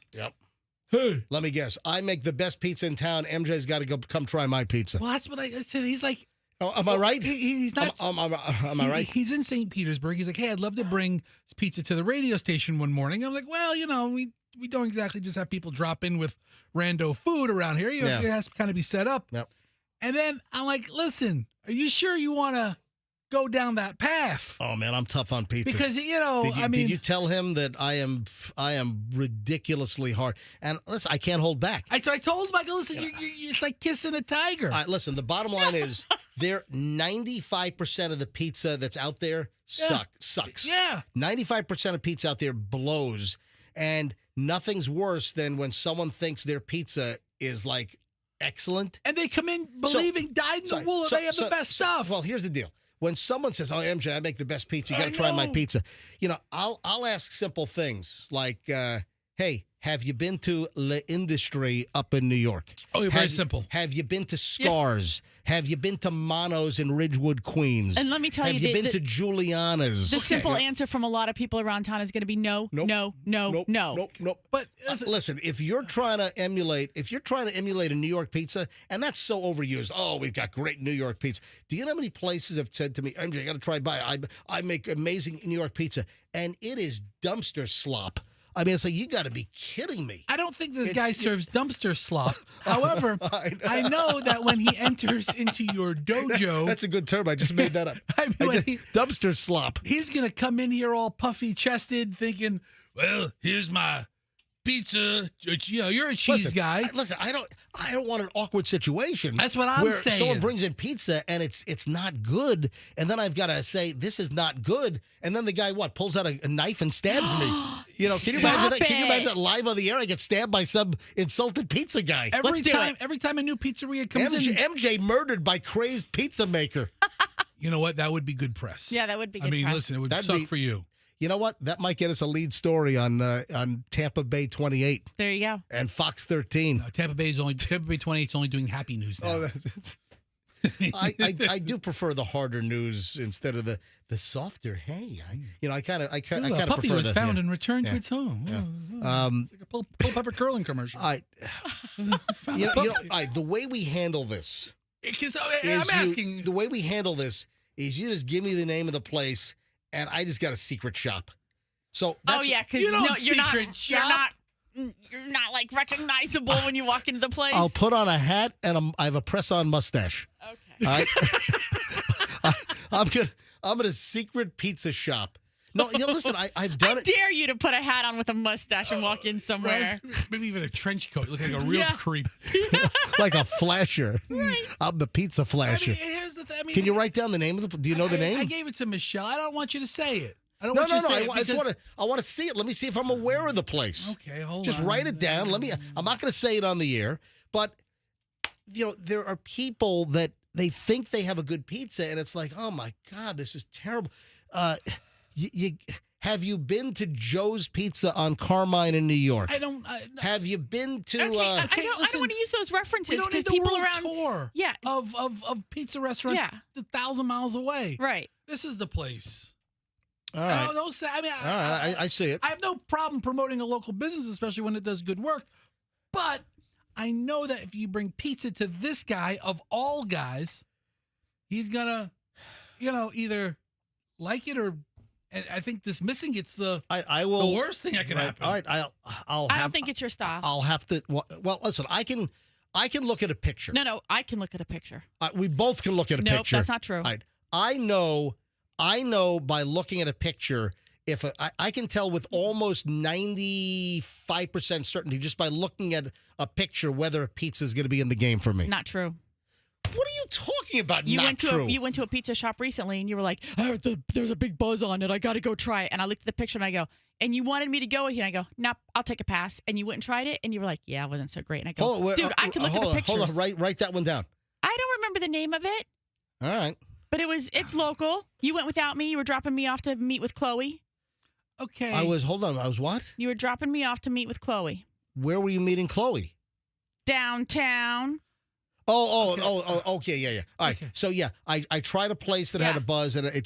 hey, let me guess. I make the best pizza in town. MJ's got to come try my pizza. Well, that's what I said. He's like, am I right? He's not. Am I right? He's in St. Petersburg. He's like, hey, I'd love to bring this pizza to the radio station one morning. I'm like, well, we don't exactly just have people drop in with rando food around here. It has to kind of be set up. Yep. And then I'm like, listen, are you sure you want to go down that path? Oh man, I'm tough on pizza. Because did you tell him that I am ridiculously hard? And listen, I can't hold back. I told him, I go, listen, it's like kissing a tiger. All right, listen, the bottom line is 95% of the pizza that's out there sucks. Yeah. 95% of pizza out there blows, and nothing's worse than when someone thinks their pizza is like excellent. And they come in believing dyed in the wool they have the best stuff. Well, here's the deal. When someone says, oh, MJ, I make the best pizza, you got to try my pizza. I'll ask simple things like, hey, have you been to L'Industrie up in New York? Oh, you're very simple. Have you been to Scars? Have you been to Mono's in Ridgewood, Queens? And let me tell you, have you been to Juliana's? The simple answer from a lot of people around town is going to be no, Nope. no, no, Nope. no. Nope. Nope. But listen, if you're trying to emulate a New York pizza, and that's so overused. Oh, we've got great New York pizza. Do you know how many places have said to me, MJ, I got to try by. I make amazing New York pizza, and it is dumpster slop. I mean, it's like, you got to be kidding me. I don't think this guy serves dumpster slop. However, I know that when he enters into your dojo. That's a good term. I just made that up. Dumpster slop. He's going to come in here all puffy chested thinking, well, here's my pizza. You know, you're a cheese guy. Listen, I don't want an awkward situation. That's what I'm where saying. Someone brings in pizza and it's not good, and then I've got to say this is not good, and then the guy pulls out a knife and stabs me. You know, can you imagine that? Can you imagine that live on the air? I get stabbed by some insulted pizza guy. Every time a new pizzeria comes in, MJ murdered by crazed pizza maker. You know what? That would be good press. Yeah, that would be good press. I mean, listen, it would suck for you. You know what? That might get us a lead story on Tampa Bay 28. There you go. And Fox 13. Tampa Bay 28 is only doing happy news now. Oh, that's I do prefer the harder news instead of the softer. Hey, I kind of prefer that. A puppy was found and returned to its home. Yeah. Like a pull pepper curling commercial. The way we handle this the way we handle this is you just give me the name of the place, and I just got a secret shop. So that's, because you're not like recognizable when you walk into the place. I'll put on a hat and I have a press-on mustache. Okay. All right. I'm at a secret pizza shop. No, listen, I've done it. I dare you to put a hat on with a mustache and walk in somewhere. Right? Maybe even a trench coat. Look like a real creep. Like a flasher. Right. I'm the pizza flasher. Here's the thing. Can you write down the name of the? Do you know the name? I gave it to Michelle. I don't want you to say it. I want to see it. Let me see if I'm aware of the place. Okay, hold on. Just write it down. I'm not going to say it on the air, but there are people that they think they have a good pizza, and it's like, oh my God, this is terrible. Have you been to Joe's Pizza on Carmine in New York? Have you been to? Okay, I don't want to use those references. We don't need the people world around tour. Yeah. Of pizza restaurants 1,000 miles away. Right. This is the place. All right. Don't say. I mean, all right. I see it. I have no problem promoting a local business, especially when it does good work. But I know that if you bring pizza to this guy of all guys, he's gonna, either like it or. And I think dismissing it's the worst thing that can happen. All right, I don't think it's your style. I'll have to. Well, listen, I can look at a picture. No, I can look at a picture. We both can look at a picture. No, that's not true. All right. I know by looking at a picture if I can tell with almost 95% certainty just by looking at a picture whether a pizza is going to be in the game for me. Not true. What are you talking about? You went to a pizza shop recently, and you were like, "There's a big buzz on it. I got to go try it." And I looked at the picture, and I go, "And you wanted me to go with you?" And I go, "Nope, I'll take a pass." And you went and tried it, and you were like, "Yeah, it wasn't so great." And I go, "Dude, I can look at the pictures." Hold on, write that one down. I don't remember the name of it. All right, but it's local. You went without me. You were dropping me off to meet with Chloe. Okay. I was what? You were dropping me off to meet with Chloe. Where were you meeting Chloe? Downtown. Okay, yeah. All right. Okay. So yeah, I tried a place that had a buzz, and it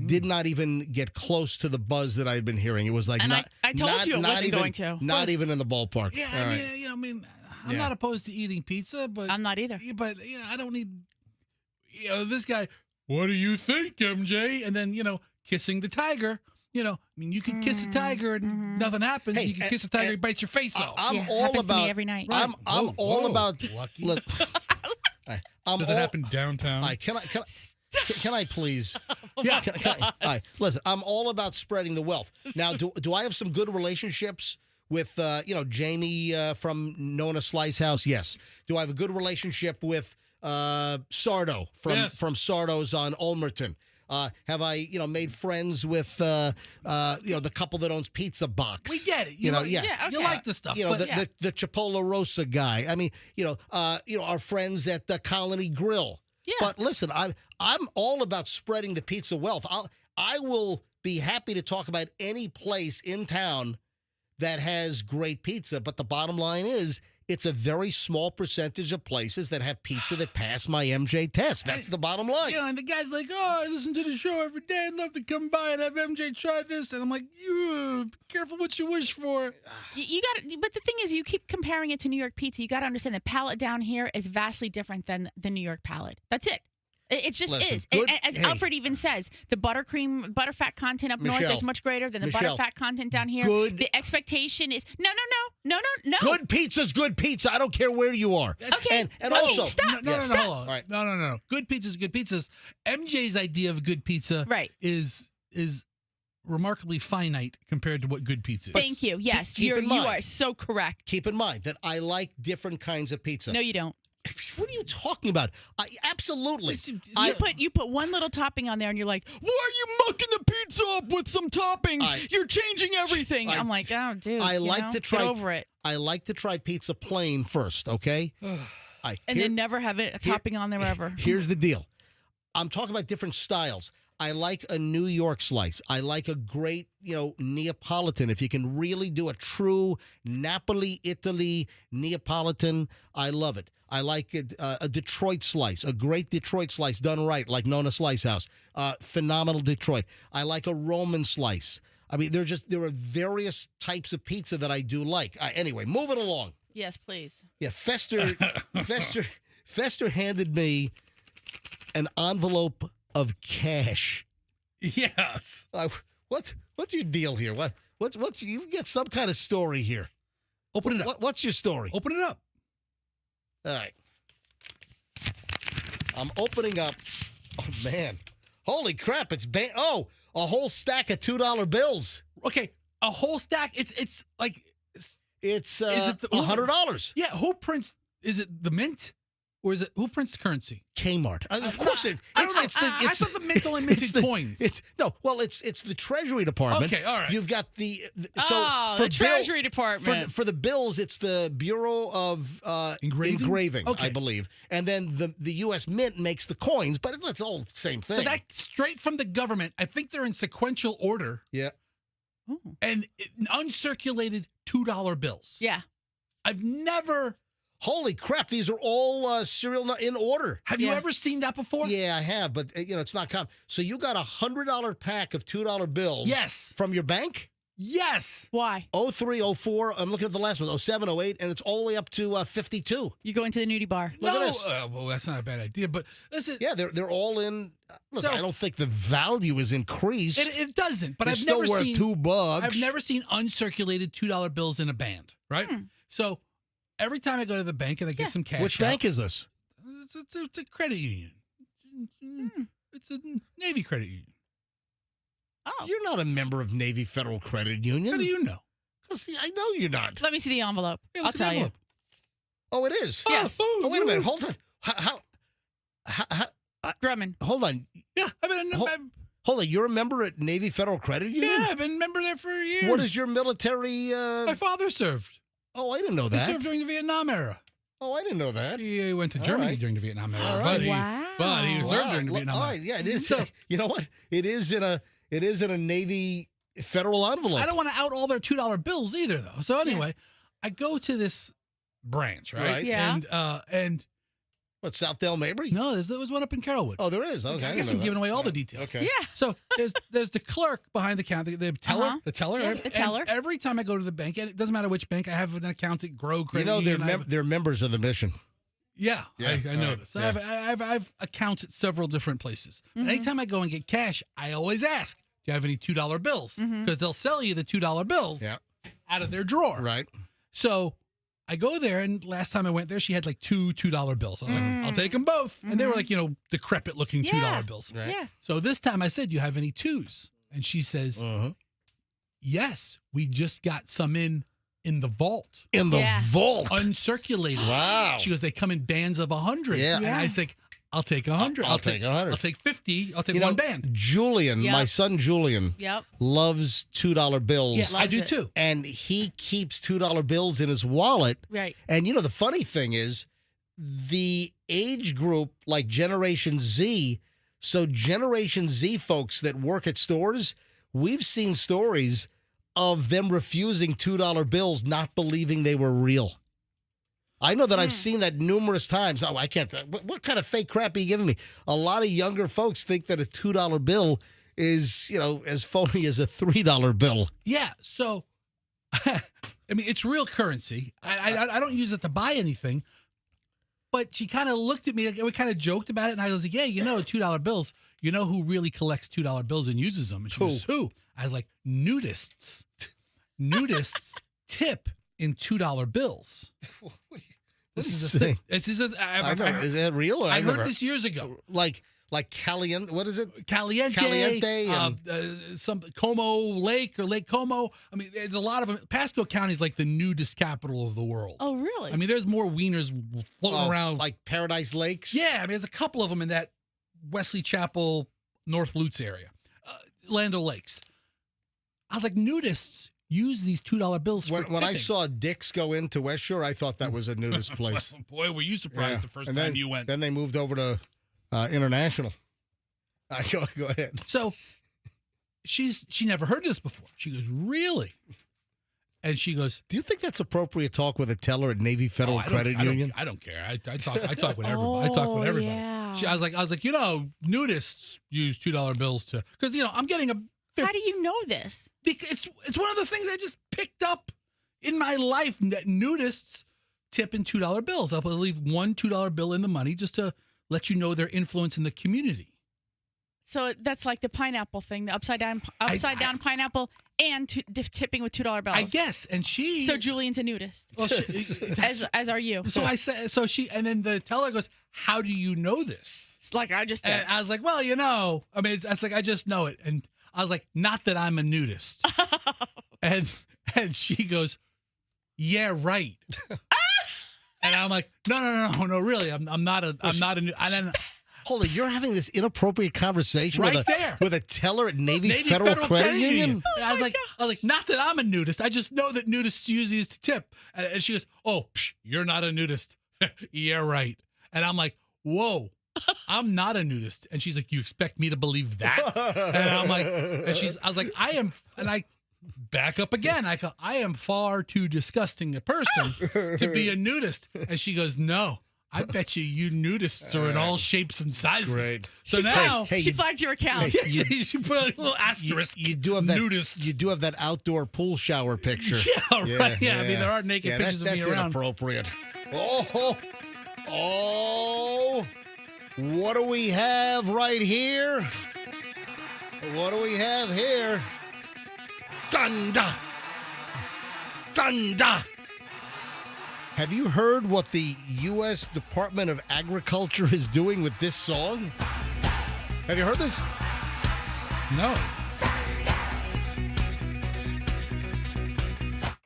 did not even get close to the buzz that I had been hearing. It was like and I told you it wasn't even, going to. Not even in the ballpark. Yeah, I'm not opposed to eating pizza, but I'm not either. But I don't need this guy. What do you think, MJ? And then kissing the tiger. You can kiss a tiger and nothing happens. Hey, you can kiss a tiger, he bites your face off. I'm all about to me every night. I'm all about. Lucky. Does it happen downtown? Can I please? Yeah. All right, listen. I'm all about spreading the wealth. Now, do I have some good relationships with Jamie from Nona Slice House? Yes. Do I have a good relationship with Sardo from Sardo's on Ulmerton? Have I, made friends with, the couple that owns Pizza Box? We get it. You like the stuff. The Chipola Rosa guy. I mean, our friends at the Colony Grill. Yeah. But listen, I'm all about spreading the pizza wealth. I will be happy to talk about any place in town that has great pizza, but the bottom line is it's a very small percentage of places that have pizza that pass my MJ test. That's the bottom line. Yeah, and the guy's like, oh, I listen to the show every day. I'd love to come by and have MJ try this. And I'm like, be careful what you wish for. You got it. But the thing is, you keep comparing it to New York pizza. You got to understand the palate down here is vastly different than the New York palate. That's it. It just is. As Alfred even says, the butterfat content up north is much greater than the butterfat content down here. The expectation is no. Good pizza's good pizza. I don't care where you are. Okay. And also, stop. No, Stop. hold on. Right. No. Good pizza's good pizzas. MJ's idea of good pizza is remarkably finite compared to what good pizza is. Thank you. Yes, you are so correct. Keep in mind that I like different kinds of pizza. No, you don't. What are you talking about? Absolutely. You put one little topping on there, and you're like, "Why are you mucking the pizza up with some toppings? You're changing everything." I'm like, "Oh, dude, I like to try. Get over it." I like to try pizza plain first, okay? Then never have a topping on there ever. Here's the deal. I'm talking about different styles. I like a New York slice. I like a great, Neapolitan. If you can really do a true Napoli, Italy Neapolitan, I love it. I like a Detroit slice, a great Detroit slice done right, like Nona Slice House. Phenomenal Detroit. I like a Roman slice. I mean, there are various types of pizza that I do like. Anyway, moving along. Yes, please. Yeah, Fester handed me an envelope of cash. Yes. What's your deal here? What's you get some kind of story here? Open it up. What's your story? Open it up. All right. I'm opening up. Oh, man. Holy crap. It's a whole stack of $2 bills. Okay. A whole stack. It's like. It's $100. Yeah. Who prints? Is it the Mint? Or is it who prints Currency? Kmart. Of course it's I thought the Mint only minted coins. It's the Treasury Department. Okay, all right. You've got the Treasury Department. For the bills, it's the Bureau of Engraving, okay. I believe. And then the U.S. Mint makes the coins, but it's all the same thing. So that's straight from the government. I think they're in sequential order. Yeah. Ooh. And uncirculated $2 bills. Yeah. I've never. Holy crap, these are all serial in order. Have you ever seen that before? Yeah, I have, but it's not common. So you got a $100 pack of $2 bills. Yes. From your bank? Yes. Why? 03, 04, I'm looking at the last one, 07, 08, and it's all the way up to 52. You go into the nudie bar. Look at this. Well, that's not a bad idea, but listen. Yeah, they're all in. Listen, I don't think the value is increased. It doesn't, but I've never seen $2. I've never seen uncirculated $2 bills in a band, right? So every time I go to the bank and I get some cash. Which bank is this? It's a credit union. It's a Navy credit union. Oh. You're not a member of Navy Federal Credit Union. How do you know? See, I know you're not. Let me see the envelope. Hey, I'll tell you. Oh, it is? Yes. Oh, wait a minute. Hold on. How Grumman. hold on. Yeah, Hold on. You're a member at Navy Federal Credit Union? Yeah, I've been a member there for years. What is your military... My father served. Oh, I didn't know He that. served during the Vietnam era. Oh, I didn't know that. He went to Germany during the Vietnam era. All right. But he served during the Vietnam era. All right, yeah, it is. You know what? It is in a Navy federal envelope. I don't want to out all their $2 bills either, though. So anyway, I go to this branch, right? Yeah. And what, Southdale Mabry? no, there was one up in Carrollwood. Oh, there is. Okay, I guess I'm giving away all the details. Okay. Yeah. So there's the clerk behind the counter, the teller, Uh-huh. the teller. Yeah, right? the teller. And every time I go to the bank, and it doesn't matter which bank, I have an account at Grow Credit. They're members of the mission. Yeah, Yeah, I know right, this. yeah. I've accounts at several different places. Mm-hmm. And anytime I go and get cash, I always ask, "Do you have any $2 bills?" Mm-hmm. Because they'll sell you the $2 bills out of their drawer. Right. So I go there, and last time I went there, she had like two $2 bills. I was like, "I'll take them both," and they were like, decrepit looking $2 bills. Right. Yeah. So this time I said, "Do you have any twos?" And she says, "Yes, we just got some in the vault." In the vault. Uncirculated. Wow. She goes, they come in bands of 100. Yeah. And I said, I'll take 100. I'll take 100. I'll take 50. I'll take one band. Julian, Yep. my son Julian, Yep. loves $2 bills. Yes, I Loves do it. too. And he keeps $2 bills in his wallet. Right. And the funny thing is, the age group like Generation Z, so Generation Z folks that work at stores, we've seen stories of them refusing $2 bills, not believing they were real. I know that I've seen that numerous times. Oh, I can't. What kind of fake crap are you giving me? A lot of younger folks think that a $2 bill is, as phony as a $3 bill. Yeah. So, I mean, it's real currency. I don't use it to buy anything. But she kind of looked at me, we kind of joked about it, and I was like, yeah, $2 bills. You know who really collects $2 bills and uses them? And she goes, who? I was like, nudists. Nudists tip in $2 bills. This is a thing. Is that real? I heard this years ago. Like Caliente, what is it? Caliente some Como Lake or Lake Como. I mean, there's a lot of them. Pasco County is like the nudist capital of the world. Oh, really? I mean, there's more wieners floating around. Like Paradise Lakes? Yeah, I mean, there's a couple of them in that Wesley Chapel, North Lutz area. Land O'Lakes. I was like, nudists use these $2 bills for when I saw Dick's go into West Shore, I thought that was a nudist place. Boy, were you surprised the first time you went. Then they moved over to International. Go ahead. So she never heard this before. She goes, really? And she goes, do you think that's appropriate talk with a teller at Navy Federal Credit Union? I don't care. I talk with everybody. I talk with everybody. Yeah. I was like, nudists use $2 bills because I'm getting a. How do you know this? Because it's one of the things I just picked up in my life that nudists tip in $2 bills. I'll leave one $2 bill in the money just to let you know their influence in the community. So that's like the pineapple thing, the upside down pineapple, and tipping with $2 bills. I guess, and she. So Julian's a nudist, well, as are you. So I said, and then the teller goes, "How do you know this?" It's like I just did. And I was like, "Well, I mean, I was like, I just know it," and I was like, "Not that I'm a nudist," and she goes, "Yeah, right." And I'm like, no, really, I'm not a nudist. Hold on, you're having this inappropriate conversation with a teller at Navy Federal Credit Union? Oh I was like, not that I'm a nudist. I just know that nudists use these to tip. And she goes, oh, you're not a nudist. Yeah, right. And I'm like, whoa, I'm not a nudist. And she's like, you expect me to believe that? And I'm like, I was like, I am, and I back up again. I go, I am far too disgusting a person to be a nudist. And she goes, no. I bet you nudists are in all shapes and sizes. Great. So now she flagged your account. She put a little asterisk. You do have that nudists. You do have that outdoor pool shower picture. Yeah, right. Yeah, I mean there are naked pictures of me around. That's inappropriate. Oh! What do we have right here? What do we have here? Thunder! Thunder! Have you heard what the U.S. Department of Agriculture is doing with this song? Have you heard this? No.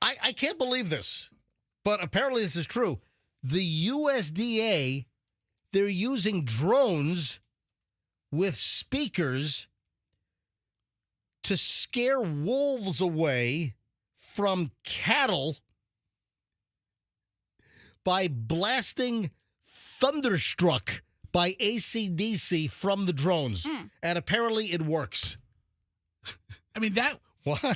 I can't believe this, but apparently this is true. The USDA, they're using drones with speakers to scare wolves away from cattle by blasting Thunderstruck by AC/DC from the drones. And apparently it works. I mean, that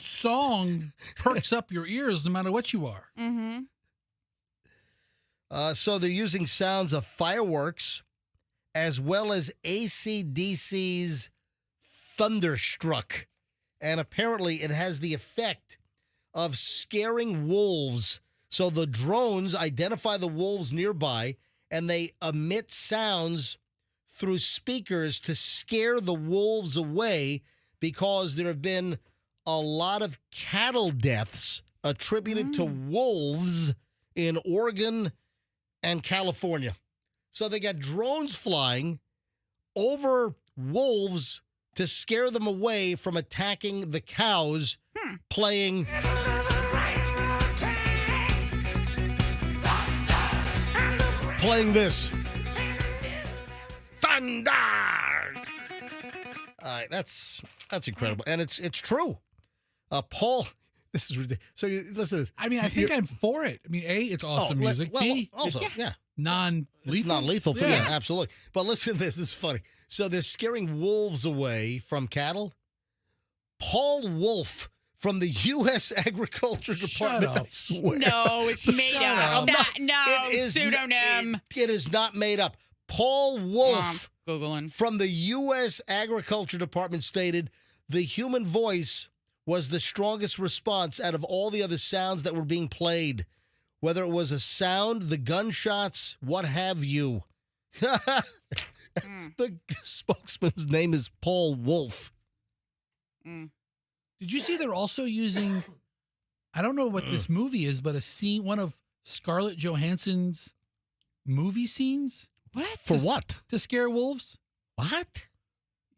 song perks up your ears no matter what you are. Mm-hmm. So they're using sounds of fireworks as well as AC/DC's Thunderstruck. And apparently it has the effect of scaring wolves. So the drones identify the wolves nearby, and they emit sounds through speakers to scare the wolves away because there have been a lot of cattle deaths attributed to wolves in Oregon and California. So they got drones flying over wolves to scare them away from attacking the cows, playing this. Thunder! All right, that's incredible. And it's true. Paul, this is ridiculous. So listen to this. I mean, I think I'm for it. I mean, A, it's awesome music. B, also, non-lethal. It's non-lethal. Yeah, absolutely. But listen to this. This is funny. So they're scaring wolves away from cattle. Paul Wolf from the U.S. Agriculture Department. up. I swear. No, it's made up. It is Pseudonym. It is not made up. Paul Wolf Googling. from the U.S. Agriculture Department stated the human voice was the strongest response out of all the other sounds that were being played, whether it was a sound, the gunshots, what have you. The spokesman's name is Paul Wolf. Did you see they're also using, I don't know what this movie is, but one of Scarlett Johansson's movie scenes? What? For what? To scare wolves? What?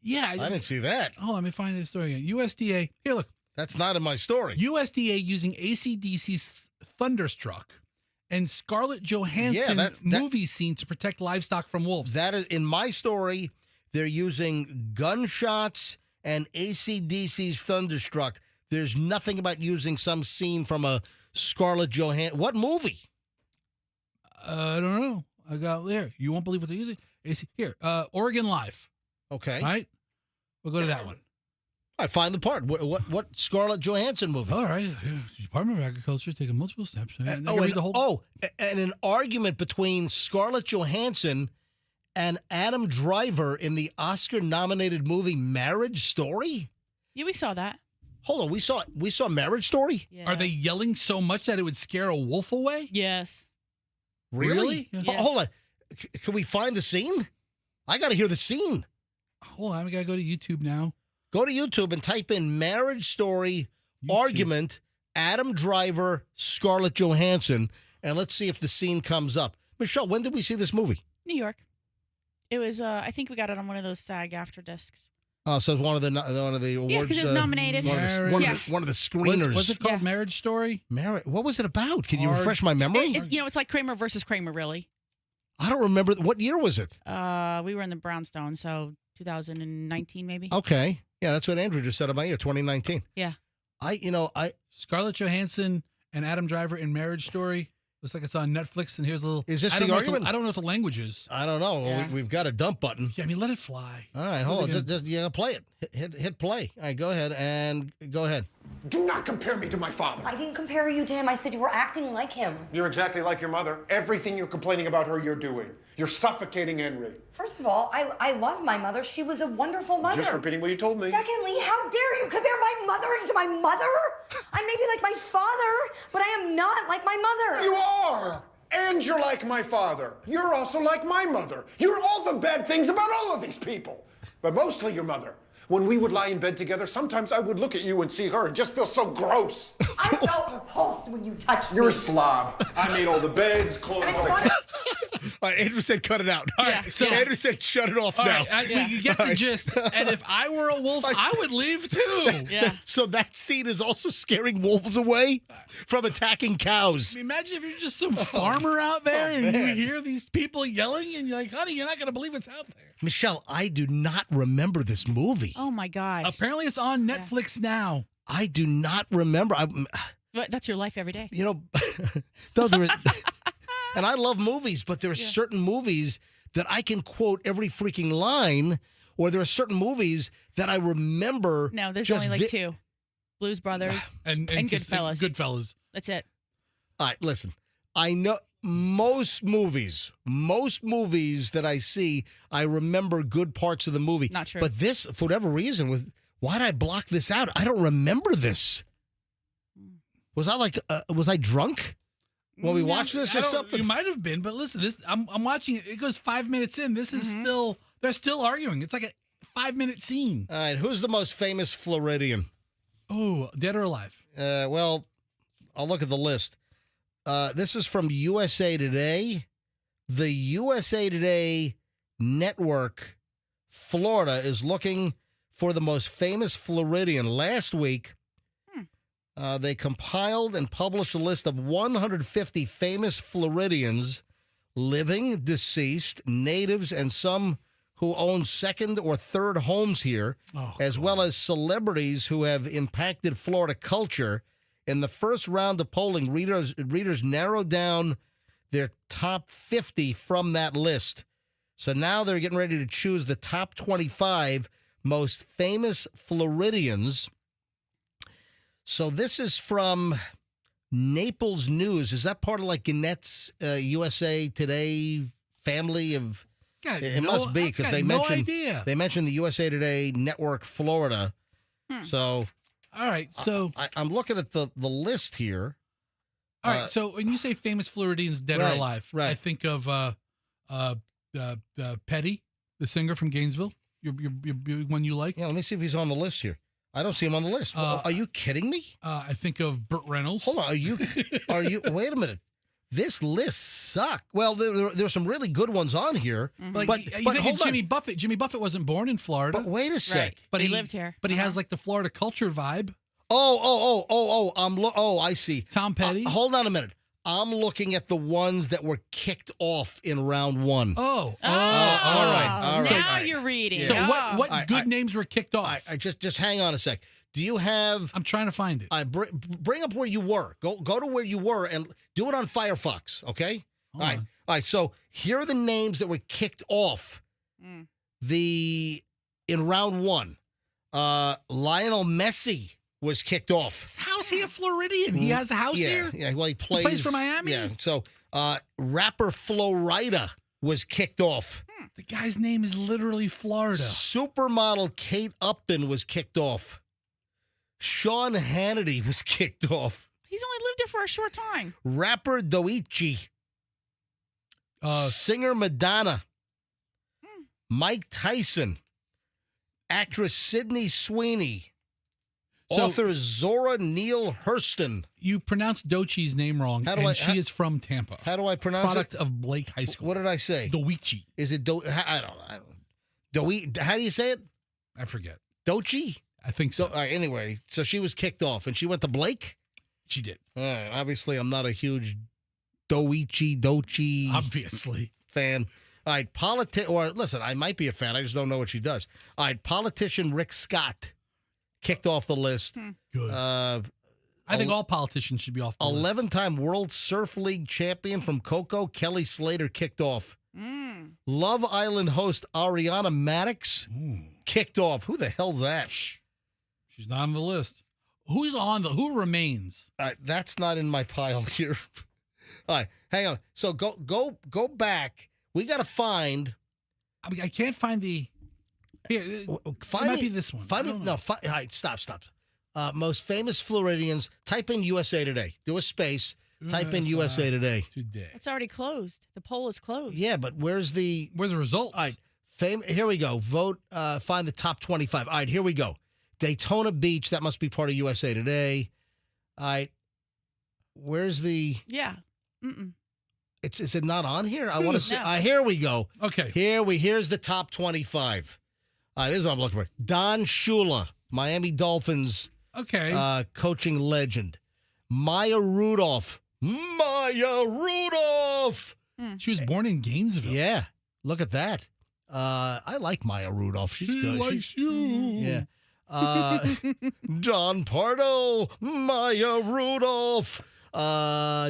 Yeah. I didn't see that. Oh, let me find the story again. USDA. Here, look. That's not in my story. USDA using AC/DC's Thunderstruck and Scarlett Johansson movie scene to protect livestock from wolves. That is in my story. They're using gunshots and AC/DC's Thunderstruck. There's nothing about using some scene from a Scarlett Johansson. What movie? I don't know. I got there. You won't believe what they're using. Here, Oregon Live. Okay. Right? We'll go to that one. I find the part. What Scarlett Johansson movie? All right. Department of Agriculture taking multiple steps. And an argument between Scarlett Johansson and Adam Driver in the Oscar-nominated movie Marriage Story? Yeah, we saw that. Hold on, we saw Marriage Story? Yeah. Are they yelling so much that it would scare a wolf away? Yes. Really? Yeah. Hold on. Can we find the scene? I got to hear the scene. Hold on, we got to go to YouTube now. Go to YouTube and type in Marriage Story argument, Adam Driver, Scarlett Johansson, and let's see if the scene comes up. Michelle, when did we see this movie? New York. It was, I think we got it on one of those SAG after discs. Oh, so it's one of the awards. Yeah, because it was nominated. One of the screeners. Was it called Marriage Story? What was it about? Can you refresh my memory? It's like Kramer versus Kramer, really. I don't remember. What year was it? We were in the Brownstone, so 2019 maybe. Okay. Yeah, that's what Andrew just said about year, 2019. Yeah. Scarlett Johansson and Adam Driver in Marriage Story. Looks like it's on Netflix, and here's a little... Is this the argument? I don't know what the language is. I don't know. Yeah. We've got a dump button. Yeah, I mean, let it fly. All right, hold on. You gotta play it. Hit play. All right, go ahead and go ahead. Do not compare me to my father. I didn't compare you to him. I said you were acting like him. You're exactly like your mother. Everything you're complaining about her, you're doing. You're suffocating Henry. First of all, I love my mother. She was a wonderful mother. Just repeating what you told me. Secondly, how dare you compare my mothering to my mother? I may be like my father, but I am not like my mother. You are! And you're like my father. You're also like my mother. You're all the bad things about all of these people. But mostly your mother. When we would lie in bed together, sometimes I would look at you and see her and just feel so gross. I felt repulsed when you touched me. You're a slob. I made all the beds, clothes, all the... All right, Andrew said cut it out. All right, so Andrew said shut it off now. Right, you get the gist. And if I were a wolf, I would leave too. Yeah. So that scene is also scaring wolves away from attacking cows. I mean, imagine if you're just some farmer out there and you hear these people yelling and you're like, honey, you're not going to believe what's out there. Michelle, I do not remember this movie. Oh, my gosh. Apparently it's on Netflix now. I do not remember. That's your life every day. You know, though there is, and I love movies, but there are certain movies that I can quote every freaking line, or there are certain movies that I remember. No, there's only like two. Blues Brothers and Goodfellas. Goodfellas. That's it. All right, listen. I know most movies that I see, I remember good parts of the movie. Not true. But this, for whatever reason, why'd I block this out? I don't remember this. Was I drunk when we watched this or something? You might have been, but listen, I'm watching it. It goes 5 minutes in. This is they're still arguing. It's like a 5-minute scene. All right, who's the most famous Floridian? Oh, dead or alive? Well, I'll look at the list. This is from USA Today. The USA Today network, Florida, is looking for the most famous Floridian. Last week, they compiled and published a list of 150 famous Floridians, living, deceased, natives, and some who own second or third homes here, as well as celebrities who have impacted Florida culture. In the first round of polling, readers narrowed down their top 50 from that list. So now they're getting ready to choose the top 25 most famous Floridians. So this is from Naples News. Is that part of like Gannett's USA Today family of? It must be because they mentioned the USA Today Network Florida. So, all right. So I'm looking at the list here. All right. So when you say famous Floridians dead or alive, I think of Petty, the singer from Gainesville. Your one you like? Yeah. Let me see if he's on the list here. I don't see him on the list. Are you kidding me? I think of Burt Reynolds. Hold on. Are you? Wait a minute. This list sucked. Well, there's some really good ones on here. Mm-hmm. But you think of Jimmy Buffett. Jimmy Buffett wasn't born in Florida. But wait a sec. Right. But he lived here. But he has like the Florida culture vibe. I see. Tom Petty. Hold on a minute. I'm looking at the ones that were kicked off in round one. All right. Now you're reading. So what good names were kicked off? Just hang on a sec. Do you have? I'm trying to find it. Bring up where you were. Go to where you were and do it on Firefox. Okay. All right. So here are the names that were kicked off. In round one. Lionel Messi was kicked off. How's he a Floridian? He has a house here? Yeah, well, he plays for Miami? Yeah, so rapper Flo Rida was kicked off. The guy's name is literally Florida. Supermodel Kate Upton was kicked off. Sean Hannity was kicked off. He's only lived here for a short time. Rapper Doichi. Singer Madonna. Mike Tyson. Actress Sydney Sweeney. Author Zora Neale Hurston. You pronounced Dochi's name wrong, she is from Tampa. How do I pronounce Product of Blake High School. What did I say? Doichi. Is it I don't. How do you say it? I forget. Dochi? I think so. All right, anyway, so she was kicked off, and she went to Blake? She did. All right, obviously, I'm not a huge Dochi obviously fan. All right, listen, I might be a fan. I just don't know what she does. All right, politician Rick Scott kicked off the list. Good. I think all politicians should be off the list. 11-time World Surf League champion from Coco, Kelly Slater, kicked off. Love Island host Ariana Maddox kicked off. Who the hell's that? She's not on the list. Who remains? That's not in my pile here. All right, hang on. So go back. We got to find. I mean, I can't find the. Here, it might be this one. All right, stop. Most famous Floridians. Type in USA Today. Do a space. Type in USA Today. It's already closed. The poll is closed. Yeah, but where's the results? All right, here we go. Vote. Find the top 25. All right, here we go. Daytona Beach. That must be part of USA Today. All right. Where's the? Yeah. Is it not on here? I want to see. Here we go. Okay. Here's the top 25. This is what I'm looking for. Don Shula, Miami Dolphins. Okay. Coaching legend. Maya Rudolph. She was born in Gainesville. Yeah. Look at that. I like Maya Rudolph. She's good. She likes you. Yeah. Don Pardo, Maya Rudolph.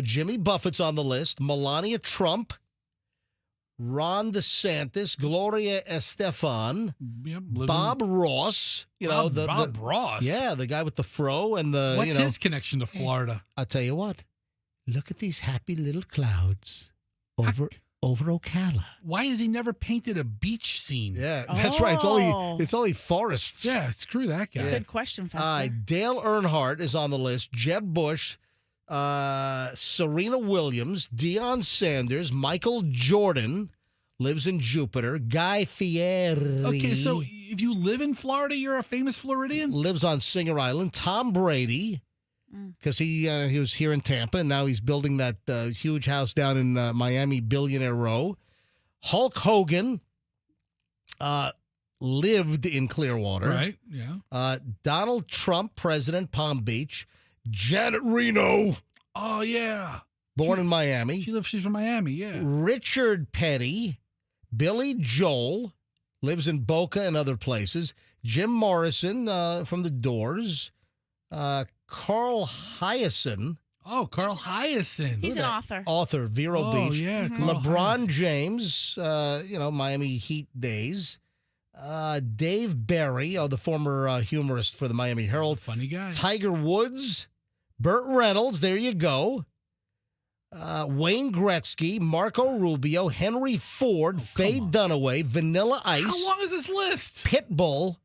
Jimmy Buffett's on the list. Melania Trump. Ron DeSantis, Gloria Estefan, Bob Ross. Bob Ross. Yeah, the guy with the fro and the. What's his connection to Florida? I'll tell you what. Look at these happy little clouds over Ocala. Why has he never painted a beach scene? Yeah, that's right. It's only forests. Yeah, screw that guy. Good question, Fester. Dale Earnhardt is on the list. Jeb Bush. Serena Williams, Deion Sanders, Michael Jordan lives in Jupiter, Guy Fieri. Okay, so if you live in Florida, you're a famous Floridian? Lives on Singer Island. Tom Brady, because he was here in Tampa, and now he's building that huge house down in Miami, Billionaire Row. Hulk Hogan lived in Clearwater. Right, yeah. Donald Trump, President, Palm Beach. Janet Reno. Oh, yeah. Born in Miami. She's from Miami, yeah. Richard Petty. Billy Joel. Lives in Boca and other places. Jim Morrison from The Doors. Carl Hyacin. Oh, Carl Hyacin. He's an author. Author, Vero Beach. Yeah. LeBron James, Miami Heat days. Dave Barry, the former humorist for the Miami Herald. Funny guy. Tiger Woods, Burt Reynolds, there you go. Wayne Gretzky, Marco Rubio, Henry Ford, Faye Dunaway, Vanilla Ice. How long is this list? Pitbull,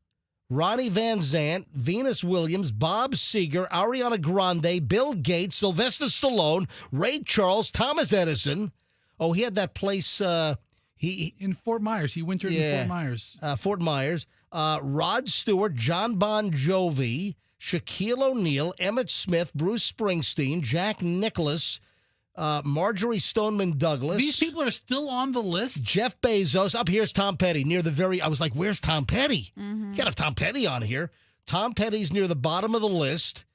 Ronnie Van Zant, Venus Williams, Bob Seger, Ariana Grande, Bill Gates, Sylvester Stallone, Ray Charles, Thomas Edison. Oh, he had that place... in Fort Myers. He wintered in Fort Myers. Fort Myers. Rod Stewart, John Bon Jovi, Shaquille O'Neal, Emmett Smith, Bruce Springsteen, Jack Nicklaus, Marjorie Stoneman Douglas. These people are still on the list? Jeff Bezos. Up here's Tom Petty near the very... I was like, where's Tom Petty? You got to have Tom Petty on here. Tom Petty's near the bottom of the list.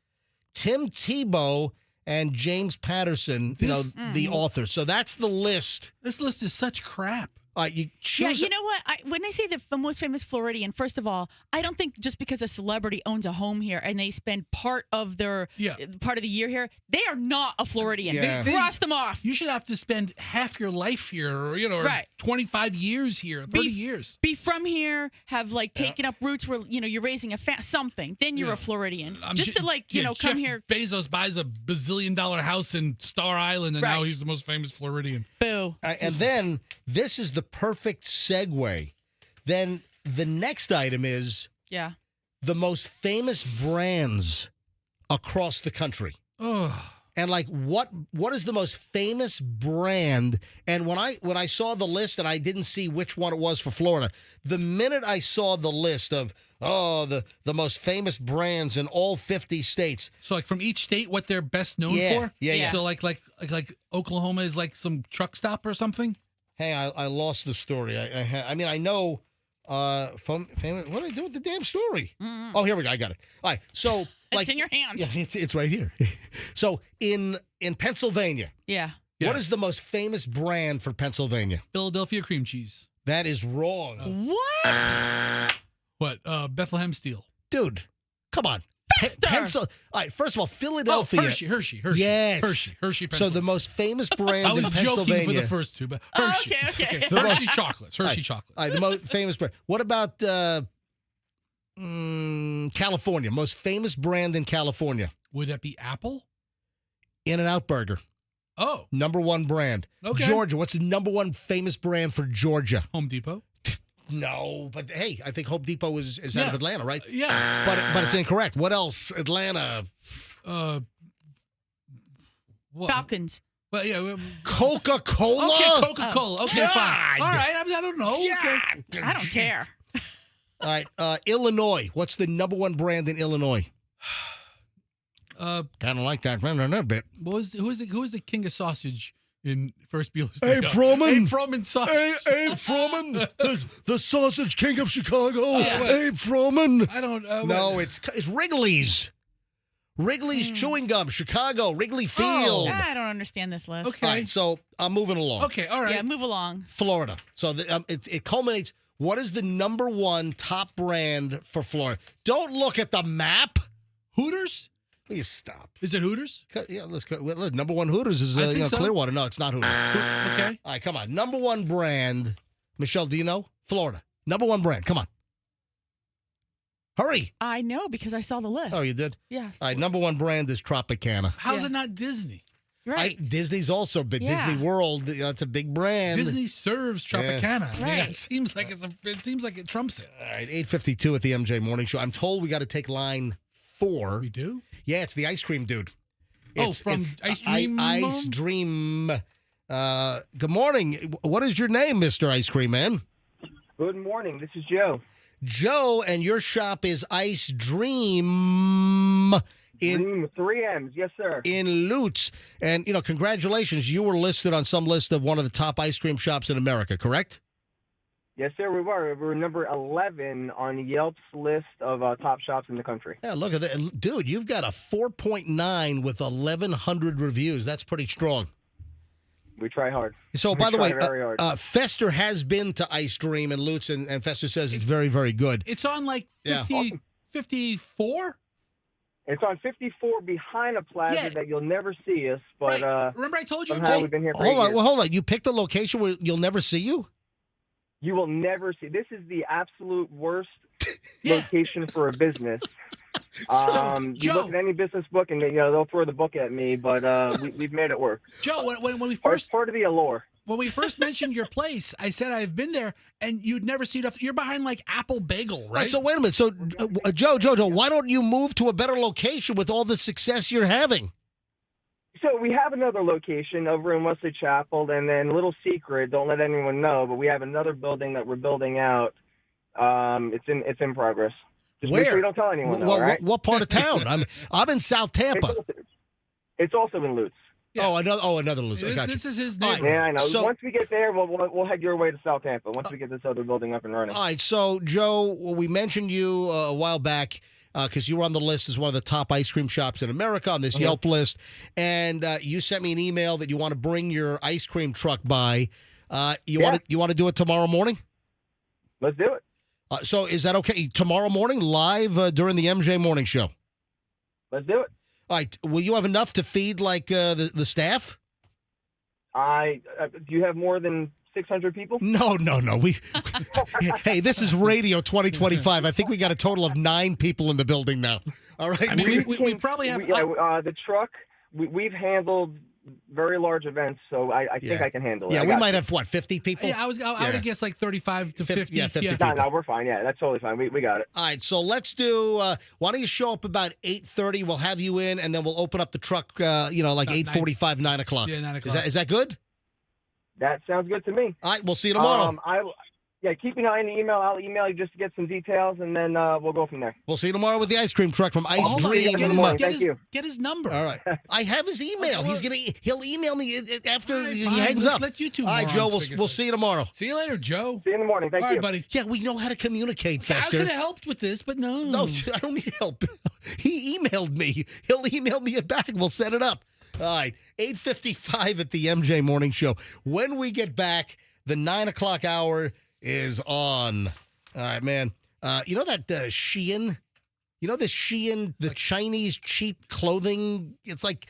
Tim Tebow and James Patterson, the author. So that's the list. This list is such crap. You choose. Yeah, you know what? When I say the most famous Floridian, first of all, I don't think just because a celebrity owns a home here and they spend part of the year here, they are not a Floridian. Yeah. Cross them off. You should have to spend half your life here, or Right. 25 years here, 30 years. Be from here, have taken up roots where you're raising a something. Then you're a Floridian. Just to come Jeff here. Bezos buys a bazillion-dollar house in Star Island, and now he's the most famous Floridian. Boo. And then this is the perfect segue. Then the next item is the most famous brands across the country. Oh. And what is the most famous brand? And when I saw the list and I didn't see which one it was for Florida, the minute I saw the list of the most famous brands in all 50 states. So from each state, what they're best known for? Yeah. So like Oklahoma is like some truck stop or something? Hey, I lost the story. I know famous. What did I do with the damn story? Oh, here we go. I got it. All right. So it's in your hands. Yeah, it's right here. So in Pennsylvania. Yeah. What is the most famous brand for Pennsylvania? Philadelphia cream cheese. That is wrong. What? Bethlehem Steel. Dude, come on. All right, first of all, Philadelphia. Hershey. Yes. Hershey, Pennsylvania. So the most famous brand in Pennsylvania. I was joking for the first two, but Hershey. Okay. Hershey chocolates. Hershey chocolates. All right, the most famous brand. What about California? Most famous brand in California. Would that be Apple? In-N-Out Burger. Oh. Number one brand. Okay. Georgia. What's the number one famous brand for Georgia? Home Depot. No, but hey, I think Home Depot is out of Atlanta, right? Yeah. But it's incorrect. What else? Atlanta. Falcons. Well, yeah. Coca-Cola. Okay, Coca-Cola. Okay, God. fine. All right, I don't know. Okay. I don't care. All right, Illinois. What's the number one brand in Illinois? Kind of like that a bit. Who is the king of sausage in First Bueller's Abe Day Froman. Abe Froman sausage. Abe Froman, the sausage king of Chicago. Abe Froman. I don't. No, it's Wrigley's. Wrigley's chewing gum, Chicago, Wrigley Field. I don't understand this list. Okay. All right, so I'm moving along. Okay, all right. Yeah, move along. Florida. So it culminates. What is the number one top brand for Florida? Don't look at the map. Hooters? Please stop. Is it Hooters? Yeah, let's go. Well, number one Hooters is so. Clearwater. No, it's not Hooters. Okay. All right, come on. Number one brand. Michelle, do you know? Florida. Number one brand. Come on. Hurry. I know because I saw the list. Oh, you did? Yes. All right, number one brand is Tropicana. How's it not Disney? Right. Disney's also big. Yeah. Disney World, that's a big brand. Disney serves Tropicana. I mean, Right. it seems like it trumps it. All right, 8:52 at the MJ Morning Show. I'm told we got to take line 4. We do? Yeah, it's the ice cream dude. It's Ice Dream? Ice Dream. Good morning. What is your name, Mr. Ice Cream Man? Good morning. This is Joe. Joe, and your shop is Ice Dream Dream with 3 M's. Yes, sir. in Lutz. And, congratulations. You were listed on some list of one of the top ice cream shops in America, correct? Yes, sir, we were. We were number 11 on Yelp's list of top shops in the country. Yeah, look at that. Dude, you've got a 4.9 with 1,100 reviews. That's pretty strong. We try hard. So, by the way, very hard. Fester has been to Ice Dream and Lutz, and Fester says it's very, very good. It's on like 54? It's on 54 behind a plaza that you'll never see us. But right. Remember I told you? somehow we've been here for 8 years. Hold on. You picked a location where you'll never see you? You will never see. This is the absolute worst location for a business. You Joe, look at any business book, and they'll throw the book at me, but we've made it work. Joe, when we It's first part of the allure. when we first mentioned your place, I said I've been there, and you'd never see it. You're behind like Apple Bagel, right? So wait a minute. So Joe, why don't you move to a better location with all the success you're having? So we have another location over in Wesley Chapel, and then little secret, don't let anyone know, but we have another building that we're building out. It's in progress. Just make Where? sure you don't tell anyone, though, all right? What part of town? I'm in South Tampa. It's also in Lutz. Yeah. Another loser. I got you. This is his All neighborhood. right. Yeah, I know. So- Once we get there, we'll head your way to South Tampa. Once we get this other building up and running. All right. So Joe, we mentioned you a while back because you were on the list as one of the top ice cream shops in America on this Yelp list, and you sent me an email that you want to bring your ice cream truck by. You want to do it tomorrow morning? Let's do it. So is that okay? Tomorrow morning, live during the MJ Morning Show. Let's do it. All right. Will you have enough to feed like the staff? Do you have more than 600 people? No. Hey, this is Radio 2025. I think we got a total of 9 people in the building now. All right. I mean, we probably have. The truck. We've handled very large events, so I think I can handle it. Yeah, we might have 50 people. Yeah, I would have guessed like 35 to 50. Yeah, 50 people. No, we're fine. Yeah, that's totally fine. We got it. All right, so let's do. Why don't you show up about 8:30? We'll have you in, and then we'll open up the truck. Like 8:45, 9 o'clock. Yeah, 9 o'clock. Is that good? That sounds good to me. All right, we'll see you tomorrow. Keep an eye on the email. I'll email you just to get some details, and then we'll go from there. We'll see you tomorrow with the ice cream truck from Ice Dream. Get his number. All right, I have his email. He'll email me after he hangs up. Let you two. All right, Joe. We'll see you tomorrow. See you later, Joe. See you in the morning. Thank you. you. All right, buddy. Yeah, we know how to communicate faster. I could have helped with this, but no. No, I don't need help. He emailed me. He'll email me it back. We'll set it up. All right, 8:55 at the MJ Morning Show. When we get back, the 9 o'clock hour is on. All right, man. You know that Shein? You know this Shein, the Chinese cheap clothing? It's like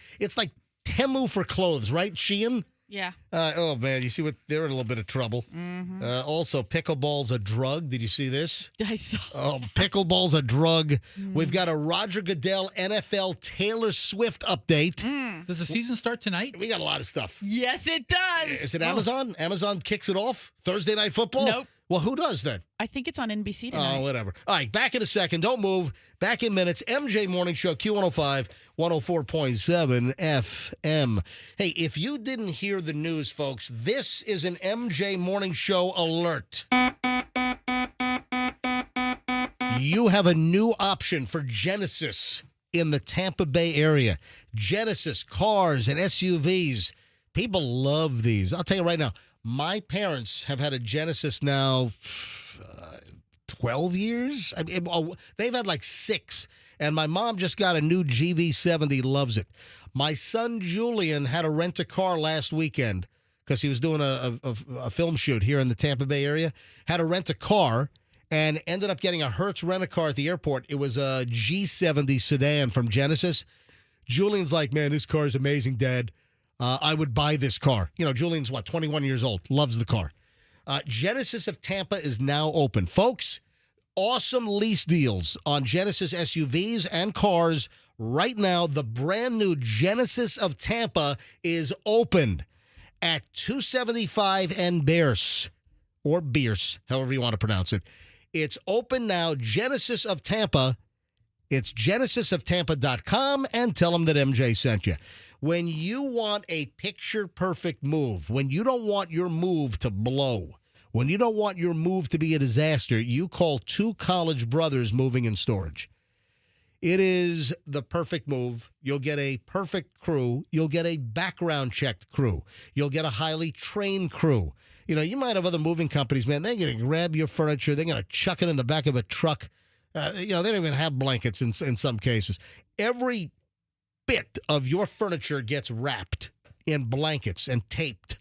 Temu for clothes, right? Shein? Yeah. Oh, man. You see what? They're in a little bit of trouble. Mm-hmm. Also, pickleball's a drug. Did you see this? I saw. Oh, pickleball's a drug. We've got a Roger Goodell NFL Taylor Swift update. Does the season start tonight? We got a lot of stuff. Yes, it does. Is it Amazon? Amazon kicks it off? Thursday Night Football? Nope. Well, who does then? I think it's on NBC tonight. Oh, whatever. All right, back in a second. Don't move. Back in minutes. MJ Morning Show, Q105, 104.7 FM. Hey, if you didn't hear the news, folks, this is an MJ Morning Show alert. You have a new option for Genesis in the Tampa Bay area. Genesis cars and SUVs. People love these. I'll tell you right now. My parents have had a Genesis now 12 years. I mean, they've had like 6. And my mom just got a new GV70, loves it. My son Julian had to rent a car last weekend because he was doing a film shoot here in the Tampa Bay area. Had to rent a car and ended up getting a Hertz rent-a-car at the airport. It was a G70 sedan from Genesis. Julian's like, man, this car is amazing, Dad. I would buy this car. You know, Julian's, 21 years old, loves the car. Genesis of Tampa is now open. Folks, awesome lease deals on Genesis SUVs and cars. Right now, the brand new Genesis of Tampa is open at 275 and Bierce, or Bierce, however you want to pronounce it. It's open now, Genesis of Tampa. It's genesisoftampa.com, and tell them that MJ sent you. When you want a picture-perfect move, when you don't want your move to blow, when you don't want your move to be a disaster, you call Two College Brothers Moving and Storage. It is the perfect move. You'll get a perfect crew. You'll get a background-checked crew. You'll get a highly trained crew. You know, you might have other moving companies, man. They're going to grab your furniture. They're going to chuck it in the back of a truck. They don't even have blankets in some cases. Every bit of your furniture gets wrapped in blankets and taped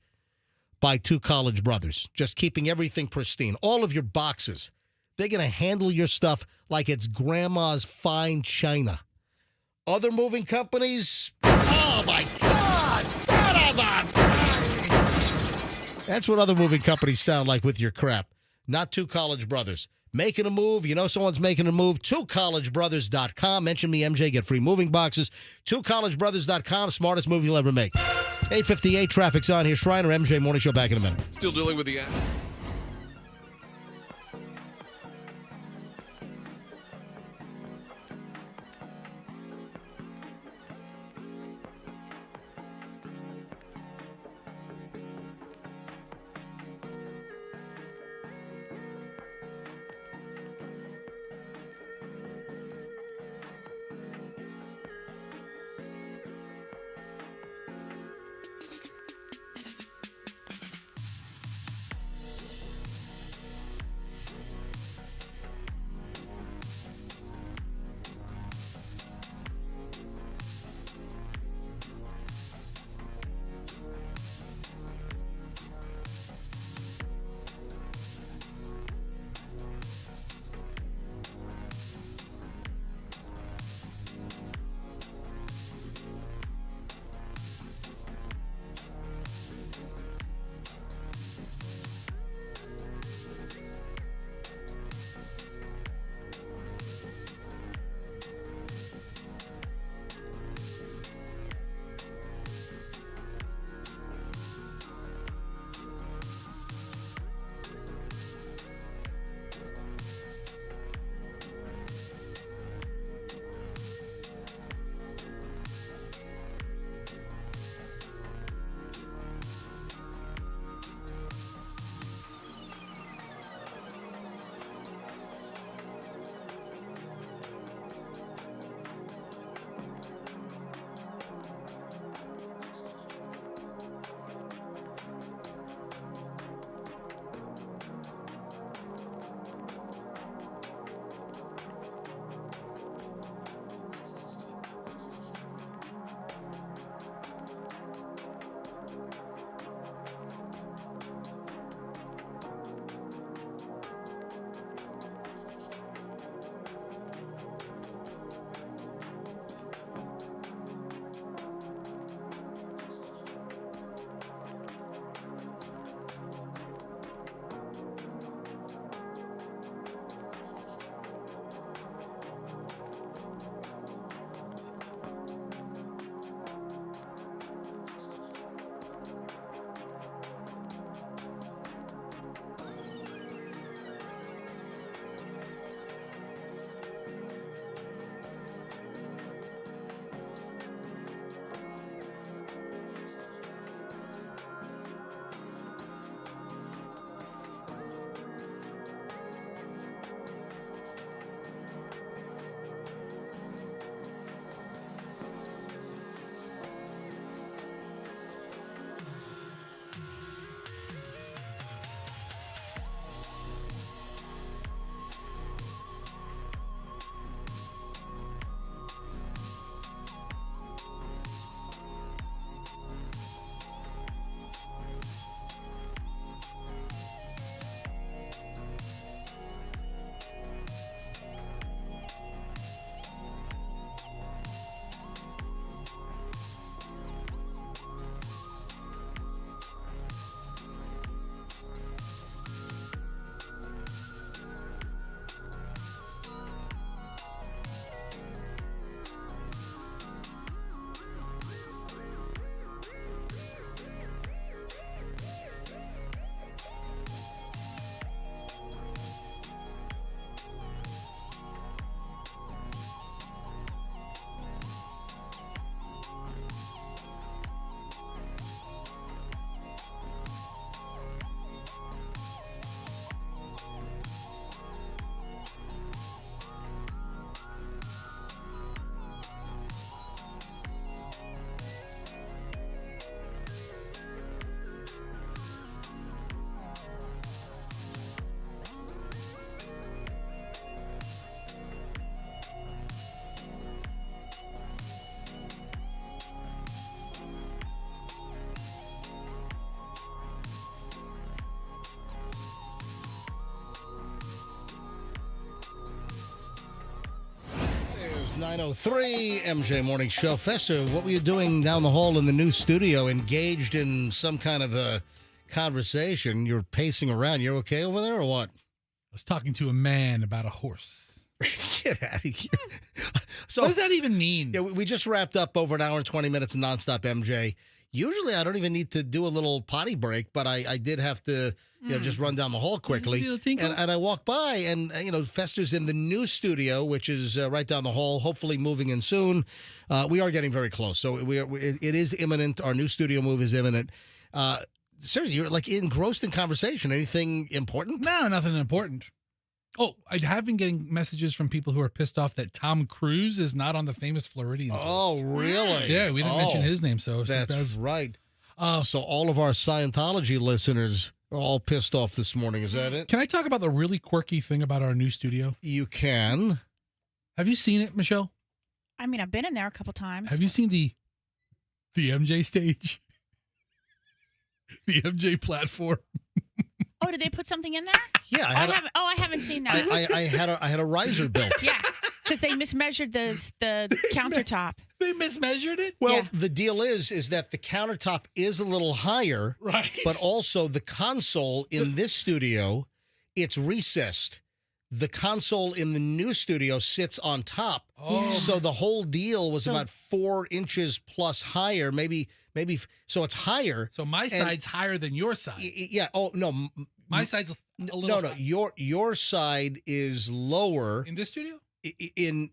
by Two College Brothers, just keeping everything pristine. All of your boxes, they're going to handle your stuff like it's grandma's fine china. Other moving companies, oh my God, son of a... That's what other moving companies sound like with your crap. not two college brothers. Making a move. You know someone's making a move. TwoCollegeBrothers.com. Mention me, MJ. Get free moving boxes. TwoCollegeBrothers.com. Smartest move you'll ever make. 8:58. Traffic's on here. Shriner, MJ. Morning Show back in a minute. Still dealing with the... It's 9:03 MJ Morning Show. Fester, what were you doing down the hall in the new studio, engaged in some kind of a conversation. You're pacing around. You're okay over there or what? I was talking to a man about a horse. Get out of here. So, what does that even mean? Yeah, we just wrapped up over an hour and 20 minutes of nonstop MJ. Usually I don't even need to do a little potty break, but I did have to just run down the hall quickly. And I walked by and, Fester's in the new studio, which is right down the hall, hopefully moving in soon. We are getting very close. So it is imminent. Our new studio move is imminent. Seriously, you're like engrossed in conversation. Anything important? No, nothing important. Oh, I have been getting messages from people who are pissed off that Tom Cruise is not on the famous Floridians list. Really? Yeah, we didn't mention his name, so that's right. So all of our Scientology listeners are all pissed off this morning. Is that it? Can I talk about the really quirky thing about our new studio? You can. Have you seen it, Michelle? I mean, I've been in there a couple times. Have you seen the MJ stage? The MJ platform? Oh, did they put something in there? Yeah, I haven't seen that. I had a riser built. Yeah, because they mismeasured the countertop. They mismeasured it? Well, the deal is that the countertop is a little higher, right? But also the console in this studio, it's recessed. The console in the new studio sits on top. Oh. So the whole deal was about 4 inches plus higher, maybe. So it's higher. So my side's higher than your side. Yeah. Oh no. My side's a little. No. Your side is lower in this studio. In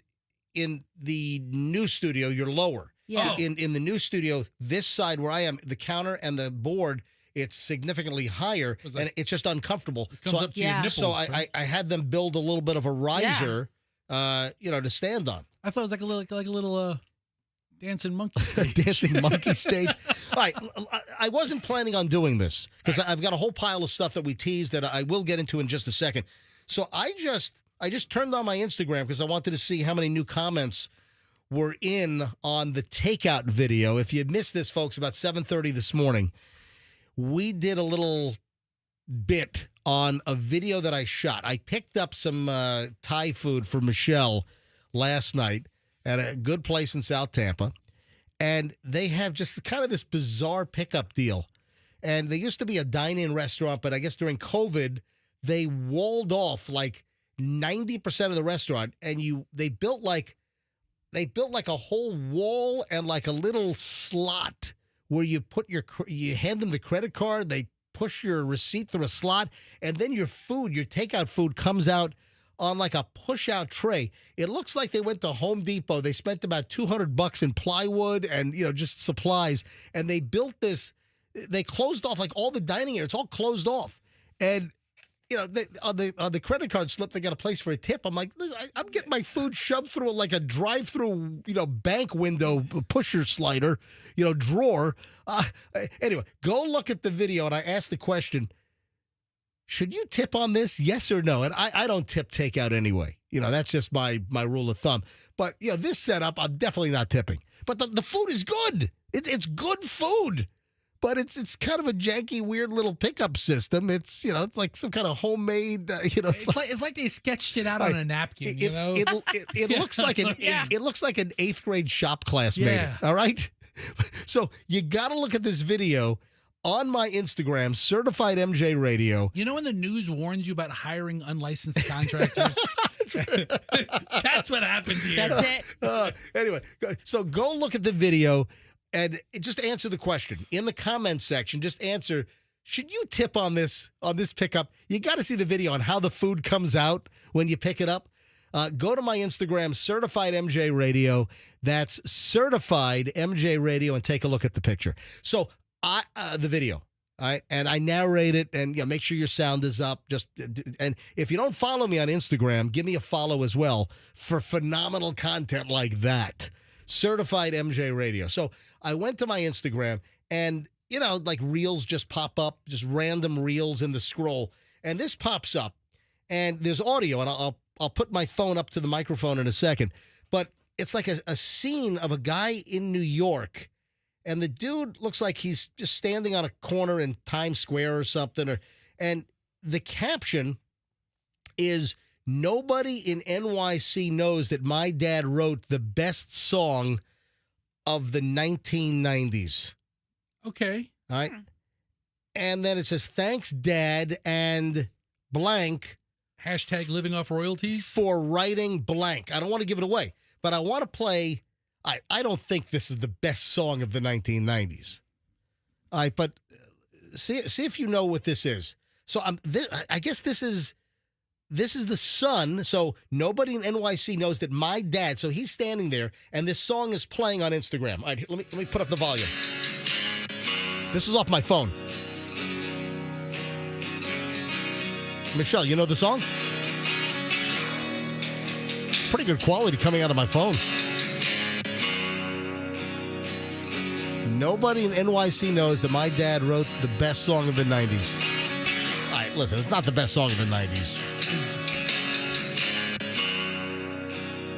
the new studio, you're lower. Yeah. In the new studio, this side where I am, the counter and the board, it's significantly higher, and it's just uncomfortable. It comes up to your nipples. So right? I had them build a little bit of a riser, to stand on. I thought it was like a little dancing monkey stage. Dancing monkey stage. All right. I wasn't planning on doing this because I've got a whole pile of stuff that we teased that I will get into in just a second. So I just turned on my Instagram because I wanted to see how many new comments were in on the Takeout video. If you missed this, folks, about 7:30 this morning, we did a little bit on a video that I shot. I picked up some Thai food for Michelle last night at a good place in South Tampa, and they have just kind of this bizarre pickup deal. And they used to be a dine-in restaurant, but I guess during COVID, they walled off like 90% of the restaurant, and they built like a whole wall and like a little slot where you hand them the credit card, they push your receipt through a slot, and then your takeout food comes out on like a push-out tray. It looks like they went to Home Depot. They spent about $200 in plywood and just supplies, and they built this. They closed off like all the dining area. It's all closed off, and on the credit card slip, they got a place for a tip. I'm like, listen, I'm getting my food shoved through like a drive-through, bank window pusher slider, drawer. Anyway, go look at the video, and I asked the question: should you tip on this? Yes or no? And I don't tip takeout anyway. That's just my rule of thumb. But this setup, I'm definitely not tipping. But the food is good. It's good food. But it's kind of a janky, weird little pickup system. It's it's like some kind of homemade. It's like they sketched it out on a napkin. It looks like it looks like an 8th grade shop class made it. All right, so you got to look at this video on my Instagram, Certified MJ Radio. You know when the news warns you about hiring unlicensed contractors? That's what happened here. That's it. Anyway, so go look at the video. And just answer the question in the comments section. Just answer, should you tip on this pickup? You got to see the video on how the food comes out when you pick it up. Go to my Instagram, Certified MJ Radio. That's Certified MJ Radio, and take a look at the picture. So the video, all right, and I narrate it, and make sure your sound is up. And if you don't follow me on Instagram, give me a follow as well for phenomenal content like that. Certified MJ Radio. So I went to my Instagram, and like reels just pop up, just random reels in the scroll, and this pops up, and there's audio, and I'll put my phone up to the microphone in a second, but it's like a scene of a guy in New York, and the dude looks like he's just standing on a corner in Times Square or something, and the caption is, "Nobody in NYC knows that my dad wrote the best song of the 1990s. Okay. All right. And then it says, thanks, Dad, and blank. Hashtag living off royalties. For writing blank. I don't want to give it away, but I want to play. I don't think this is the best song of the 1990s. All right, but see if you know what this is. So I guess this is the son. So nobody in NYC knows that my dad. So he's standing there, and this song is playing on Instagram. All right, let me put up the volume. This is off my phone. Michelle, you know the song? Pretty good quality coming out of my phone. Nobody in NYC knows that my dad wrote the best song of the 90s. All right, listen, it's not the best song of the 90s.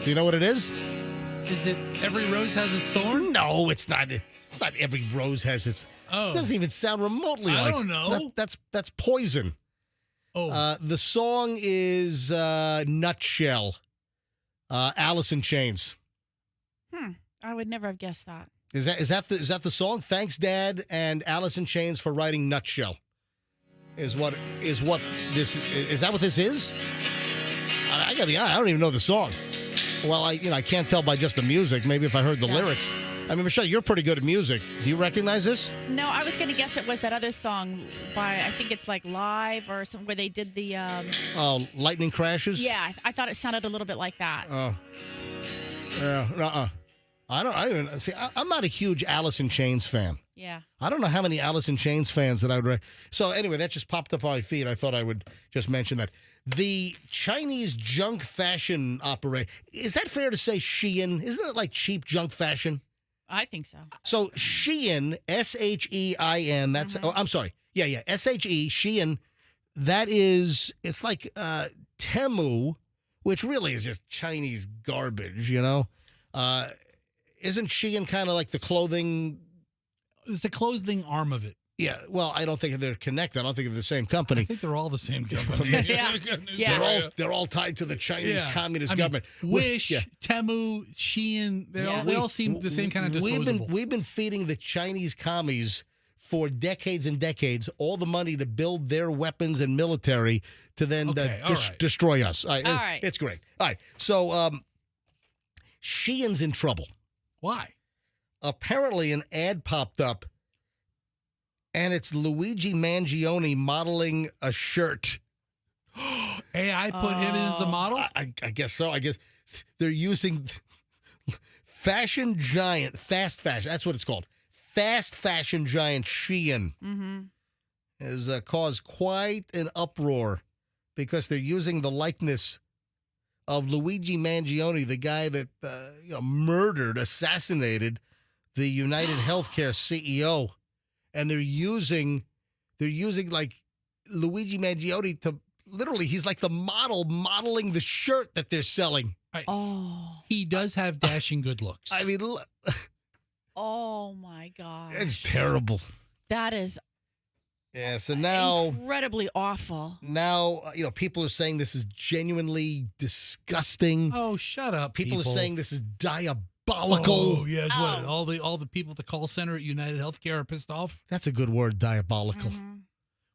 Do you know what it is? Is it Every Rose Has Its Thorn? No, it's not. It's not Every Rose Has Its... Oh. It doesn't even sound remotely like... I don't know. That's Poison. Oh. The song is Nutshell. Alice in Chains. I would never have guessed that. Is that the song? Thanks, Dad, and Alice in Chains for writing Nutshell. Is what this is that what this is? I gotta be honest, I don't even know the song. Well, I can't tell by just the music. Maybe if I heard the lyrics. I mean, Michelle, you're pretty good at music. Do you recognize this? No, I was going to guess it was that other song by, I think it's like Live or something, where they did the... Lightning Crashes? Yeah, I thought it sounded a little bit like that. Oh. Yeah, I don't see. I'm not a huge Alice in Chains fan. Yeah. I don't know how many Alice in Chains fans that I would... So anyway, that just popped up on my feed. I thought I would just mention that. The Chinese junk fashion operator, is that fair to say Shein? Isn't it like cheap junk fashion? I think so. So Shein, S-H-E-I-N, that's... Oh, I'm sorry. Yeah, S-H-E, Shein, it's like Temu, which really is just Chinese garbage, you know? Isn't Shein kind of like the clothing... It's the clothing arm of it. Yeah, well, I don't think they're connected. I don't think they're the same company. I think they're all the same company. Yeah. They're all tied to the Chinese Communist government. Wish, Temu, Shein, they all seem the same kind of disposable. We've been feeding the Chinese commies for decades and decades all the money to build their weapons and military to then destroy us. All right. It's great. All right, so Shein's in trouble. Why? Apparently an ad popped up, and it's Luigi Mangione modeling a shirt. AI put him in as a model? I guess so. I guess they're using fashion giant, fast fashion. That's what it's called. Fast fashion giant Shein has caused quite an uproar because they're using the likeness of Luigi Mangione, the guy that assassinated the United Healthcare CEO, and they're using like Luigi Mangione to literally, he's like the model modeling the shirt that they're selling. He does have dashing good looks. I mean, oh my God, it's terrible. That is. Yeah, so now incredibly awful. Now, people are saying this is genuinely disgusting. Oh, shut up. People are saying this is diabolical. Oh, yes. What? All the people at the call center at United Healthcare are pissed off? That's a good word, diabolical.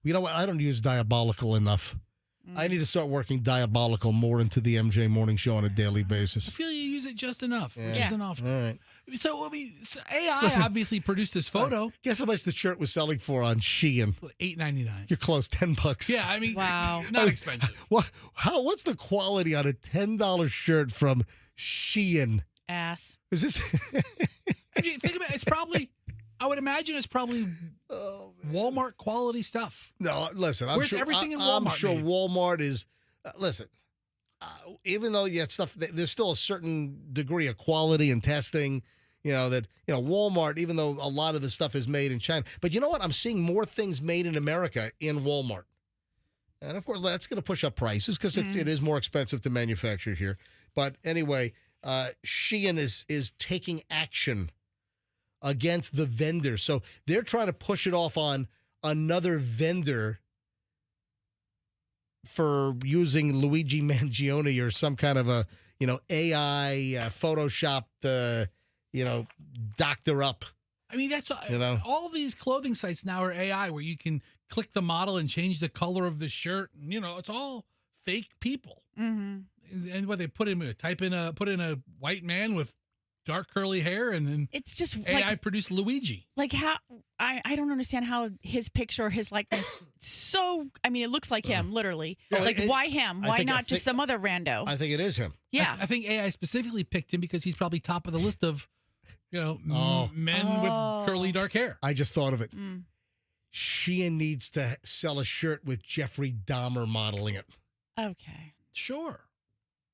You know what? I don't use diabolical enough. I need to start working diabolical more into the MJ Morning Show on a daily basis. I feel you use it just enough. Yeah. Just enough. All right. So, AI obviously produced this photo. Guess how much the shirt was selling for on Shein? $8.99. You're close, $10. Yeah, I mean, wow, not expensive. What's the quality on a $10 shirt from Shein? Ass. Is this? Think about it. It's probably. I would imagine it's probably Walmart quality stuff. No, listen. I'm sure everything in Walmart. I'm sure Walmart is. Listen. Even though stuff, there's still a certain degree of quality and testing, Walmart, even though a lot of the stuff is made in China. But you know what? I'm seeing more things made in America in Walmart. And of course, that's going to push up prices because it is more expensive to manufacture here. But anyway, Shein is taking action against the vendor. So they're trying to push it off on another vendor for using Luigi Mangione or some kind of a, AI photoshopped, doctor up. I mean, that's You know? all these clothing sites now are AI, where you can click the model and change the color of the shirt. And, it's all fake people. Mm-hmm. And what they put in put in a white man with dark curly hair, and it's just AI produced Luigi. Like how I don't understand how his picture, his likeness, it looks like him, literally. Why him? Why not just some other rando? I think it is him. Yeah. I think AI specifically picked him because he's probably top of the list of, men with curly dark hair. I just thought of it. Sheehan needs to sell a shirt with Jeffrey Dahmer modeling it. Okay. Sure.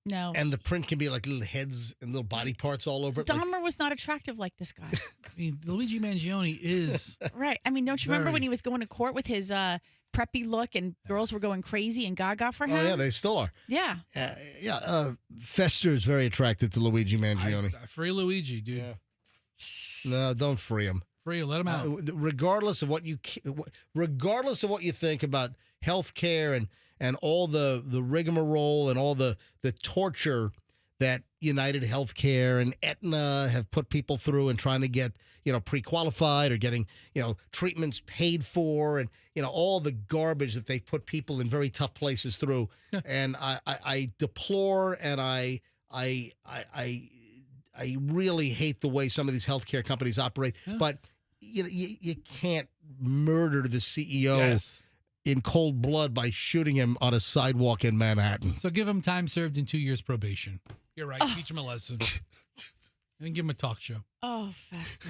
No. And the print can be like little heads and little body parts all over it. Dahmer was not attractive like this guy. I mean, Luigi Mangione is... Right. I mean, don't you remember when he was going to court with his preppy look and girls were going crazy and gaga for him? Oh, yeah, they still are. Yeah. Fester is very attracted to Luigi Mangione. Free Luigi, dude. Yeah. No, don't free him. Free him. Let him out. Regardless of what you think about healthcare and all the rigmarole and all the torture that United Healthcare and Aetna have put people through and trying to get, pre-qualified or getting, treatments paid for and, all the garbage that they've put people in very tough places through. Yeah. And I deplore and I really hate the way some of these healthcare companies operate. Yeah. But you can't murder the CEO. Yes. In cold blood by shooting him on a sidewalk in Manhattan. So give him time served and 2 years probation. You're right. Teach him a lesson. And then give him a talk show. Oh, Fester.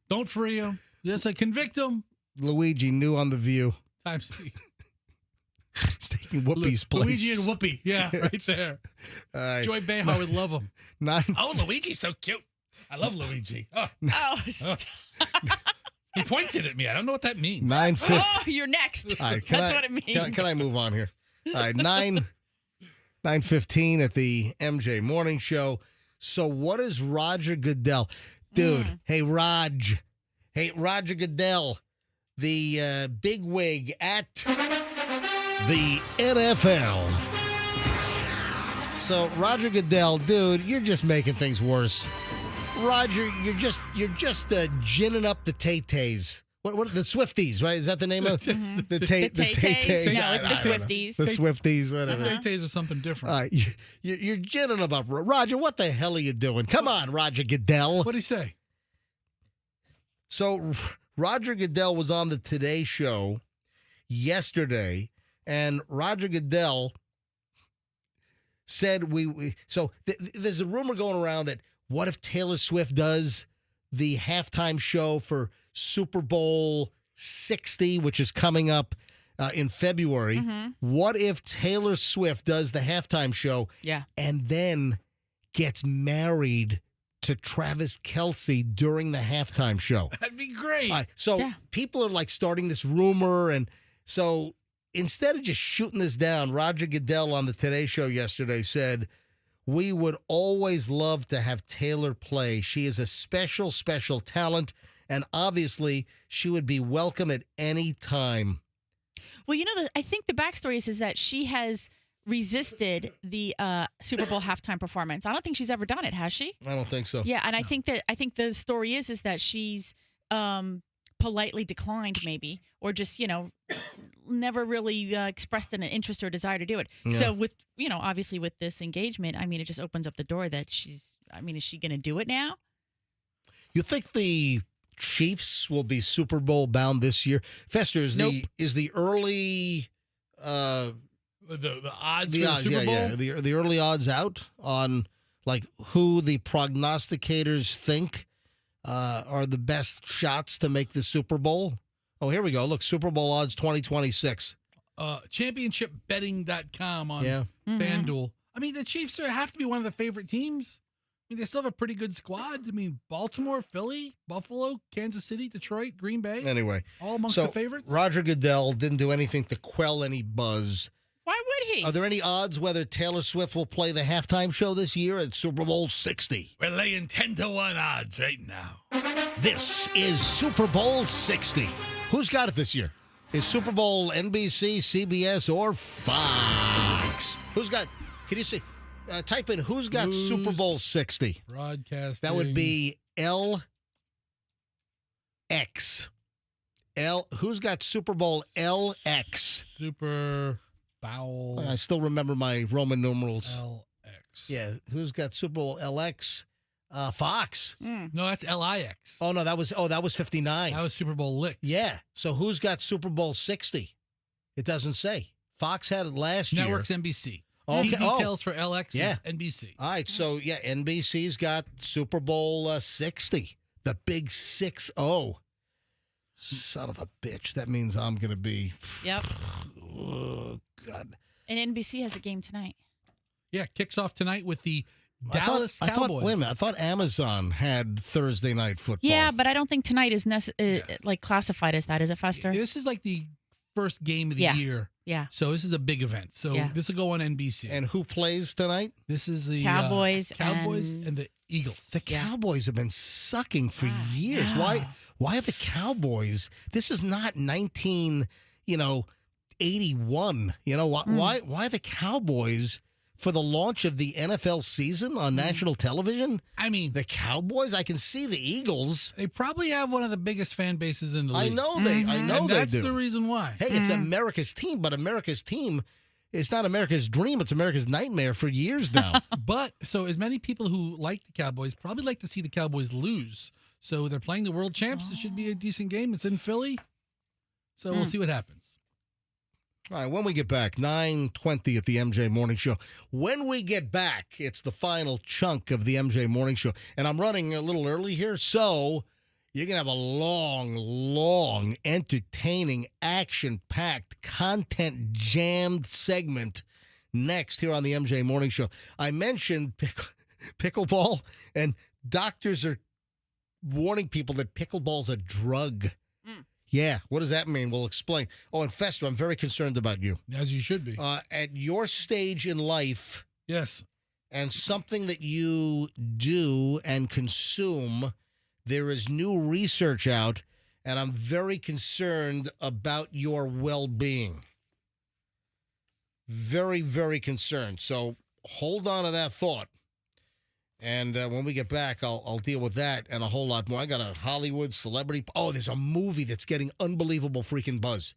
Don't free him. Just convict him. Luigi, new on The View. He's taking Whoopi's place. Luigi and Whoopi. Yeah, right there. Joy Behar would love him. Oh, Luigi's so cute. I love Luigi. Oh. He pointed at me. I don't know what that means. 9:50. Oh, you're next. Right, that's what it means. Can I move on here? All right, 9:15 at the MJ Morning Show. So what is Roger Goodell? Dude, hey, Roger Goodell, the bigwig at the NFL. So Roger Goodell, dude, you're just making things worse. Roger, you're just ginning up the Tay-Tays. What the Swifties, right? Is that the name of the Tay-Tays? No, it's the Swifties. The Swifties, whatever. The Tay-Tays are something different. You're ginning them up. Roger, what the hell are you doing? Come on, Roger Goodell. What'd he say? So Roger Goodell was on the Today Show yesterday, and Roger Goodell said there's a rumor going around that what if Taylor Swift does the halftime show for Super Bowl 60, which is coming up in February? Mm-hmm. What if Taylor Swift does the halftime show and then gets married to Travis Kelce during the halftime show? That'd be great. People are starting this rumor. And so instead of just shooting this down, Roger Goodell on the Today Show yesterday said, "We would always love to have Taylor play. She is a special, special talent, and obviously she would be welcome at any time." Well, I think the backstory is that she has resisted the Super Bowl halftime performance. I don't think she's ever done it, has she? I don't think so. Yeah, and I think the story is that she's politely declined, maybe, or just never really expressed an interest or desire to do it. Yeah. So with obviously with this engagement, it just opens up the door that is she going to do it now? You think the Chiefs will be Super Bowl bound this year? Fester, is the early the odds for the Super Bowl? Yeah. The early odds out on who the prognosticators think are the best shots to make the Super Bowl? Oh, here we go. Look, Super Bowl odds 2026. Championshipbetting.com on FanDuel. The Chiefs have to be one of the favorite teams. They still have a pretty good squad. Baltimore, Philly, Buffalo, Kansas City, Detroit, Green Bay. Anyway. All amongst the favorites. Roger Goodell didn't do anything to quell any buzz. Why would he? Are there any odds whether Taylor Swift will play the halftime show this year at Super Bowl 60? We're laying 10-1 odds right now. This is Super Bowl 60. Who's got it this year? Is Super Bowl NBC, CBS, or Fox? Who's got? Can you see? Type in who's got Super Bowl 60. Broadcasting. That would be LX. Who's got Super Bowl LX? Super Bowl. I still remember my Roman numerals. LX. Yeah, who's got Super Bowl LX? Fox. No, that's LIX. Oh no, that was 59. That was Super Bowl Licks. Yeah. So who's got Super Bowl 60? It doesn't say. Fox had it last year. Network's NBC. Okay. Key details for LX Yeah. is NBC. All right. So yeah, NBC's got Super Bowl 60. The big 6-0. Son of a bitch. That means I'm going to be. Yep. Oh, God. And NBC has a game tonight. Yeah, kicks off tonight with the Dallas Cowboys. Wait a minute. I thought Amazon had Thursday night football. Yeah, but I don't think tonight is like classified as that. Is it, Fester? This is like the first game of the year. Yeah. So this is a big event. So this will go on NBC. And who plays tonight? This is the Cowboys and the Eagles. The Cowboys have been sucking for years. Yeah. Why are the Cowboys? This is not 81. Why are the Cowboys for the launch of the NFL season on national television? I mean, the Cowboys. I can see the Eagles. They probably have one of the biggest fan bases in the league. I know they do. That's the reason why. Hey, it's America's team, but America's team. It's not America's dream. It's America's nightmare for years now. But so as many people who like the Cowboys probably like to see the Cowboys lose. So they're playing the world champs. It should be a decent game. It's in Philly. So we'll see what happens. All right, when we get back, 9:20 at the MJ Morning Show. When we get back, it's the final chunk of the MJ Morning Show. And I'm running a little early here, so you're going to have a long, entertaining, action-packed, content-jammed segment next here on the MJ Morning Show. I mentioned pickleball, and doctors are warning people that pickleball's a drug. Yeah, what does that mean? We'll explain. Oh, and Fester, I'm very concerned about you. As you should be. At your stage in life, yes, and something that you do and consume, there is new research out, and I'm very concerned about your well-being. Very, very concerned. So hold on to that thought. And when we get back, I'll deal with that and a whole lot more. I got a Hollywood celebrity. Oh, there's a movie that's getting unbelievable freaking buzz.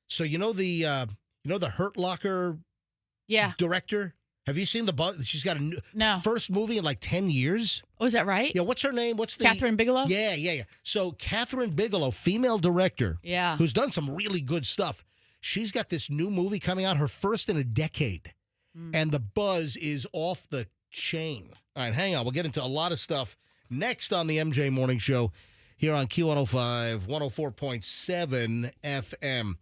So you know the Hurt Locker director? Have you seen the buzz? She's got a first movie in like 10 years. Oh, is that right? Yeah, what's her name? What's the Catherine Bigelow? Yeah. So Catherine Bigelow, female director, who's done some really good stuff. She's got this new movie coming out, her first in a decade. And the buzz is off the chain. All right, hang on. We'll get into a lot of stuff next on the MJ Morning Show here on Q105, 104.7 FM.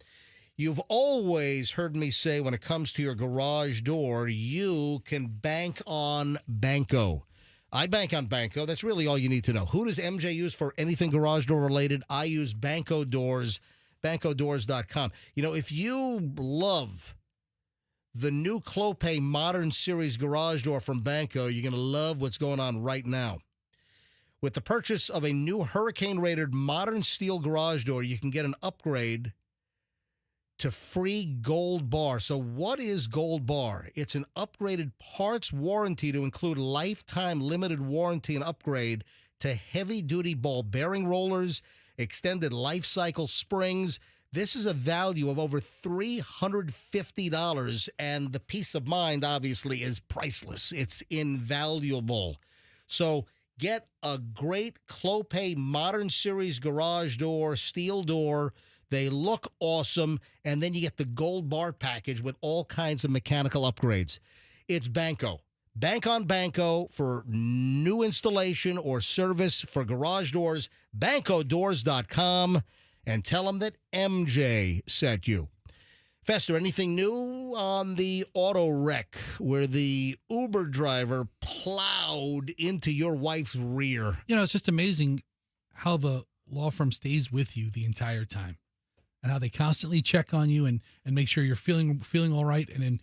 You've always heard me say when it comes to your garage door, you can bank on Banco. I bank on Banco. That's really all you need to know. Who does MJ use for anything garage door related? I use Banco Doors, BancoDoors.com. If you love the new Clopay Modern Series garage door from Banco, you're going to love what's going on right now. With the purchase of a new hurricane-rated modern steel garage door, you can get an upgrade to free Gold Bar. So what is Gold Bar? It's an upgraded parts warranty to include lifetime limited warranty and upgrade to heavy-duty ball bearing rollers, extended life cycle springs. This is a value of over $350, and the peace of mind, obviously, is priceless. It's invaluable. So get a great Clopay Modern Series garage door, steel door. They look awesome, and then you get the Gold Bar package with all kinds of mechanical upgrades. It's Banco. Bank on Banco for new installation or service for garage doors, BancoDoors.com. And tell them that MJ sent you. Fester, anything new on the auto wreck where the Uber driver plowed into your wife's rear? It's just amazing how the law firm stays with you the entire time and how they constantly check on you and make sure you're feeling all right and then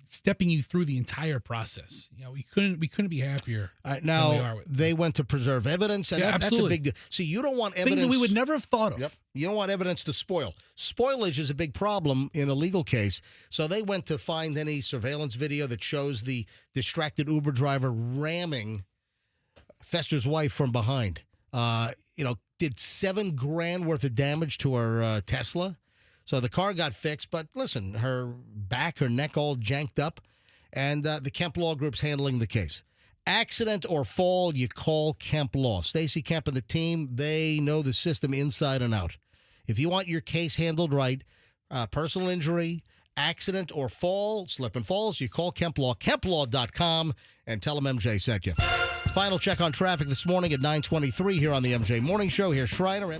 stepping you through the entire process. We couldn't be happier. Now, than we are they went to preserve evidence, and that's a big deal. So you don't want evidence. Things that we would never have thought of. Yep. You don't want evidence to spoil. Spoilage is a big problem in a legal case. So they went to find any surveillance video that shows the distracted Uber driver ramming Fester's wife from behind. did $7,000 worth of damage to her Tesla. So the car got fixed, but listen, her back, her neck all janked up, and the Kemp Law Group's handling the case. Accident or fall, you call Kemp Law. Stacy Kemp and the team, they know the system inside and out. If you want your case handled right, personal injury, accident or fall, slip and falls, you call Kemp Law, kemplaw.com, and tell them MJ sent you. Final check on traffic this morning at 9:23 here on the MJ Morning Show. Here's Schreiner.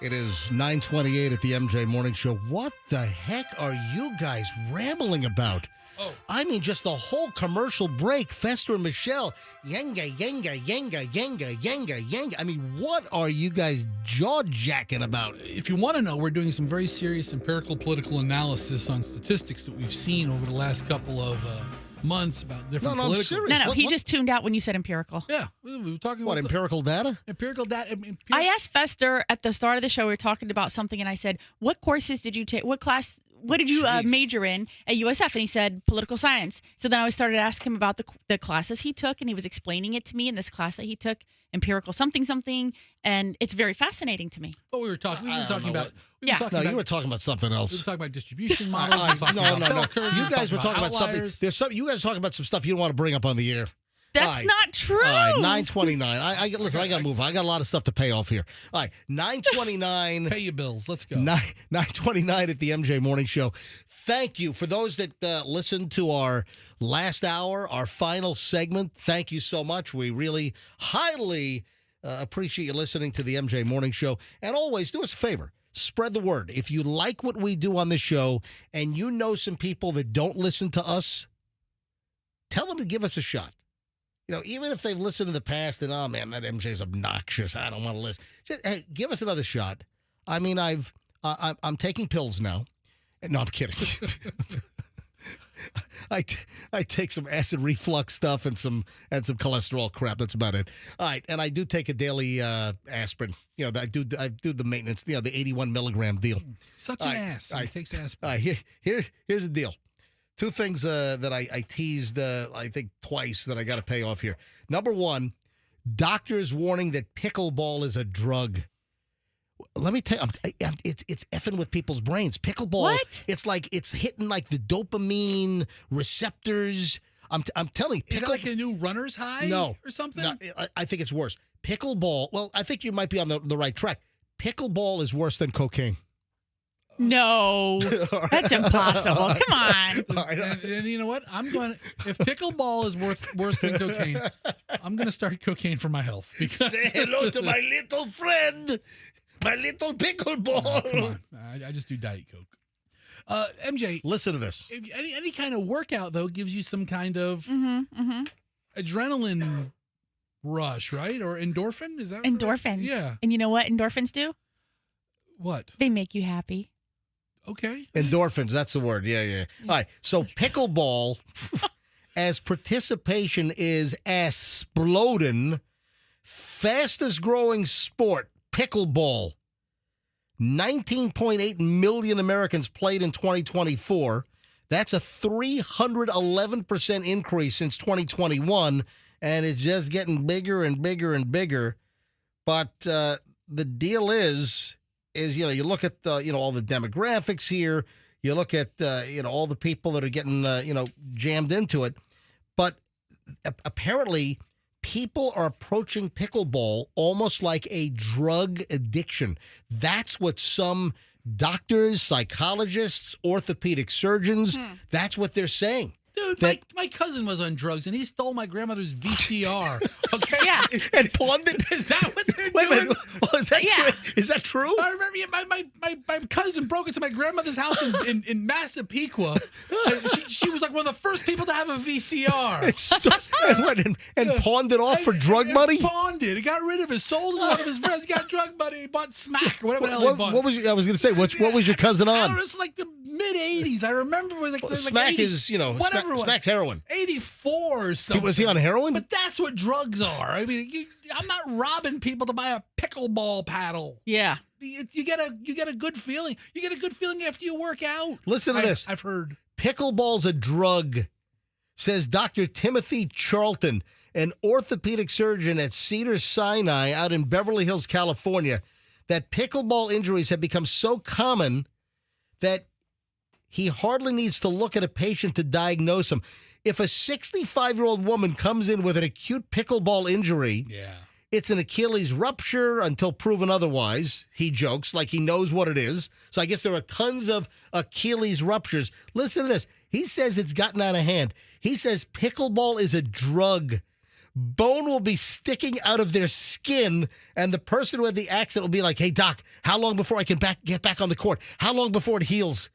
It is 9:28 at the MJ Morning Show. What the heck are you guys rambling about? Oh. I mean, just the whole commercial break. Fester and Michelle, yenga, yenga, yenga, yenga, yenga, yenga. I mean, what are you guys jaw-jacking about? If you want to know, we're doing some very serious empirical political analysis on statistics that we've seen over the last couple of months about different I'm political. serious. No, What- he what- just tuned out when you said empirical. Yeah, we were talking What, about empirical data? empirical data. I asked Fester at the start of the show, we were talking about something, and I said, what courses did you take? What did you major in at USF? And he said political science. So then I started asking him about the classes he took, and he was explaining it to me in this class that he took, empirical something, and it's very fascinating to me. What we were talking, I don't know about. what- We were talking No, about, you were talking about something we else. were talking about distribution models. we were talking No. about bell curves, You guys were talking about something. outliers. There's some. You guys were talking about some stuff you don't want to bring up on the air. That's All right. not true. All right, 9:29. Listen. I got to move on. I got a lot of stuff to pay off here. All right, 9:29. Pay your bills. Let's go. 9:29 at the MJ Morning Show. Thank you for those that listened to our last hour, our final segment. Thank you so much. We really highly appreciate you listening to the MJ Morning Show. And always do us a favor. Spread the word. If you like what we do on this show and you know some people that don't listen to us, tell them to give us a shot. You know, even if they've listened in the past and, oh, man, that MJ's obnoxious. I don't want to listen. Just, hey, give us another shot. I mean, I'm taking pills now. No, I'm kidding. I take some acid reflux stuff and some cholesterol crap. That's about it. All right, and I do take a daily aspirin. You know, I do the maintenance. You know, the 81 milligram deal. Such All an right, ass. all He right. takes aspirin. All right, here's the deal. Two things that I teased, I think, twice that I got to pay off here. Number one, doctors warning that pickleball is a drug. Let me tell you, it's effing with people's brains. Pickleball, What? it's like it's hitting like the dopamine receptors. I'm telling you, Is that like a new runner's high? No. Or something? No, I think it's worse. Pickleball. Well, I think you might be on the right track. Pickleball is worse than cocaine. No, that's impossible. Come on. And you know what? If pickleball is worse than cocaine, I'm going to start cocaine for my health. Because Say hello to my little friend, my little pickleball. Come on. I just do Diet Coke. MJ, Listen to this. if any kind of workout, though, gives you some kind of adrenaline rush, right? Or endorphin? Is that right? Endorphins. Yeah. And you know what endorphins do? What? They make you happy. Okay. Endorphins, that's the word. Yeah. All right. So pickleball, as participation is exploding, fastest growing sport, pickleball. 19.8 million Americans played in 2024. That's a 311% increase since 2021, and it's just getting bigger and bigger and bigger. But the deal is you look at all the demographics here. You look at all the people that are getting jammed into it. But apparently, people are approaching pickleball almost like a drug addiction. That's what some doctors, psychologists, orthopedic surgeons, that's what they're saying. Dude, my cousin was on drugs, and he stole my grandmother's VCR. Okay? Yeah. And pawned it. Is that what they're Wait a doing? minute. Oh, is that Yeah. true? Is that true? I remember my cousin broke into my grandmother's house in Massapequa. She was like one of the first people to have a VCR. And pawned it off for drug money? Pawned it. He got rid of it. Sold it to one of his friends. Got drug money. He bought smack or whatever the hell he bought. What was I was going to say? What was your cousin I don't on? know, it's like the mid-'80s. I remember it was like Smack 80, is whatever it was. Smack's heroin. 84 or something. Was he on heroin? But that's what drugs are. I mean, I'm not robbing people to buy a pickleball paddle. Yeah. You get a good feeling. You get a good feeling after you work out. Listen to this. I've heard. Pickleball's a drug, says Dr. Timothy Charlton, an orthopedic surgeon at Cedars-Sinai out in Beverly Hills, California, that pickleball injuries have become so common that he hardly needs to look at a patient to diagnose them. If a 65-year-old woman comes in with an acute pickleball injury, it's an Achilles rupture until proven otherwise. He jokes like he knows what it is. So I guess there are tons of Achilles ruptures. Listen to this. He says it's gotten out of hand. He says pickleball is a drug. bone will be sticking out of their skin, and the person who had the accident will be like, "Hey, doc, how long before I can get back on the court? How long before it heals?"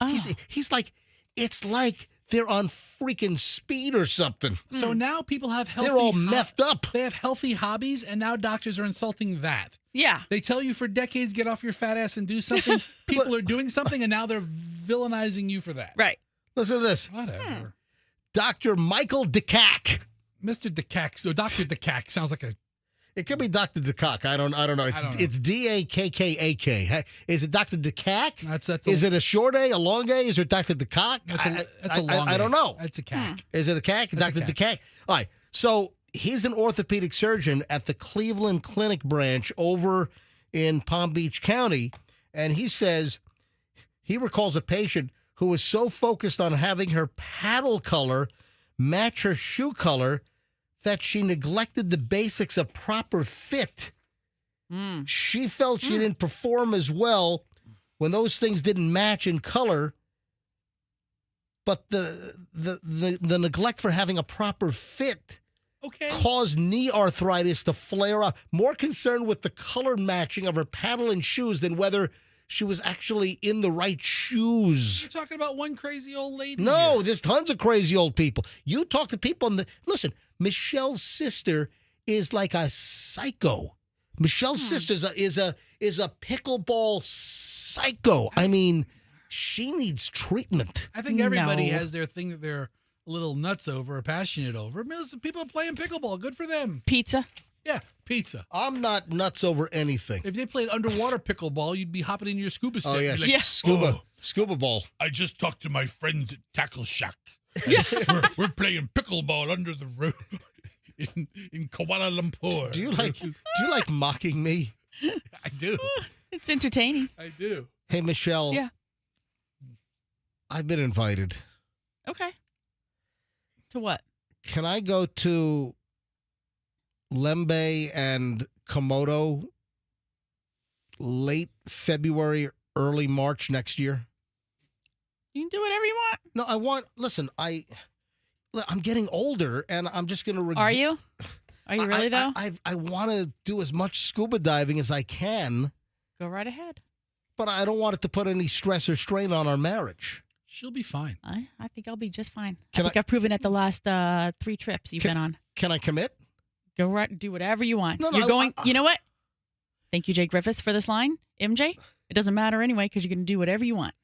Oh. He's like, it's like they're on freaking speed or something. So now people have healthy. They're all messed up. They have healthy hobbies, and now doctors are insulting that. Yeah. They tell you for decades, get off your fat ass and do something. People are doing something, and now they're villainizing you for that. Right. Listen to this. Whatever. Dr. Michael DeCack. Mr. DeCack. So Dr. DeCack sounds like a... It could be Dr. DeCack. I don't know. It's DAKKAK. Is it Dr. DeCack? Is it a short A, a long A? Is it Dr. DeCack? That's a long A. I don't know. That's a cack. Is it a cack? Dr. DeCack. All right. So he's an orthopedic surgeon at the Cleveland Clinic branch over in Palm Beach County. And he says he recalls a patient who was so focused on having her paddle color match her shoe color that she neglected the basics of proper fit. She felt she didn't perform as well when those things didn't match in color, but the neglect for having a proper fit caused knee arthritis to flare up. More concerned with the color matching of her paddle and shoes than whether she was actually in the right shoes. You're talking about one crazy old lady. No, here. there's tons of crazy old people. You talk to people listen, Michelle's sister is like a psycho. Michelle's sister is a pickleball psycho. I mean, she needs treatment. I think everybody has their thing that they're a little nuts over or passionate over. I mean, listen, people are playing pickleball. Good for them. Pizza. Yeah, pizza. I'm not nuts over anything. If they played underwater pickleball, you'd be hopping into your scuba set. Oh, yes. Like, Scuba ball. I just talked to my friends at Tackle Shack. Yeah. We're playing pickleball under the road in Kuala Lumpur. Do you like mocking me? I do. It's entertaining. I do. Hey, Michelle. Yeah. I've been invited. Okay. To what? Can I go to Lembe and Komodo late February, early March next year? You can do whatever you want. No, I'm getting older, and I'm just going to... Are you? Are you really, though? I want to do as much scuba diving as I can. Go right ahead. But I don't want it to put any stress or strain on our marriage. She'll be fine. I think I'll be just fine. I've proven at the last 3 trips you've been on. Can I commit? Go right, do whatever you want. No, you're going. You know what? Thank you, Jay Griffiths, for this line. MJ, it doesn't matter anyway because you're going to do whatever you want.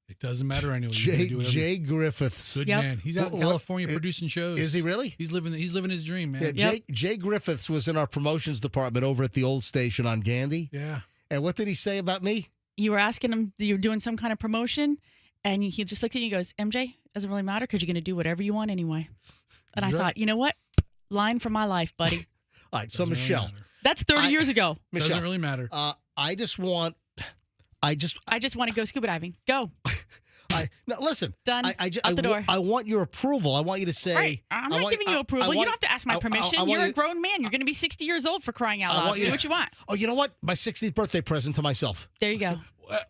It doesn't matter anyway. Jay Griffiths. Good man. He's out in California producing shows. Is he really? He's living his dream, man. Yeah, Jay Griffiths was in our promotions department over at the old station on Gandy. Yeah. And what did he say about me? You were asking him, you were doing some kind of promotion, and he just looked at you and goes, MJ, it doesn't really matter because you're going to do whatever you want anyway. And I thought, you know what? Line for my life, buddy. All right, so Michelle. Really that's 30 years ago. Michelle, doesn't really matter. I just want to go scuba diving. Go. Now listen. Done. Out the door. I want your approval. I want you to say. Right. I'm not giving you approval. You don't have to ask my permission. You're a grown man. You're going to be 60 years old for crying out loud. Do what you want. Oh, you know what? My 60th birthday present to myself. There you go.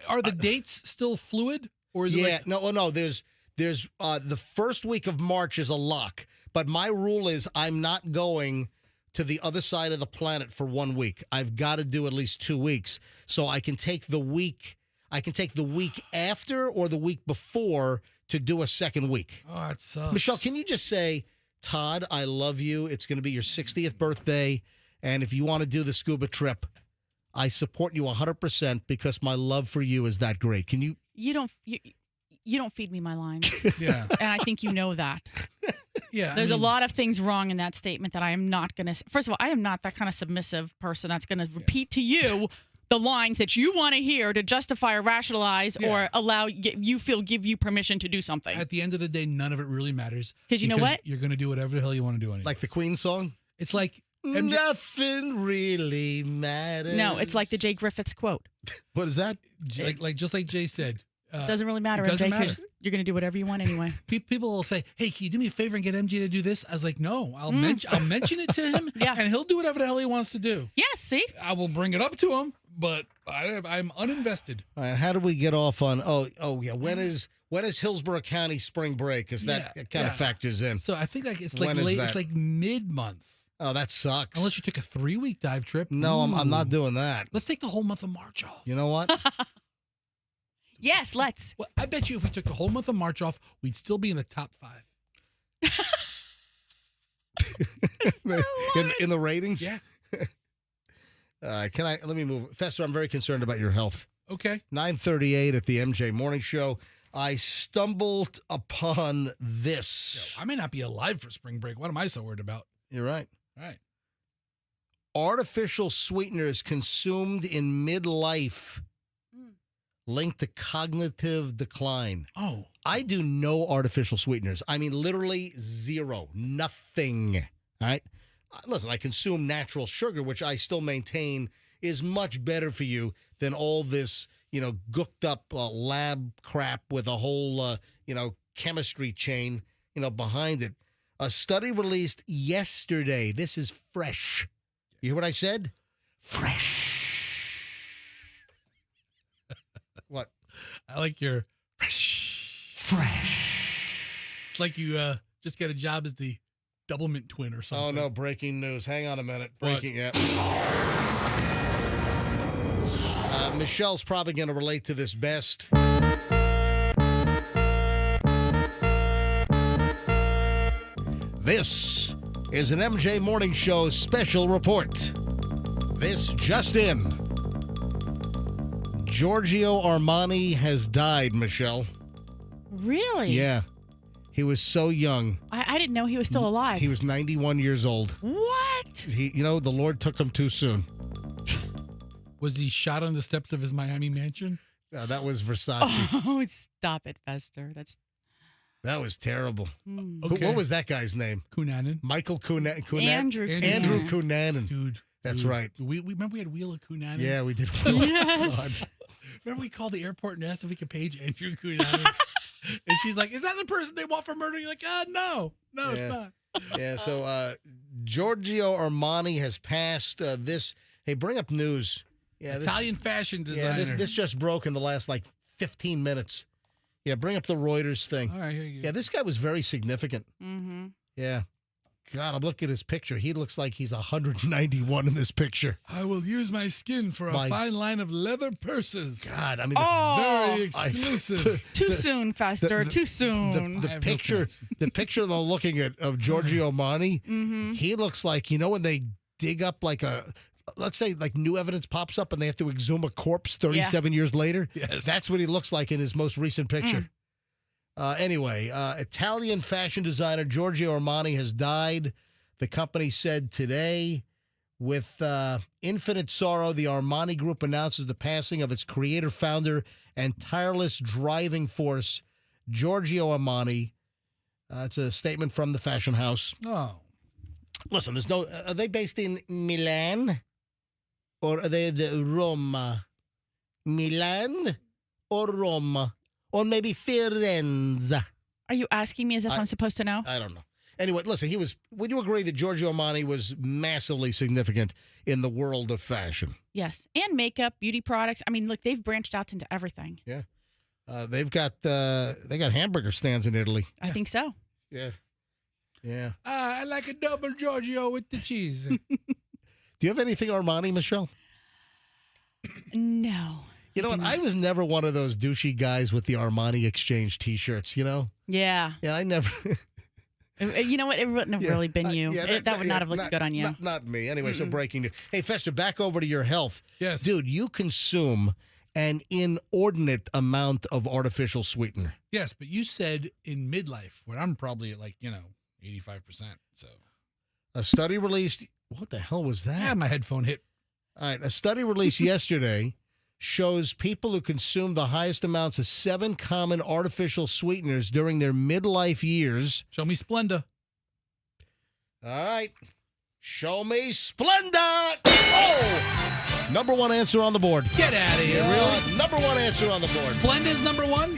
Are the dates still fluid, or is it? Yeah. No. There's the first week of March is a lock, but my rule is I'm not going to the other side of the planet for 1 week. I've got to do at least 2 weeks, so I can take the week. I can take the week after or the week before to do a second week. Oh, it sucks. Michelle, can you just say, Todd, I love you. It's going to be your 60th birthday, and if you want to do the scuba trip, I support you 100% because my love for you is that great. Can you? You don't feed me my lines. Yeah. And I think you know that. Yeah. There's a lot of things wrong in that statement that I am not going to. First of all, I am not that kind of submissive person that's going to repeat to you the lines that you want to hear to justify or rationalize or give you permission to do something. At the end of the day, none of it really matters. Because you know what? You're going to do whatever the hell you want to do anyway. Like the Queen song? It's like nothing really matters. No, it's like the Jay Griffiths quote. What is that? Just like Jay said. It doesn't really matter, it doesn't MJ, matter. because you're going to do whatever you want anyway. People will say, hey, can you do me a favor and get MJ to do this? I was like, no, I'll mention it to him, and he'll do whatever the hell he wants to do. Yes, see? I will bring it up to him, but I'm uninvested. All right, how do we get off on, when is Hillsborough County spring break? Because that kind of factors in. So I think it's like late, it's like mid-month. Oh, that sucks. Unless you took a 3-week dive trip. No, I'm not doing that. Let's take the whole month of March off. You know what? Yes, let's. Well, I bet you if we took the whole month of March off, we'd still be in the top 5. in the ratings? Yeah. Let me move. Fester, I'm very concerned about your health. Okay. 9:38 at the MJ Morning Show. I stumbled upon this. Yo, I may not be alive for spring break. What am I so worried about? You're right. All right. Artificial sweeteners consumed in midlife linked to cognitive decline. Oh. I do no artificial sweeteners. I mean, literally zero. Nothing. All right? Listen, I consume natural sugar, which I still maintain is much better for you than all this, gooked up lab crap with a whole, chemistry chain, behind it. A study released yesterday. This is fresh. You hear what I said? Fresh. What? I like your fresh. It's like you just got a job as the Doublemint twin or something. Oh, no, breaking news. Hang on a minute. Breaking, yeah. Michelle's probably going to relate to this best. This is an MJ Morning Show special report. This just in. Giorgio Armani has died, Michelle. Really? Yeah. He was so young. I didn't know he was still alive. He was 91 years old. What? The Lord took him too soon. Was he shot on the steps of his Miami mansion? That was Versace. Oh, stop it, Fester. That was terrible. Okay. What was that guy's name? Cunanan. Michael Cunanan. Andrew Cunanan. Dude. That's right. We remember we had Wheel of Cunanan? Yeah, we did. Yes. God. Remember we called the airport and asked if we could page Andrew Cunanan? And she's like, is that the person they want for murder? You're like, no, it's not. Yeah, so Giorgio Armani has passed this. Hey, bring up news. Yeah, Italian fashion designer. Yeah, this just broke in the last 15 minutes. Yeah, bring up the Reuters thing. All right, here you go. Yeah, this guy was very significant. Mm-hmm. Yeah. God, I'm looking at his picture. He looks like he's 191 in this picture. I will use my skin for a fine line of leather purses. God, I mean, very exclusive. Too soon, Fester. Too soon. The picture that I'm looking at of Giorgio Armani, he looks like, when they dig up let's say new evidence pops up and they have to exhume a corpse 37 years later. Yes. That's what he looks like in his most recent picture. Anyway, Italian fashion designer Giorgio Armani has died. The company said today, with infinite sorrow, the Armani Group announces the passing of its creator, founder, and tireless driving force, Giorgio Armani. It's a statement from the fashion house. Oh. Listen, are they based in Milan? Or are they Roma? Milan or Roma? Or maybe Firenze? Are you asking me as if I'm supposed to know? I don't know. Anyway, listen, would you agree that Giorgio Armani was massively significant in the world of fashion? Yes. And makeup, beauty products. I mean, look, they've branched out into everything. Yeah. They got hamburger stands in Italy. I think so. Yeah. Yeah. I like a double Giorgio with the cheese. Do you have anything Armani, Michelle? No. You know what? I was never one of those douchey guys with the Armani Exchange T-shirts, Yeah. Yeah, I never... You know what? It wouldn't have really been you. That would not have looked good on you. Not me. Anyway, so breaking news. Hey, Fester, back over to your health. Yes. Dude, you consume an inordinate amount of artificial sweetener. Yes, but you said in midlife, where I'm probably at 85%. So a study released... What the hell was that? Yeah, my headphone hit. All right, a study released yesterday shows people who consume the highest amounts of 7 common artificial sweeteners during their midlife years. Show me Splenda. All right. Show me Splenda. Oh! Number one answer on the board. Get out of here, really? Number one answer on the board. Splenda's number one?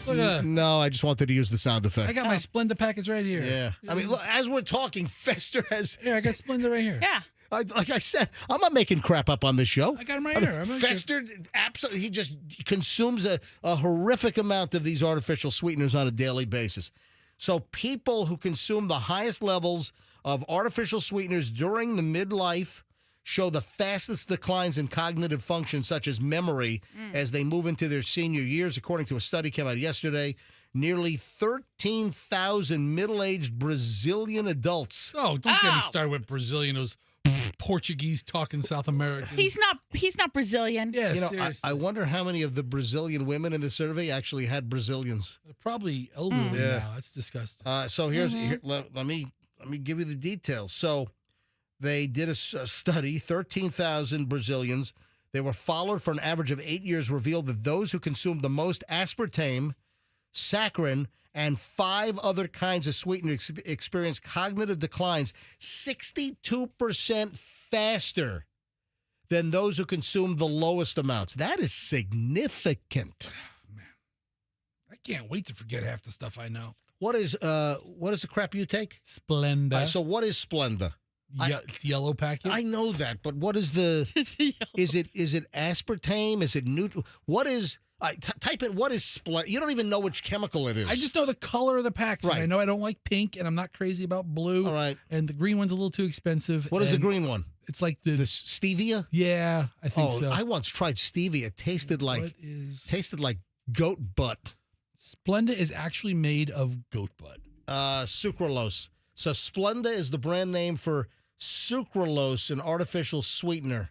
Look at that. No, I just wanted to use the sound effect. I got my Splenda package right here. Yeah. I mean, look, as we're talking, Fester has... Yeah, I got Splenda right here. Yeah. Like I said, I'm not making crap up on this show. I got him right here. Fester, absolutely, he just consumes a horrific amount of these artificial sweeteners on a daily basis. So people who consume the highest levels of artificial sweeteners during the midlife show the fastest declines in cognitive function, such as memory, as they move into their senior years. According to a study came out yesterday, nearly 13,000 middle-aged Brazilian adults. Oh, don't get me started with Brazilian, those Portuguese talking South American. He's not Brazilian. Yeah, seriously. I wonder how many of the Brazilian women in the survey actually had Brazilians. They're probably elderly now. That's disgusting. So let me give you the details. So they did a study, 13,000 Brazilians. They were followed for an average of 8 years, revealed that those who consumed the most aspartame, saccharin, and 5 other kinds of sweetener experienced cognitive declines 62% faster than those who consumed the lowest amounts. That is significant. Man, I can't wait to forget half the stuff I know. What is the crap you take? Splenda. So what is Splenda? It's yellow packet. I know that, but what is the? Is it aspartame? Is it what is? Type in what is Splenda. You don't even know which chemical it is. I just know the color of the packs. Right. And I know I don't like pink, and I'm not crazy about blue. All right. And the green one's a little too expensive. What is the green one? It's like the stevia. Yeah, I think so. I once tried stevia. It tasted like goat butt. Splenda is actually made of goat butt. Sucralose. So Splenda is the brand name for sucralose, an artificial sweetener.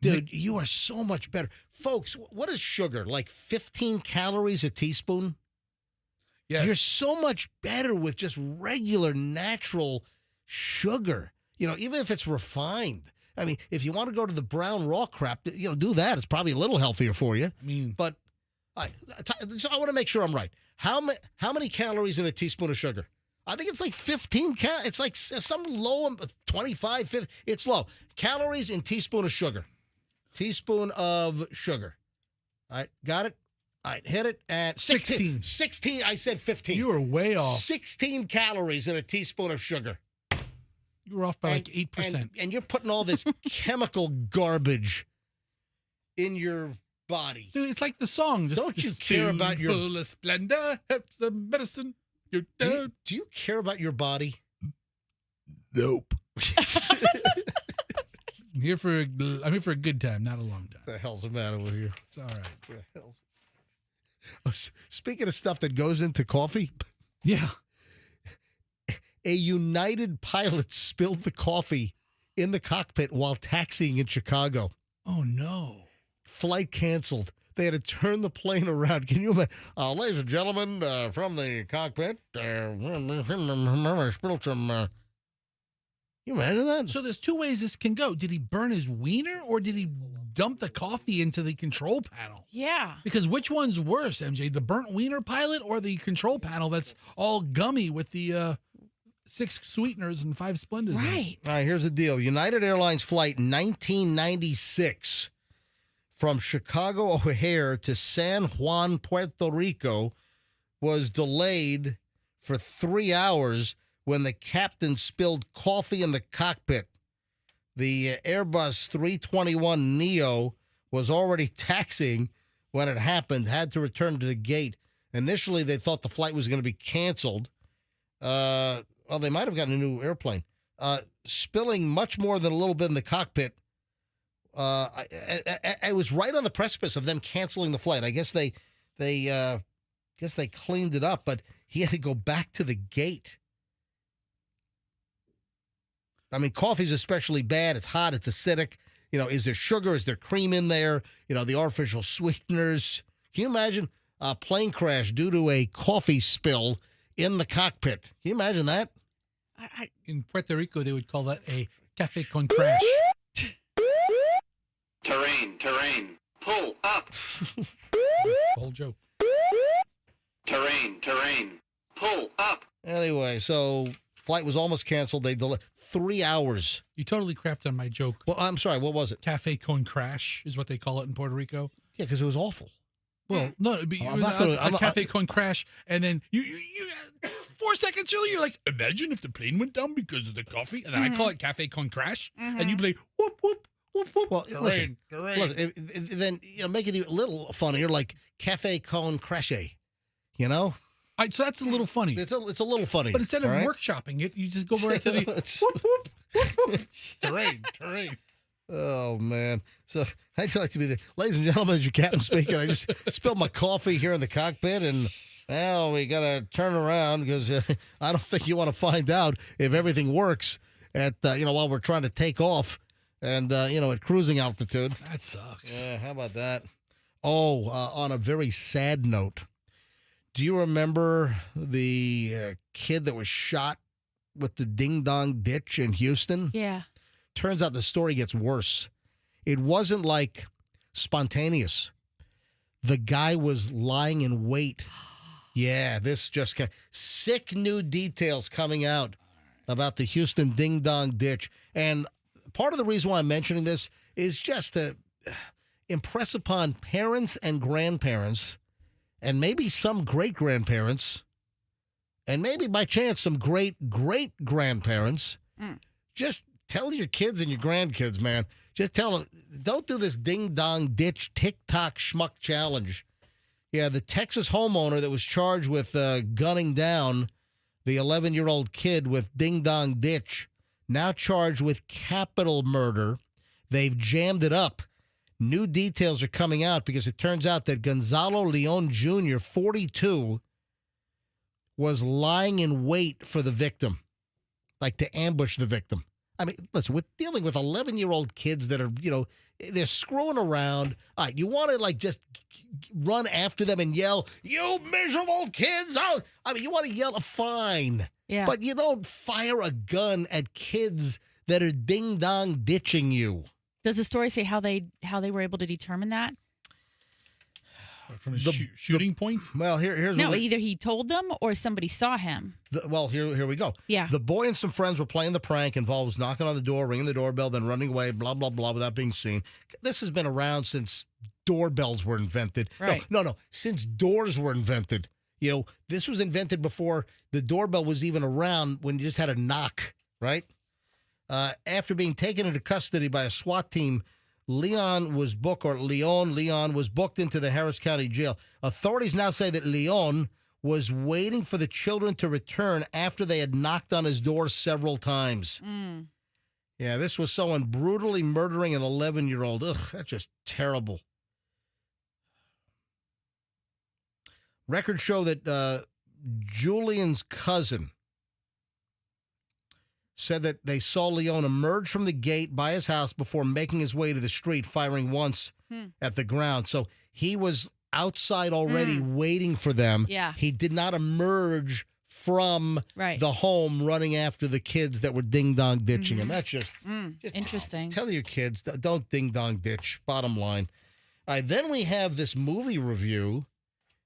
Dude, you are so much better. Folks, what is sugar? Like 15 calories a teaspoon? Yes. You're so much better with just regular, natural sugar. You know, even if it's refined. I mean, if you want to go to the brown raw crap, do that. It's probably a little healthier for you. But so I want to make sure I'm right. How many calories in a teaspoon of sugar? I think it's like 15 calories. It's like some low, 25, 50. It's low. Calories in teaspoon of sugar. Teaspoon of sugar. All right, got it? All right, hit it at 16. 16, I said 15. You were way off. 16 calories in a teaspoon of sugar. You were off by like 8%. And you're putting all this chemical garbage in your body. Dude, it's like the song. Don't you care about your... Full of splendor, helps the medicine. Do you care about your body? Nope. I'm here for a good time, not a long time. The hell's the matter with you? It's all right. Speaking of stuff that goes into coffee. Yeah. A United pilot spilled the coffee in the cockpit while taxiing in Chicago. Oh, no. Flight canceled. They had to turn the plane around. Can you imagine? Ladies and gentlemen, from the cockpit, spilled some... you imagine that? So there's 2 ways this can go. Did he burn his wiener, or did he dump the coffee into the control panel? Yeah. Because which one's worse, MJ? The burnt wiener pilot or the control panel that's all gummy with the 6 sweeteners and 5 Splendas in it? All right, here's the deal. United Airlines flight 1996 from Chicago O'Hare to San Juan, Puerto Rico was delayed for 3 hours when the captain spilled coffee in the cockpit. The Airbus 321neo was already taxiing when it happened, had to return to the gate. Initially, they thought the flight was going to be canceled. Well, they might have gotten a new airplane. Spilling much more than a little bit in the cockpit. I was right on the precipice of them canceling the flight. I guess they cleaned it up, but he had to go back to the gate. I mean, coffee's especially bad. It's hot. It's acidic. Is there sugar? Is there cream in there? The artificial sweeteners. Can you imagine a plane crash due to a coffee spill in the cockpit? Can you imagine that? In Puerto Rico, they would call that a café con crash. Terrain, pull up. Whole joke. Terrain, pull up. Anyway, so flight was almost canceled. They delayed 3 hours. You totally crapped on my joke. Well, I'm sorry. What was it? Café con crash is what they call it in Puerto Rico. Yeah, because it was awful. Well, no, it was a café con crash, and then you 4 seconds earlier, you're like, imagine if the plane went down because of the coffee, and then I call it café con crash, and you'd be like, whoop, whoop, whoop, whoop. Well, listen, then make it a little funnier, like café con crash. All right, so that's a little funny. It's a little funny. But instead of all right? workshopping it, you just go right to the terrain. Oh, man. So I'd like to be the ladies and gentlemen, as your captain speaking. I just spilled my coffee here in the cockpit, and now we got to turn around because I don't think you want to find out if everything works at, while we're trying to take off and, at cruising altitude. That sucks. Yeah, how about that? Oh, on a very sad note, do you remember the kid that was shot with the ding-dong ditch in Houston? Yeah. Turns out the story gets worse. It wasn't like spontaneous. The guy was lying in wait. Yeah, this just sick new details coming out about the Houston ding-dong ditch. And part of the reason why I'm mentioning this is just to impress upon parents and grandparents, and maybe some great-grandparents, and maybe by chance some great-great-grandparents, just tell your kids and your grandkids, man. Just tell them, don't do this ding-dong ditch TikTok schmuck challenge. Yeah, the Texas homeowner that was charged with gunning down the 11-year-old kid with ding-dong ditch, now charged with capital murder. They've jammed it up. New details are coming out because it turns out that Gonzalo Leon Jr., 42, was lying in wait for the victim, like to ambush the victim. I mean, listen, we're dealing with 11-year-old kids that are, they're screwing around. All right, you want to, just run after them and yell, "You miserable kids!" You want to yell, fine. Yeah. But you don't fire a gun at kids that are ding-dong ditching you. Does the story say how they were able to determine that? From a shooting point? Well, here's either he told them or somebody saw him. Here we go. Yeah. The boy and some friends were playing the prank involves knocking on the door, ringing the doorbell, then running away, blah, blah, blah, without being seen. This has been around since doorbells were invented. Right. No, since doors were invented. This was invented before the doorbell was even around, when you just had a knock, right? After being taken into custody by a SWAT team, Leon was booked into the Harris County Jail. Authorities now say that Leon was waiting for the children to return after they had knocked on his door several times. Yeah, this was someone brutally murdering an 11-year-old. Ugh, that's just terrible. Records show that Julian's cousin said that they saw Leon emerge from the gate by his house before making his way to the street, firing once at the ground. So he was outside already waiting for them. Yeah. He did not emerge from the home running after the kids that were ding-dong ditching him. That's just interesting. Tell your kids, don't ding-dong ditch, bottom line. All right, then we have this movie review,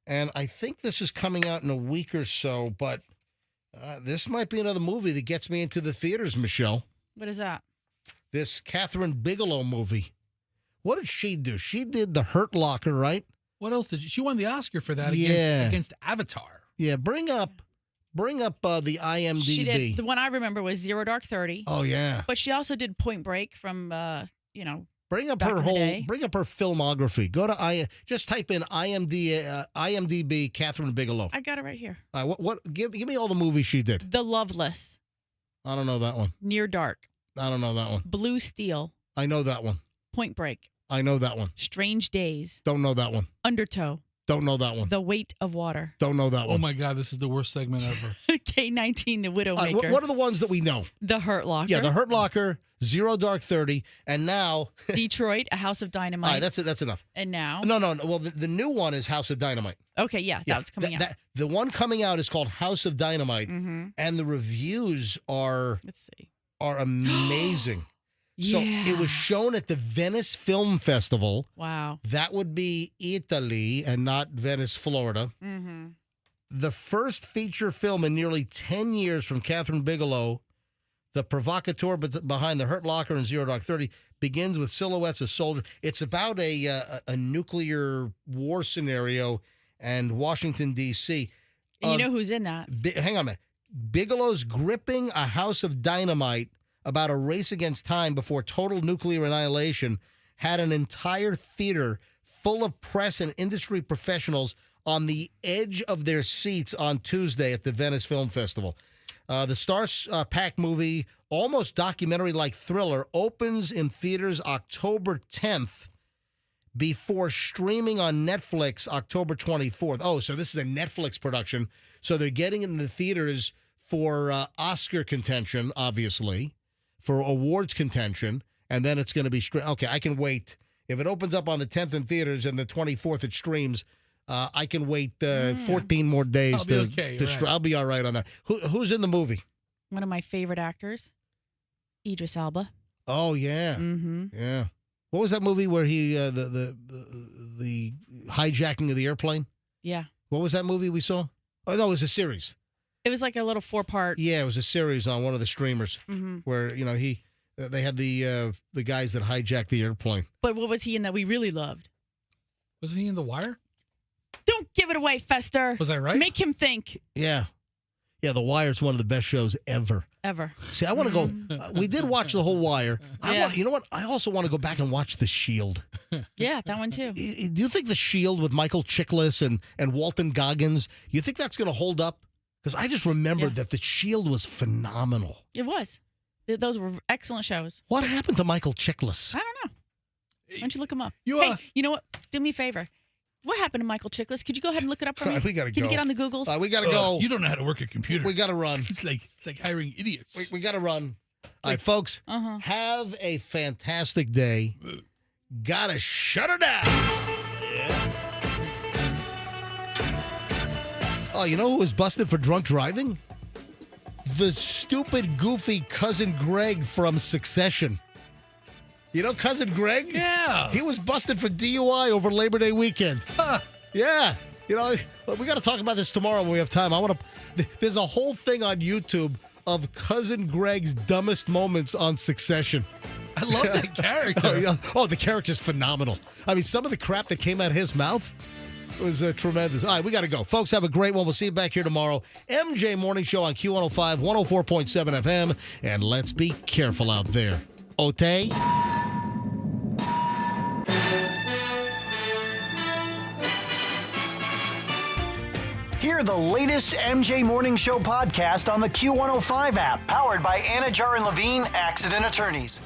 and I think this is coming out in a week or so, but this might be another movie that gets me into the theaters, Michelle. What is that? This Catherine Bigelow movie. What did she do? She did The Hurt Locker, right? What else did she won the Oscar for that against Avatar. Yeah, bring up the IMDb. She did. The one I remember was Zero Dark 30. Oh yeah. But she also did Point Break from Bring up her filmography. Go to just type in IMDb Catherine Bigelow. I got it right here. Give me all the movies she did. The Loveless. I don't know that one. Near Dark. I don't know that one. Blue Steel. I know that one. Point Break. I know that one. Strange Days. Don't know that one. Undertow. Don't know that one. The Weight of Water. Don't know that one. Oh my God, this is the worst segment ever. K-19, The Widowmaker. What are the ones that we know? The Hurt Locker. Yeah, The Hurt Locker, Zero Dark 30, and now Detroit, A House of Dynamite. All right, that's it. That's enough. And now? No. Well, the new one is House of Dynamite. Okay, yeah, that's coming out. The one coming out is called House of Dynamite, and the reviews are amazing. So it was shown at the Venice Film Festival. Wow. That would be Italy and not Venice, Florida. The first feature film in nearly 10 years from Catherine Bigelow, the provocateur behind The Hurt Locker and Zero Dark 30, begins with silhouettes of soldiers. It's about a nuclear war scenario and Washington, D.C. And you know who's in that? Hang on a minute. Bigelow's gripping A House of Dynamite about a race against time before total nuclear annihilation had an entire theater full of press and industry professionals on the edge of their seats on Tuesday at the Venice Film Festival. The star-packed movie, almost documentary-like thriller, opens in theaters October 10th before streaming on Netflix October 24th. Oh, so this is a Netflix production. So they're getting it in the theaters for Oscar contention, obviously, for awards contention, and then it's going to be okay, I can wait. If it opens up on the 10th in theaters and the 24th it streams, I can wait 14 more days I'll be all right on that. Who's in the movie? One of my favorite actors, Idris Elba. Oh, yeah. Mm-hmm. Yeah. What was that movie where he the hijacking of the airplane? Yeah. What was that movie we saw? Oh, no, it was a series. It was like a little 4-part. Yeah, it was a series on one of the streamers where, they had the guys that hijacked the airplane. But what was he in that we really loved? Wasn't he in The Wire? Don't give it away, Fester. Was I right? Make him think. Yeah. Yeah, The Wire is one of the best shows ever. See, I want to go. We did watch The whole Wire. You know what? I also want to go back and watch The Shield. Yeah, that one too. Do you think The Shield with Michael Chiklis and Walton Goggins, you think that's going to hold up? Because I just remembered that The Shield was phenomenal. It was. Those were excellent shows. What happened to Michael Chiklis? I don't know. Why don't you look him up? Hey, you know what? Do me a favor. What happened to Michael Chiklis? Could you go ahead and look it up for me? We got to go. Can you get on the Googles? We got to go. You don't know how to work a computer. We got to run. It's like hiring idiots. We got to run. All right, folks, have a fantastic day. Gotta shut her down. Yeah. Oh, you know who was busted for drunk driving? The stupid, goofy Cousin Greg from Succession. You know Cousin Greg? Yeah. He was busted for DUI over Labor Day weekend. Huh. Yeah. We got to talk about this tomorrow when we have time. There's a whole thing on YouTube of Cousin Greg's dumbest moments on Succession. I love that character. Oh, the character's phenomenal. I mean, some of the crap that came out of his mouth was tremendous. All right, we got to go. Folks, have a great one. We'll see you back here tomorrow. MJ Morning Show on Q105, 104.7 FM. And let's be careful out there. Ote? Hear the latest MJ Morning Show podcast on the Q105 app, powered by Anna Jar and Levine Accident Attorneys.